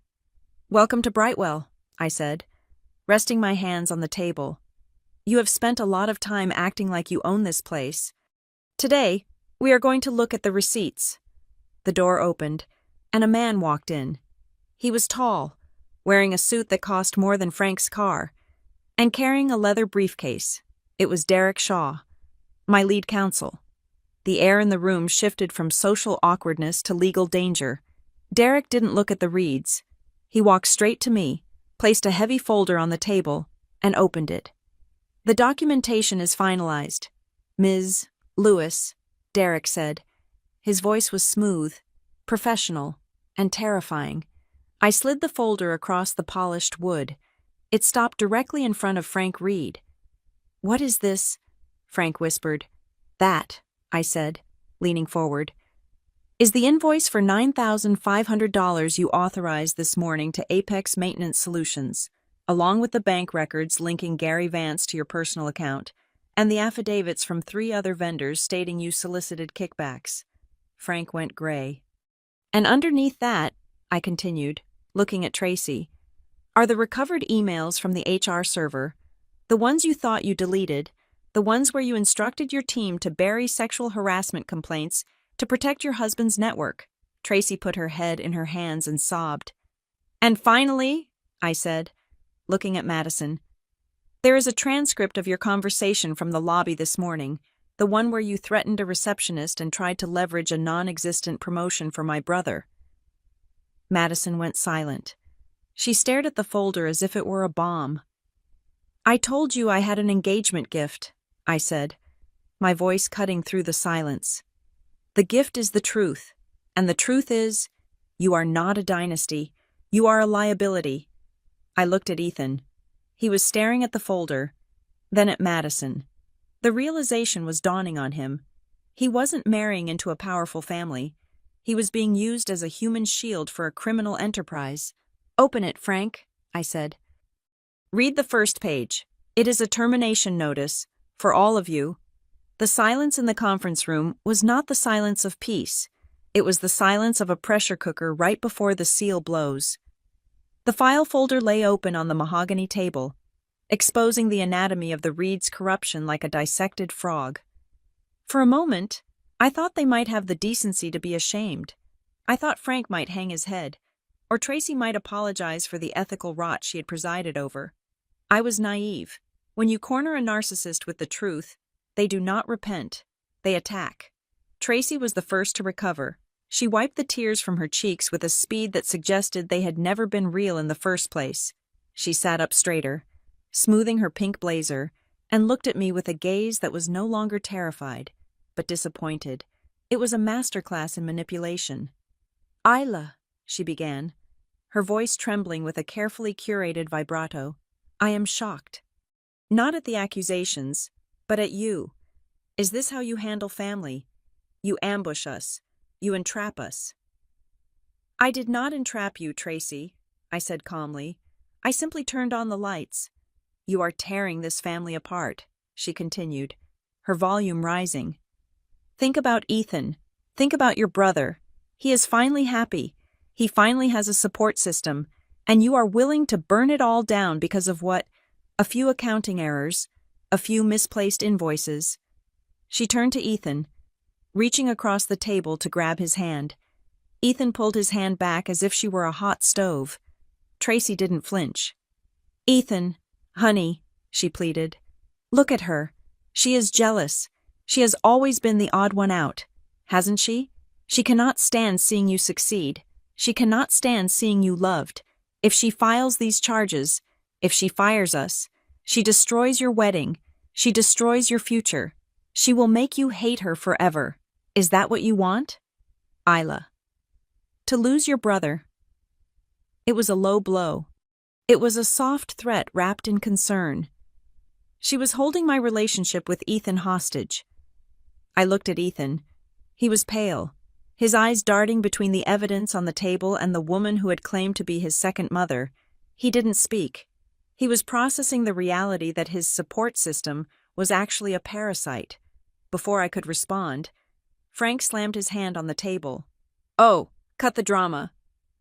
"Welcome to Brightwell," I said, resting my hands on the table. "You have spent a lot of time acting like you own this place. Today, we are going to look at the receipts." The door opened, and a man walked in. He was tall, wearing a suit that cost more than Frank's car, and carrying a leather briefcase. It was Derek Shaw, my lead counsel. The air in the room shifted from social awkwardness to legal danger. Derek didn't look at the Reeds. He walked straight to me, placed a heavy folder on the table, and opened it. "The documentation is finalized, Ms. Lewis," Derek said. His voice was smooth, professional, and terrifying. I slid the folder across the polished wood. It stopped directly in front of Frank Reed. "What is this?" Frank whispered, That, I said, leaning forward, is the invoice for $9,500 you authorized this morning to Apex Maintenance Solutions, along with the bank records linking Gary Vance to your personal account, and the affidavits from 3 other vendors stating you solicited kickbacks. Frank went gray. And underneath that, I continued, looking at Tracy, are the recovered emails from the HR server, the ones you thought you deleted, the ones where you instructed your team to bury sexual harassment complaints to protect your husband's network. Tracy put her head in her hands and sobbed. And finally, I said, looking at Madison, there is a transcript of your conversation from the lobby this morning, the one where you threatened a receptionist and tried to leverage a non-existent promotion for my brother. Madison went silent. She stared at the folder as if it were a bomb. I told you I had an engagement gift, I said, my voice cutting through the silence. The gift is the truth, and the truth is, you are not a dynasty. You are a liability. I looked at Ethan. He was staring at the folder, then at Madison. The realization was dawning on him. He wasn't marrying into a powerful family. He was being used as a human shield for a criminal enterprise. Open it, Frank, I said. Read the first page. It is a termination notice, for all of you. The silence in the conference room was not the silence of peace. It was the silence of a pressure cooker right before the seal blows. The file folder lay open on the mahogany table, exposing the anatomy of the Reed's corruption like a dissected frog. For a moment, I thought they might have the decency to be ashamed. I thought Frank might hang his head, or Tracy might apologize for the ethical rot she had presided over. I was naive. When you corner a narcissist with the truth, they do not repent. They attack. Tracy was the first to recover. She wiped the tears from her cheeks with a speed that suggested they had never been real in the first place. She sat up straighter, smoothing her pink blazer, and looked at me with a gaze that was no longer terrified, but disappointed. It was a masterclass in manipulation. Isla, she began, her voice trembling with a carefully curated vibrato, I am shocked. Not at the accusations, but at you. Is this how you handle family? You ambush us. You entrap us. I did not entrap you, Tracy, I said calmly. I simply turned on the lights. You are tearing this family apart, she continued, her volume rising. Think about Ethan. Think about your brother. He is finally happy. He finally has a support system, and you are willing to burn it all down because of what? A few accounting errors, a few misplaced invoices. She turned to Ethan, reaching across the table to grab his hand. Ethan pulled his hand back as if she were a hot stove. Tracy didn't flinch. Ethan, honey, she pleaded. Look at her. She is jealous. She has always been the odd one out, hasn't she? She cannot stand seeing you succeed. She cannot stand seeing you loved. If she files these charges, if she fires us, she destroys your wedding. She destroys your future. She will make you hate her forever. Is that what you want? Isla. To lose your brother. It was a low blow. It was a soft threat wrapped in concern. She was holding my relationship with Ethan hostage. I looked at Ethan. He was pale, his eyes darting between the evidence on the table and the woman who had claimed to be his second mother. He didn't speak. He was processing the reality that his support system was actually a parasite. Before I could respond, Frank slammed his hand on the table. Oh, cut the drama.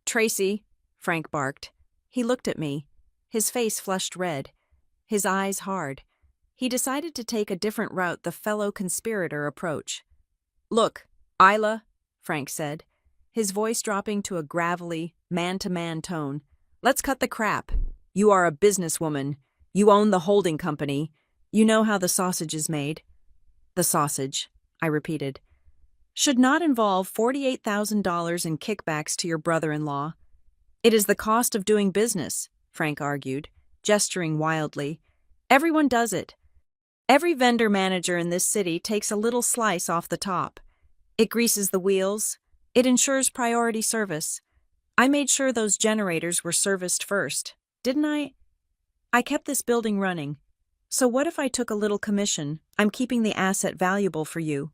Tracy, Frank barked. He looked at me, his face flushed red, his eyes hard. He decided to take a different route, the fellow conspirator approach. Look, Isla, Frank said, his voice dropping to a gravelly, man-to-man tone. Let's cut the crap. You are a businesswoman. You own the holding company. You know how the sausage is made. The sausage, I repeated, should not involve $48,000 in kickbacks to your brother-in-law. It is the cost of doing business, Frank argued, gesturing wildly. Everyone does it. Every vendor manager in this city takes a little slice off the top. It greases the wheels. It ensures priority service. I made sure those generators were serviced first, didn't I? I kept this building running. So what if I took a little commission? I'm keeping the asset valuable for you.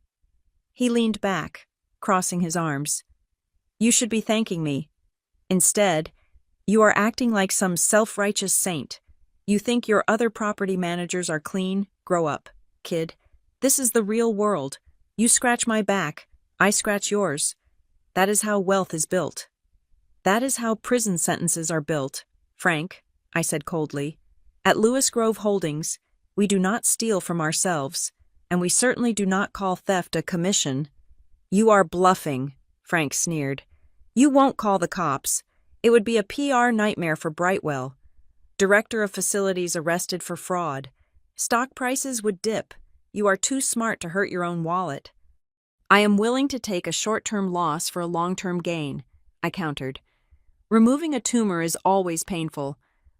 He leaned back, crossing his arms. You should be thanking me. Instead, you are acting like some self-righteous saint. You think your other property managers are clean? Grow up, kid. This is the real world. You scratch my back, I scratch yours. That is how wealth is built. That is how prison sentences are built, Frank, I said coldly. At Lewis Grove Holdings, we do not steal from ourselves, and we certainly do not call theft a commission. You are bluffing, Frank sneered. You won't call the cops. It would be a PR nightmare for Brightwell. Director of Facilities arrested for fraud. Stock prices would dip. You are too smart to hurt your own wallet. I am willing to take a short-term loss for a long-term gain, I countered. Removing a tumor is always painful,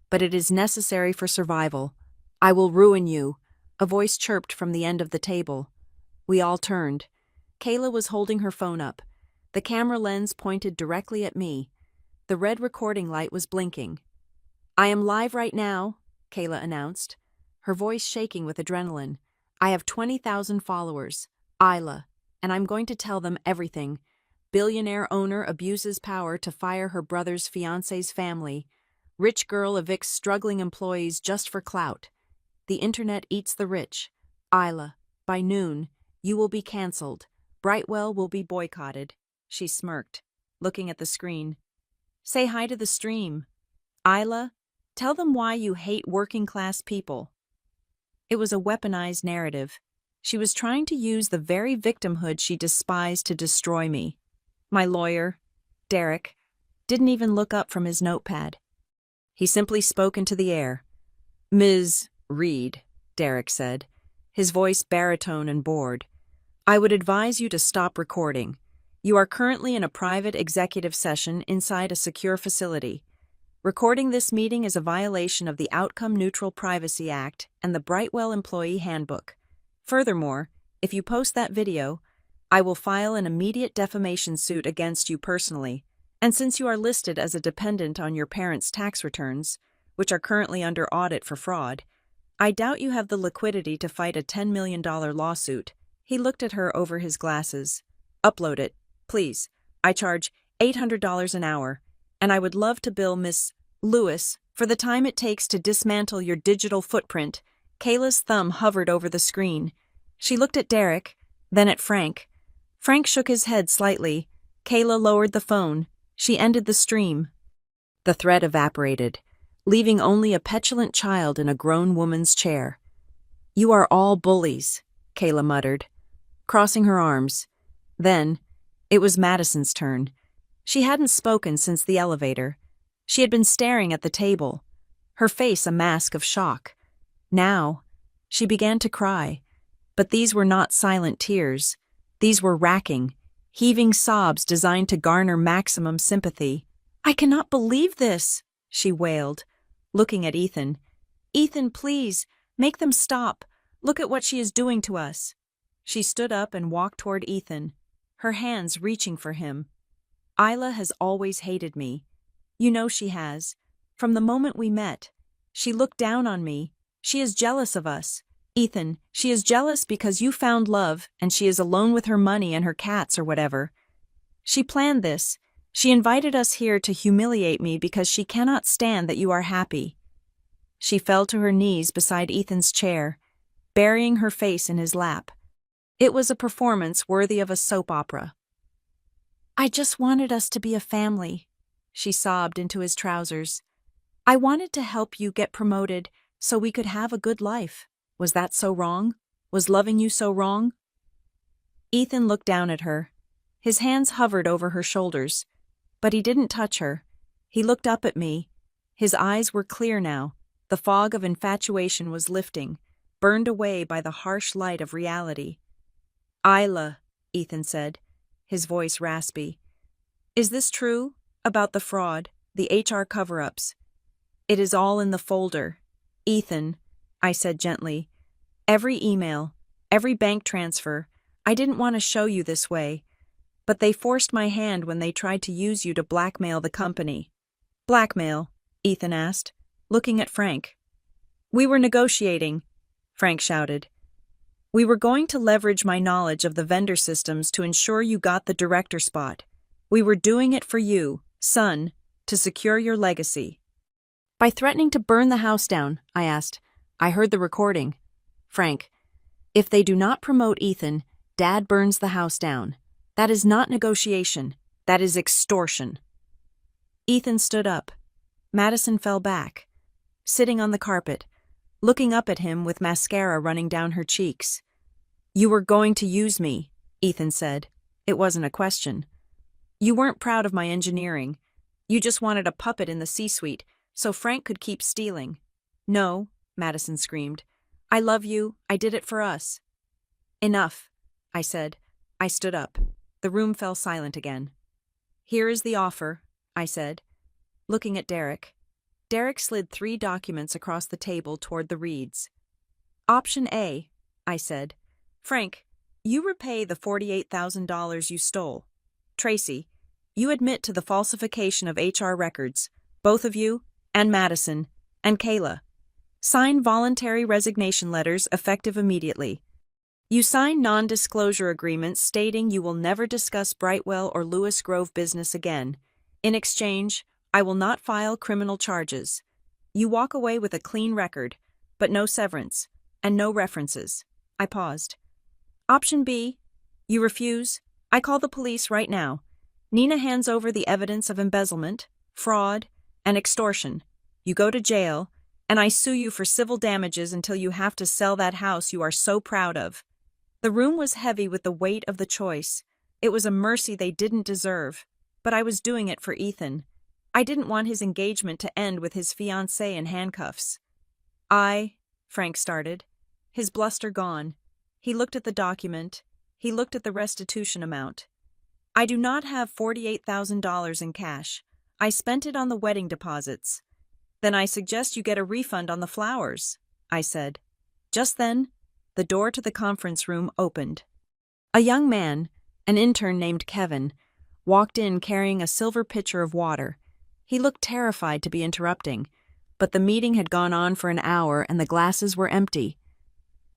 but it is necessary for survival. I will ruin you, a voice chirped from the end of the table. We all turned. Kayla was holding her phone up. The camera lens pointed directly at me. The red recording light was blinking. I am live right now, Kayla announced, her voice shaking with adrenaline. I have 20,000 followers, Isla, and I'm going to tell them everything. Billionaire owner abuses power to fire her brother's fiance's family. Rich girl evicts struggling employees just for clout. The internet eats the rich. Isla, by noon, you will be cancelled. Brightwell will be boycotted. She smirked, looking at the screen. Say hi to the stream. Isla, tell them why you hate working-class people. It was a weaponized narrative. She was trying to use the very victimhood she despised to destroy me. My lawyer, Derek, didn't even look up from his notepad. He simply spoke into the air. Ms. Reed, Derek said, his voice baritone and bored. I would advise you to stop recording. You are currently in a private executive session inside a secure facility. Recording this meeting is a violation of the Outcome Neutral Privacy Act and the Brightwell Employee Handbook. Furthermore, if you post that video, I will file an immediate defamation suit against you personally, and since you are listed as a dependent on your parents' tax returns, which are currently under audit for fraud, I doubt you have the liquidity to fight a $10 million lawsuit. He looked at her over his glasses. Upload it, please. I charge $800 an hour, and I would love to bill Miss Lewis for the time it takes to dismantle your digital footprint. Kayla's thumb hovered over the screen. She looked at Derek, then at Frank. Frank shook his head slightly. Kayla lowered the phone. She ended the stream. The thread evaporated, leaving only a petulant child in a grown woman's chair. You are all bullies, Kayla muttered, crossing her arms. Then, it was Madison's turn. She hadn't spoken since the elevator. She had been staring at the table, her face a mask of shock. Now, she began to cry, but these were not silent tears. These were racking, heaving sobs designed to garner maximum sympathy. I cannot believe this, she wailed, looking at Ethan. Ethan, please, make them stop. Look at what she is doing to us. She stood up and walked toward Ethan, her hands reaching for him. Isla has always hated me. You know she has. From the moment we met, she looked down on me. She is jealous of us. Ethan, she is jealous because you found love and she is alone with her money and her cats or whatever. She planned this. She invited us here to humiliate me because she cannot stand that you are happy. She fell to her knees beside Ethan's chair, burying her face in his lap. It was a performance worthy of a soap opera. I just wanted us to be a family, she sobbed into his trousers. I wanted to help you get promoted so we could have a good life. Was that so wrong? Was loving you so wrong? Ethan looked down at her. His hands hovered over her shoulders, but he didn't touch her. He looked up at me. His eyes were clear now. The fog of infatuation was lifting, burned away by the harsh light of reality. Isla, Ethan said, his voice raspy. Is this true? About the fraud, the HR cover-ups? It is all in the folder. Ethan, I said gently. Every email, every bank transfer. I didn't want to show you this way, but they forced my hand when they tried to use you to blackmail the company. Blackmail? Ethan asked, looking at Frank. We were negotiating. Frank shouted. We were going to leverage my knowledge of the vendor systems to ensure you got the director spot. We were doing it for you, son, to secure your legacy. By threatening to burn the house down, I asked. I heard the recording. Frank, if they do not promote Ethan, Dad burns the house down. That is not negotiation. That is extortion. Ethan stood up. Madison fell back, sitting on the carpet, looking up at him with mascara running down her cheeks. You were going to use me, Ethan said. It wasn't a question. You weren't proud of my engineering. You just wanted a puppet in the C-suite so Frank could keep stealing. No, Madison screamed. I love you. I did it for us. Enough, I said. I stood up. The room fell silent again. Here is the offer, I said, looking at Derek. Derek slid 3 documents across the table toward the reeds. Option A, I said. Frank, you repay the $48,000 you stole. Tracy, you admit to the falsification of HR records, both of you, and Madison, and Kayla. Sign voluntary resignation letters effective immediately. You sign non-disclosure agreements stating you will never discuss Brightwell or Lewis Grove business again. In exchange, I will not file criminal charges. You walk away with a clean record, but no severance, and no references. I paused. Option B, you refuse. I call the police right now. Nina hands over the evidence of embezzlement, fraud, and extortion. You go to jail, and I sue you for civil damages until you have to sell that house you are so proud of. The room was heavy with the weight of the choice. It was a mercy they didn't deserve, but I was doing it for Ethan. I didn't want his engagement to end with his fiancée in handcuffs. Frank started, his bluster gone. He looked at the document. He looked at the restitution amount. I do not have $48,000 in cash. I spent it on the wedding deposits. Then I suggest you get a refund on the flowers, I said. Just then, the door to the conference room opened. A young man, an intern named Kevin, walked in carrying a silver pitcher of water. He looked terrified to be interrupting, but the meeting had gone on for an hour and the glasses were empty.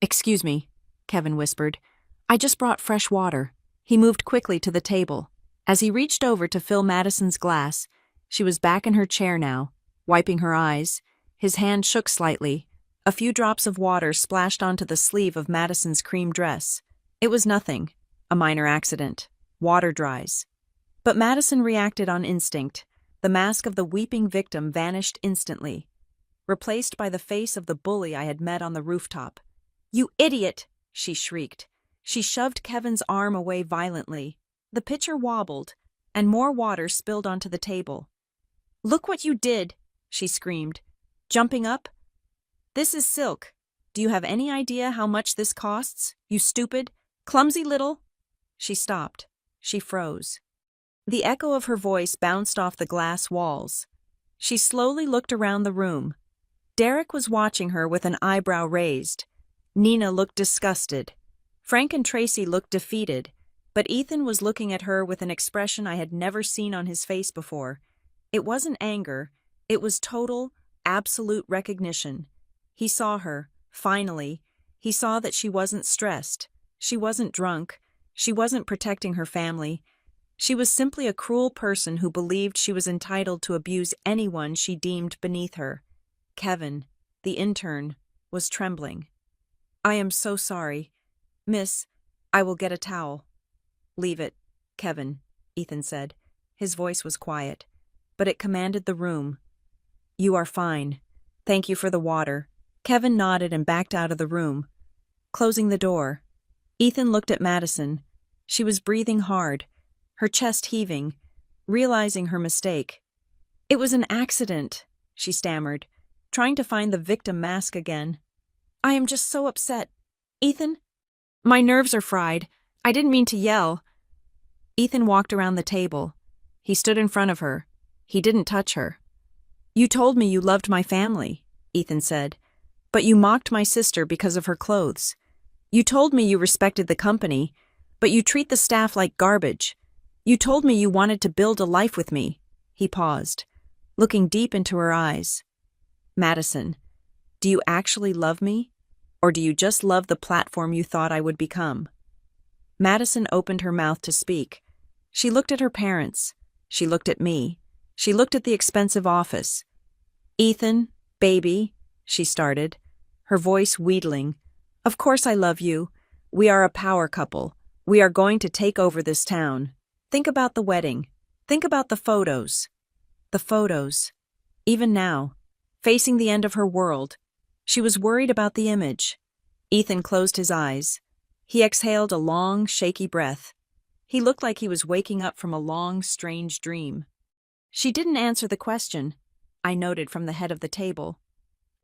Excuse me, Kevin whispered. I just brought fresh water. He moved quickly to the table. As he reached over to fill Madison's glass, she was back in her chair now, wiping her eyes. His hand shook slightly. A few drops of water splashed onto the sleeve of Madison's cream dress. It was nothing, a minor accident. Water dries. But Madison reacted on instinct. The mask of the weeping victim vanished instantly, replaced by the face of the bully I had met on the rooftop. You idiot! She shrieked. She shoved Kevin's arm away violently. The pitcher wobbled, and more water spilled onto the table. Look what you did, she screamed, jumping up. This is silk. Do you have any idea how much this costs, you stupid, clumsy little... She stopped. She froze. The echo of her voice bounced off the glass walls. She slowly looked around the room. Derek was watching her with an eyebrow raised. Nina looked disgusted. Frank and Tracy looked defeated, but Ethan was looking at her with an expression I had never seen on his face before. It wasn't anger. It was total, absolute recognition. He saw her, finally. He saw that she wasn't stressed. She wasn't drunk. She wasn't protecting her family. She was simply a cruel person who believed she was entitled to abuse anyone she deemed beneath her. Kevin, the intern, was trembling. I am so sorry. Miss, I will get a towel. Leave it, Kevin, Ethan said. His voice was quiet, but it commanded the room. You are fine. Thank you for the water. Kevin nodded and backed out of the room, closing the door. Ethan looked at Madison. She was breathing hard, her chest heaving, realizing her mistake. It was an accident, she stammered, trying to find the victim mask again. I am just so upset. Ethan? My nerves are fried. I didn't mean to yell. Ethan walked around the table. He stood in front of her. He didn't touch her. You told me you loved my family, Ethan said, but you mocked my sister because of her clothes. You told me you respected the company, but you treat the staff like garbage. You told me you wanted to build a life with me. He paused, looking deep into her eyes. Madison, do you actually love me? Or do you just love the platform you thought I would become? Madison opened her mouth to speak. She looked at her parents. She looked at me. She looked at the expensive office. Ethan, baby, she started, her voice wheedling. Of course I love you. We are a power couple. We are going to take over this town. Think about the wedding. Think about the photos. The photos. Even now, facing the end of her world, she was worried about the image. Ethan closed his eyes. He exhaled a long, shaky breath. He looked like he was waking up from a long, strange dream. She didn't answer the question, I noted from the head of the table.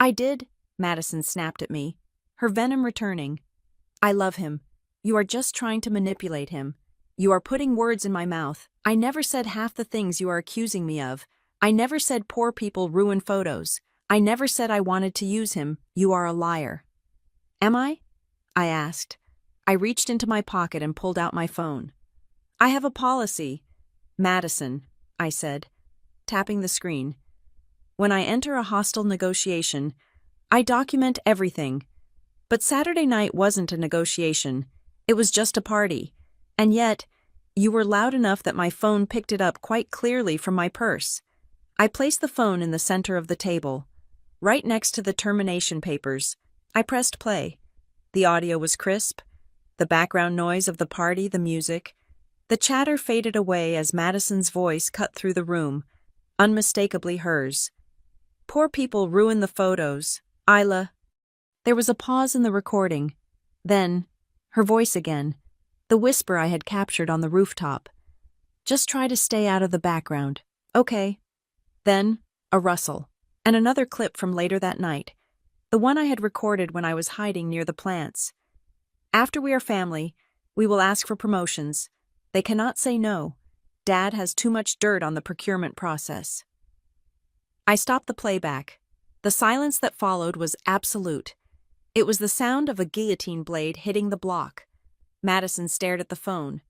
I did, Madison snapped at me, her venom returning. I love him. You are just trying to manipulate him. You are putting words in my mouth. I never said half the things you are accusing me of. I never said poor people ruin photos. I never said I wanted to use him. You are a liar. Am I? I asked. I reached into my pocket and pulled out my phone. I have a policy. Madison, I said, tapping the screen. When I enter a hostile negotiation, I document everything. But Saturday night wasn't a negotiation. It was just a party. And yet, you were loud enough that my phone picked it up quite clearly from my purse. I placed the phone in the center of the table, right next to the termination papers. I pressed play. The audio was crisp, the background noise of the party, the music. The chatter faded away as Madison's voice cut through the room, unmistakably hers. Poor people ruin the photos. Isla. There was a pause in the recording. Then, her voice again, the whisper I had captured on the rooftop. Just try to stay out of the background. Okay. Then, a rustle, and another clip from later that night, the one I had recorded when I was hiding near the plants. After we are family, we will ask for promotions. They cannot say no. Dad has too much dirt on the procurement process. I stopped the playback. The silence that followed was absolute. It was the sound of a guillotine blade hitting the block. Madison stared at the phone.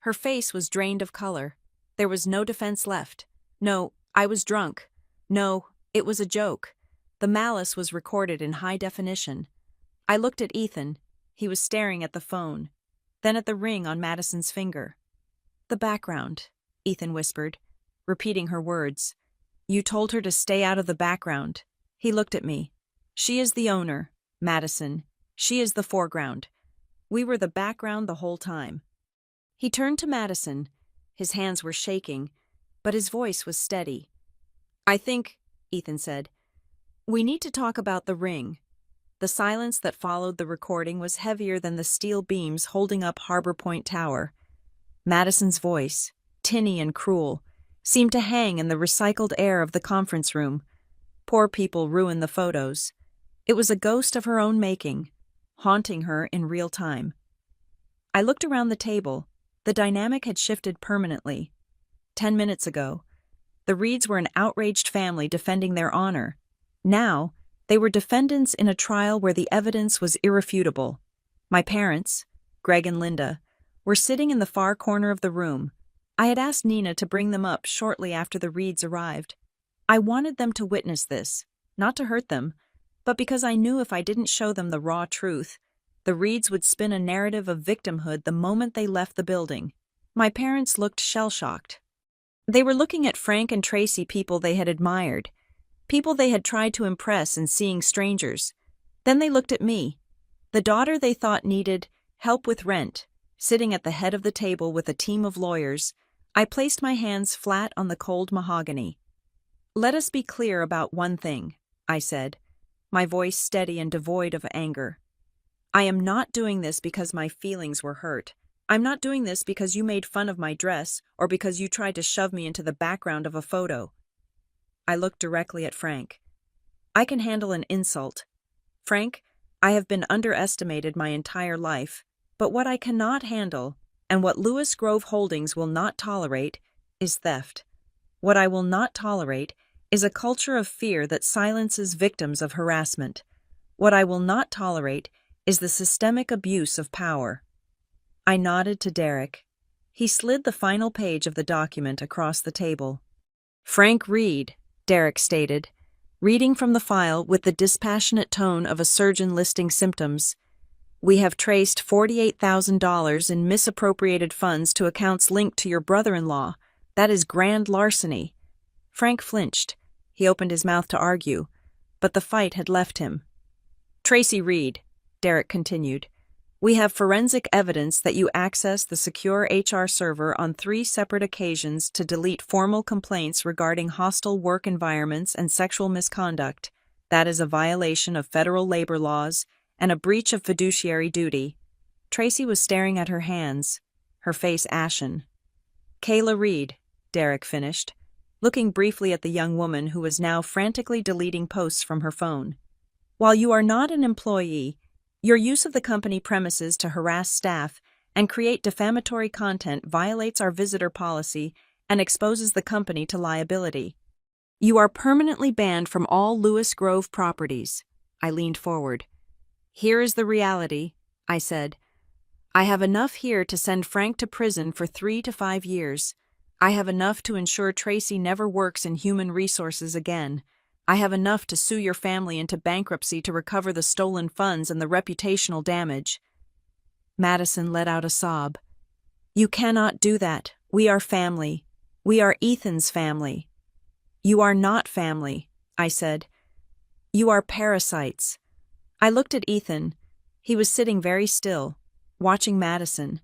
Her face was drained of color. There was no defense left. No, I was drunk. No, it was a joke. The malice was recorded in high definition. I looked at Ethan. He was staring at the phone, then at the ring on Madison's finger. The background, Ethan whispered, repeating her words. You told her to stay out of the background. He looked at me. She is the owner, Madison. She is the foreground. We were the background the whole time. He turned to Madison. His hands were shaking, but his voice was steady. I think, Ethan said, we need to talk about the ring. The silence that followed the recording was heavier than the steel beams holding up Harbor Point Tower. Madison's voice, tinny and cruel, seemed to hang in the recycled air of the conference room. Poor people ruin the photos. It was a ghost of her own making, haunting her in real time. I looked around the table. The dynamic had shifted permanently. 10 minutes ago, the Reeds were an outraged family defending their honor. Now, they were defendants in a trial where the evidence was irrefutable. My parents, Greg and Linda, were sitting in the far corner of the room. I had asked Nina to bring them up shortly after the Reeds arrived. I wanted them to witness this, not to hurt them, but because I knew if I didn't show them the raw truth, the Reeds would spin a narrative of victimhood the moment they left the building. My parents looked shell-shocked. They were looking at Frank and Tracy, people they had admired, people they had tried to impress in seeing strangers. Then they looked at me, the daughter they thought needed help with rent. Sitting at the head of the table with a team of lawyers, I placed my hands flat on the cold mahogany. Let us be clear about one thing, I said, my voice steady and devoid of anger. I am not doing this because my feelings were hurt. I'm not doing this because you made fun of my dress or because you tried to shove me into the background of a photo. I looked directly at Frank. I can handle an insult. Frank, I have been underestimated my entire life, but what I cannot handle, and what Lewis Grove Holdings will not tolerate, is theft. What I will not tolerate is a culture of fear that silences victims of harassment. What I will not tolerate is the systemic abuse of power. I nodded to Derek. He slid the final page of the document across the table. Frank Reed, Derek stated, reading from the file with the dispassionate tone of a surgeon listing symptoms. We have traced $48,000 in misappropriated funds to accounts linked to your brother-in-law. That is grand larceny. Frank flinched. He opened his mouth to argue, but the fight had left him. Tracy Reed, Derek continued, we have forensic evidence that you accessed the secure HR server on 3 separate occasions to delete formal complaints regarding hostile work environments and sexual misconduct. That is a violation of federal labor laws and a breach of fiduciary duty. Tracy was staring at her hands, her face ashen. Kayla Reed, Derek finished, looking briefly at the young woman who was now frantically deleting posts from her phone. While you are not an employee, your use of the company premises to harass staff and create defamatory content violates our visitor policy and exposes the company to liability. You are permanently banned from all Lewis Grove properties. I leaned forward. Here is the reality, I said. I have enough here to send Frank to prison for 3 to 5 years. I have enough to ensure Tracy never works in human resources again. I have enough to sue your family into bankruptcy to recover the stolen funds and the reputational damage. Madison let out a sob. You cannot do that. We are family. We are Ethan's family. You are not family, I said. You are parasites. I looked at Ethan. He was sitting very still, watching Madison.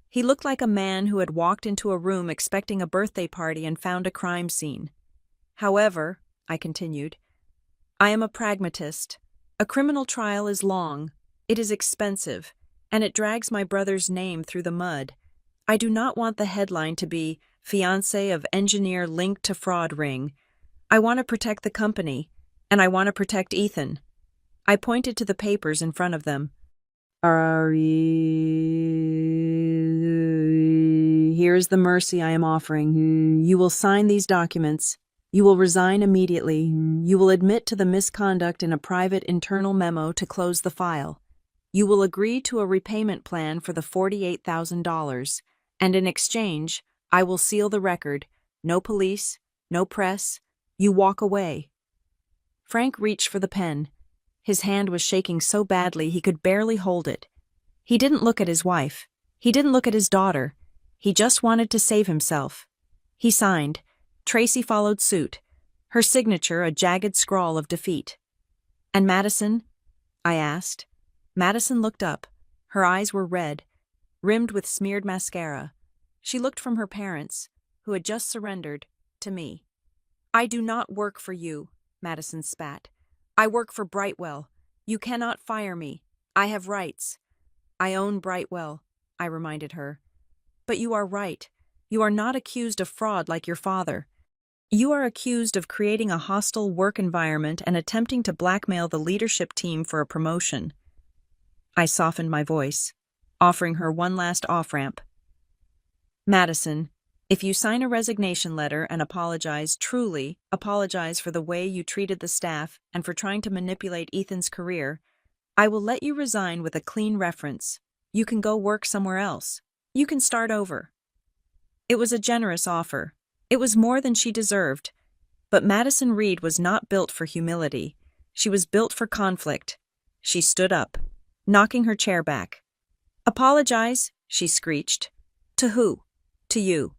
He looked like a man who had walked into a room expecting a birthday party and found a crime scene. However, I continued, I am a pragmatist. A criminal trial is long, it is expensive, and it drags my brother's name through the mud. I do not want the headline to be fiancé of engineer linked to fraud ring. I want to protect the company, and I want to protect Ethan. I pointed to the papers in front of them. Here is the mercy I am offering. You will sign these documents. You will resign immediately. You will admit to the misconduct in a private internal memo to close the file. You will agree to a repayment plan for the $48,000, and in exchange, I will seal the record. No police, no press. You walk away. Frank reached for the pen. His hand was shaking so badly he could barely hold it. He didn't look at his wife. He didn't look at his daughter. He just wanted to save himself. He signed. Tracy followed suit, her signature a jagged scrawl of defeat. And Madison? I asked. Madison looked up. Her eyes were red, rimmed with smeared mascara. She looked from her parents, who had just surrendered, to me. I do not work for you, Madison spat. I work for Brightwell. You cannot fire me. I have rights. I own Brightwell, I reminded her. But you are right. You are not accused of fraud like your father. You are accused of creating a hostile work environment and attempting to blackmail the leadership team for a promotion. I softened my voice, offering her one last off-ramp. Madison, if you sign a resignation letter and apologize, truly apologize for the way you treated the staff and for trying to manipulate Ethan's career, I will let you resign with a clean reference. You can go work somewhere else. You can start over. It was a generous offer. It was more than she deserved. But Madison Reed was not built for humility. She was built for conflict. She stood up, knocking her chair back. Apologize, she screeched. To who? To you.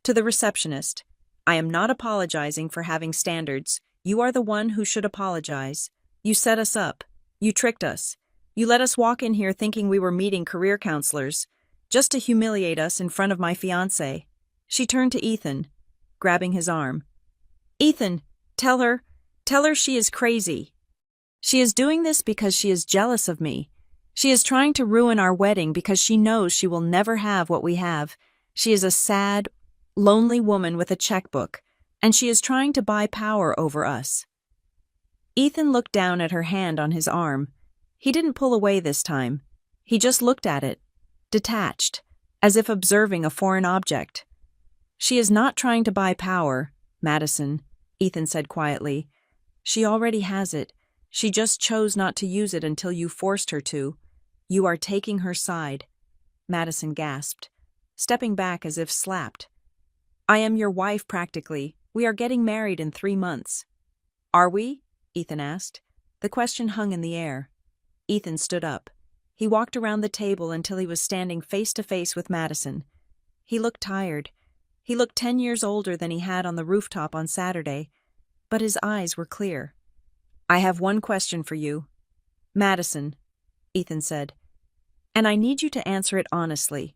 To the receptionist. I am not apologizing for having standards. You are the one who should apologize. You set us up. You tricked us. You let us walk in here thinking we were meeting career counselors, just to humiliate us in front of my fiancé. She turned to Ethan, grabbing his arm. Ethan, tell her she is crazy. She is doing this because she is jealous of me. She is trying to ruin our wedding because she knows she will never have what we have. She is a sad, lonely woman with a checkbook, and she is trying to buy power over us. Ethan looked down at her hand on his arm. He didn't pull away this time. He just looked at it, detached, as if observing a foreign object. She is not trying to buy power, Madison, Ethan said quietly. She already has it. She just chose not to use it until you forced her to. You are taking her side. Madison gasped, stepping back as if slapped. I am your wife practically. We are getting married in 3 months. Are we? Ethan asked. The question hung in the air. Ethan stood up. He walked around the table until he was standing face to face with Madison. He looked tired. He looked 10 years older than he had on the rooftop on Saturday, but his eyes were clear. I have one question for you. Madison, Ethan said, and I need you to answer it honestly.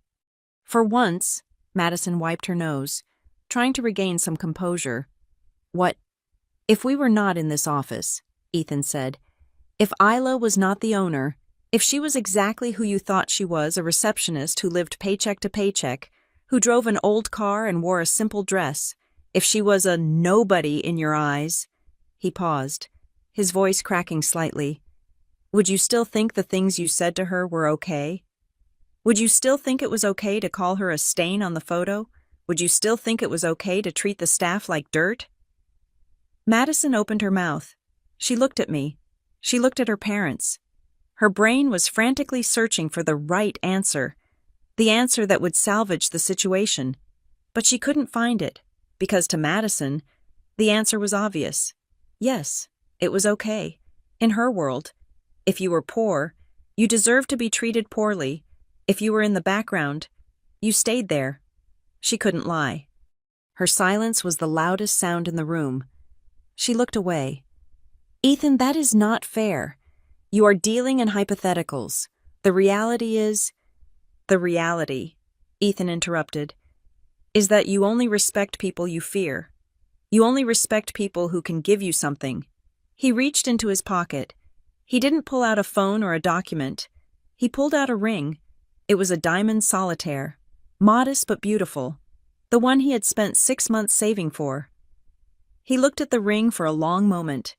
For once, Madison wiped her nose, trying to regain some composure. What? If we were not in this office, Ethan said, if Isla was not the owner, if she was exactly who you thought she was, a receptionist who lived paycheck to paycheck, who drove an old car and wore a simple dress, if she was a nobody in your eyes, he paused, his voice cracking slightly, would you still think the things you said to her were okay? Would you still think it was okay to call her a stain on the photo? Would you still think it was okay to treat the staff like dirt? Madison opened her mouth. She looked at me. She looked at her parents. Her brain was frantically searching for the right answer, the answer that would salvage the situation. But she couldn't find it, because to Madison, the answer was obvious. Yes, it was okay. In her world, if you were poor, you deserved to be treated poorly. If you were in the background, you stayed there. She couldn't lie. Her silence was the loudest sound in the room. She looked away. Ethan, that is not fair. You are dealing in hypotheticals. The reality is... The reality, Ethan interrupted, is that you only respect people you fear. You only respect people who can give you something. He reached into his pocket. He didn't pull out a phone or a document. He pulled out a ring. It was a diamond solitaire, modest but beautiful, the one he had spent 6 months saving for. He looked at the ring for a long moment.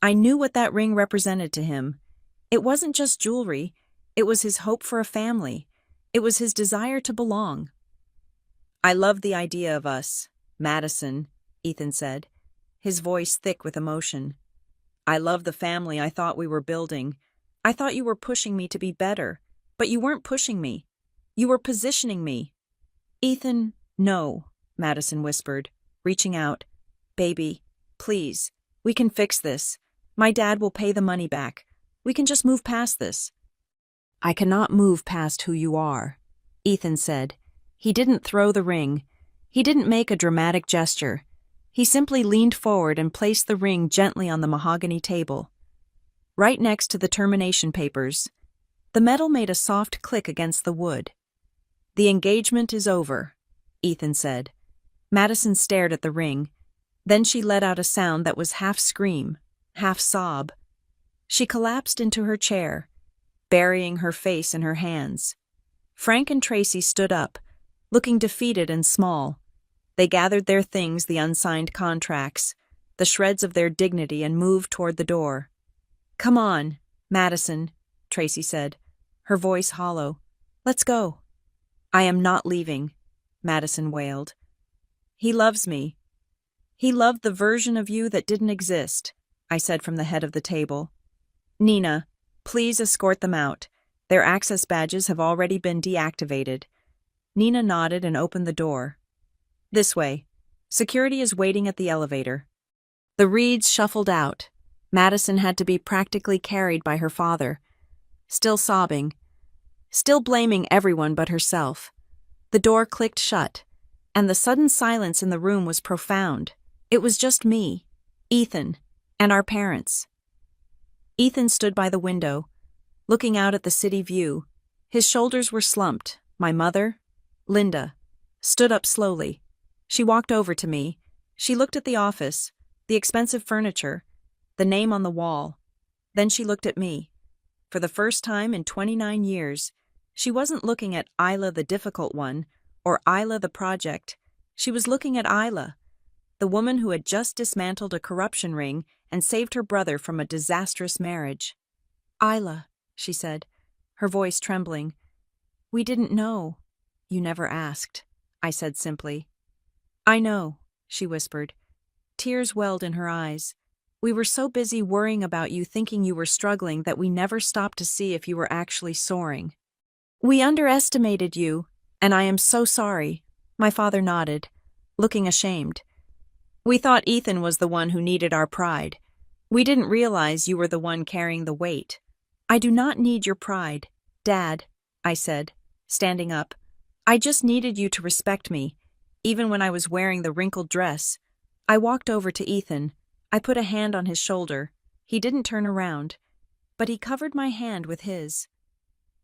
I knew what that ring represented to him. It wasn't just jewelry. It was his hope for a family. It was his desire to belong. I love the idea of us, Madison, Ethan said, his voice thick with emotion. I love the family I thought we were building. I thought you were pushing me to be better, but you weren't pushing me. You were positioning me. Ethan, no, Madison whispered, reaching out. Baby, please, we can fix this. My dad will pay the money back. We can just move past this. I cannot move past who you are, Ethan said. He didn't throw the ring. He didn't make a dramatic gesture. He simply leaned forward and placed the ring gently on the mahogany table. Right next to the termination papers, the metal made a soft click against the wood. The engagement is over, Ethan said. Madison stared at the ring. Then she let out a sound that was half scream, half sob. She collapsed into her chair, burying her face in her hands. Frank and Tracy stood up, looking defeated and small. They gathered their things, the unsigned contracts, the shreds of their dignity, and moved toward the door. Come on, Madison, Tracy said, her voice hollow. Let's go. I am not leaving, Madison wailed. He loves me. He loved the version of you that didn't exist, I said from the head of the table. Nina, please escort them out. Their access badges have already been deactivated. Nina nodded and opened the door. This way. Security is waiting at the elevator. The Reeds shuffled out. Madison had to be practically carried by her father, still sobbing, still blaming everyone but herself. The door clicked shut, and the sudden silence in the room was profound. It was just me, Ethan, and our parents. Ethan stood by the window, looking out at the city view. His shoulders were slumped. My mother, Linda, stood up slowly. She walked over to me. She looked at the office, the expensive furniture, the name on the wall. Then she looked at me. For the first time in 29 years, she wasn't looking at Isla the difficult one, or Isla the project. She was looking at Isla, the woman who had just dismantled a corruption ring and saved her brother from a disastrous marriage. Isla, she said, her voice trembling. We didn't know. You never asked, I said simply. I know, she whispered. Tears welled in her eyes. We were so busy worrying about you, thinking you were struggling, that we never stopped to see if you were actually soaring. We underestimated you, and I am so sorry. My father nodded, looking ashamed. We thought Ethan was the one who needed our pride. We didn't realize you were the one carrying the weight. I do not need your pride, Dad, I said, standing up. I just needed you to respect me, even when I was wearing the wrinkled dress. I walked over to Ethan. I put a hand on his shoulder. He didn't turn around, but he covered my hand with his.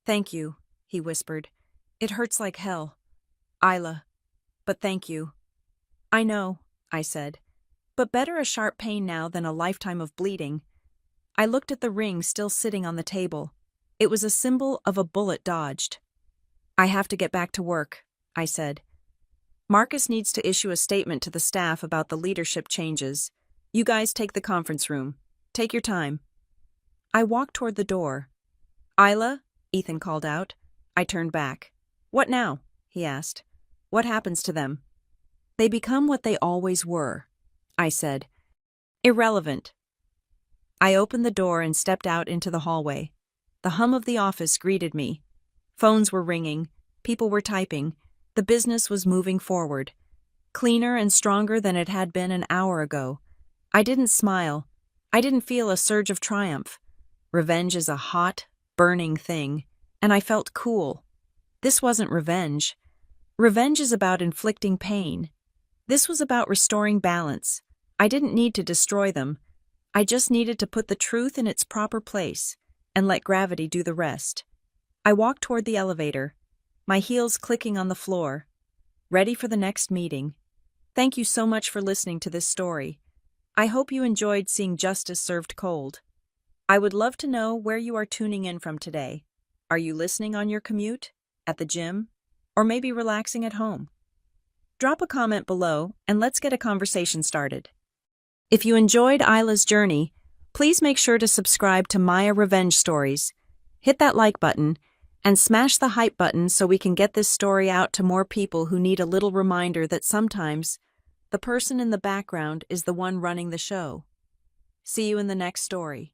Thank you, he whispered. It hurts like hell. Isla. But thank you. I know, I said. But better a sharp pain now than a lifetime of bleeding. I looked at the ring still sitting on the table. It was a symbol of a bullet dodged. I have to get back to work, I said. Marcus needs to issue a statement to the staff about the leadership changes. You guys take the conference room. Take your time. I walked toward the door. Isla, Ethan called out. I turned back. What now? He asked. What happens to them? They become what they always were, I said. Irrelevant. I opened the door and stepped out into the hallway. The hum of the office greeted me. Phones were ringing, people were typing, the business was moving forward, cleaner and stronger than it had been an hour ago. I didn't smile. I didn't feel a surge of triumph. Revenge is a hot, burning thing, and I felt cool. This wasn't revenge. Revenge is about inflicting pain. This was about restoring balance. I didn't need to destroy them. I just needed to put the truth in its proper place and let gravity do the rest. I walked toward the elevator, my heels clicking on the floor, ready for the next meeting. Thank you so much for listening to this story. I hope you enjoyed seeing justice served cold. I would love to know where you are tuning in from today. Are you listening on your commute, at the gym, or maybe relaxing at home? Drop a comment below and let's get a conversation started. If you enjoyed Isla's journey, please make sure to subscribe to Maya Revenge Stories. Hit that like button and smash the hype button so we can get this story out to more people who need a little reminder that sometimes the person in the background is the one running the show. See you in the next story.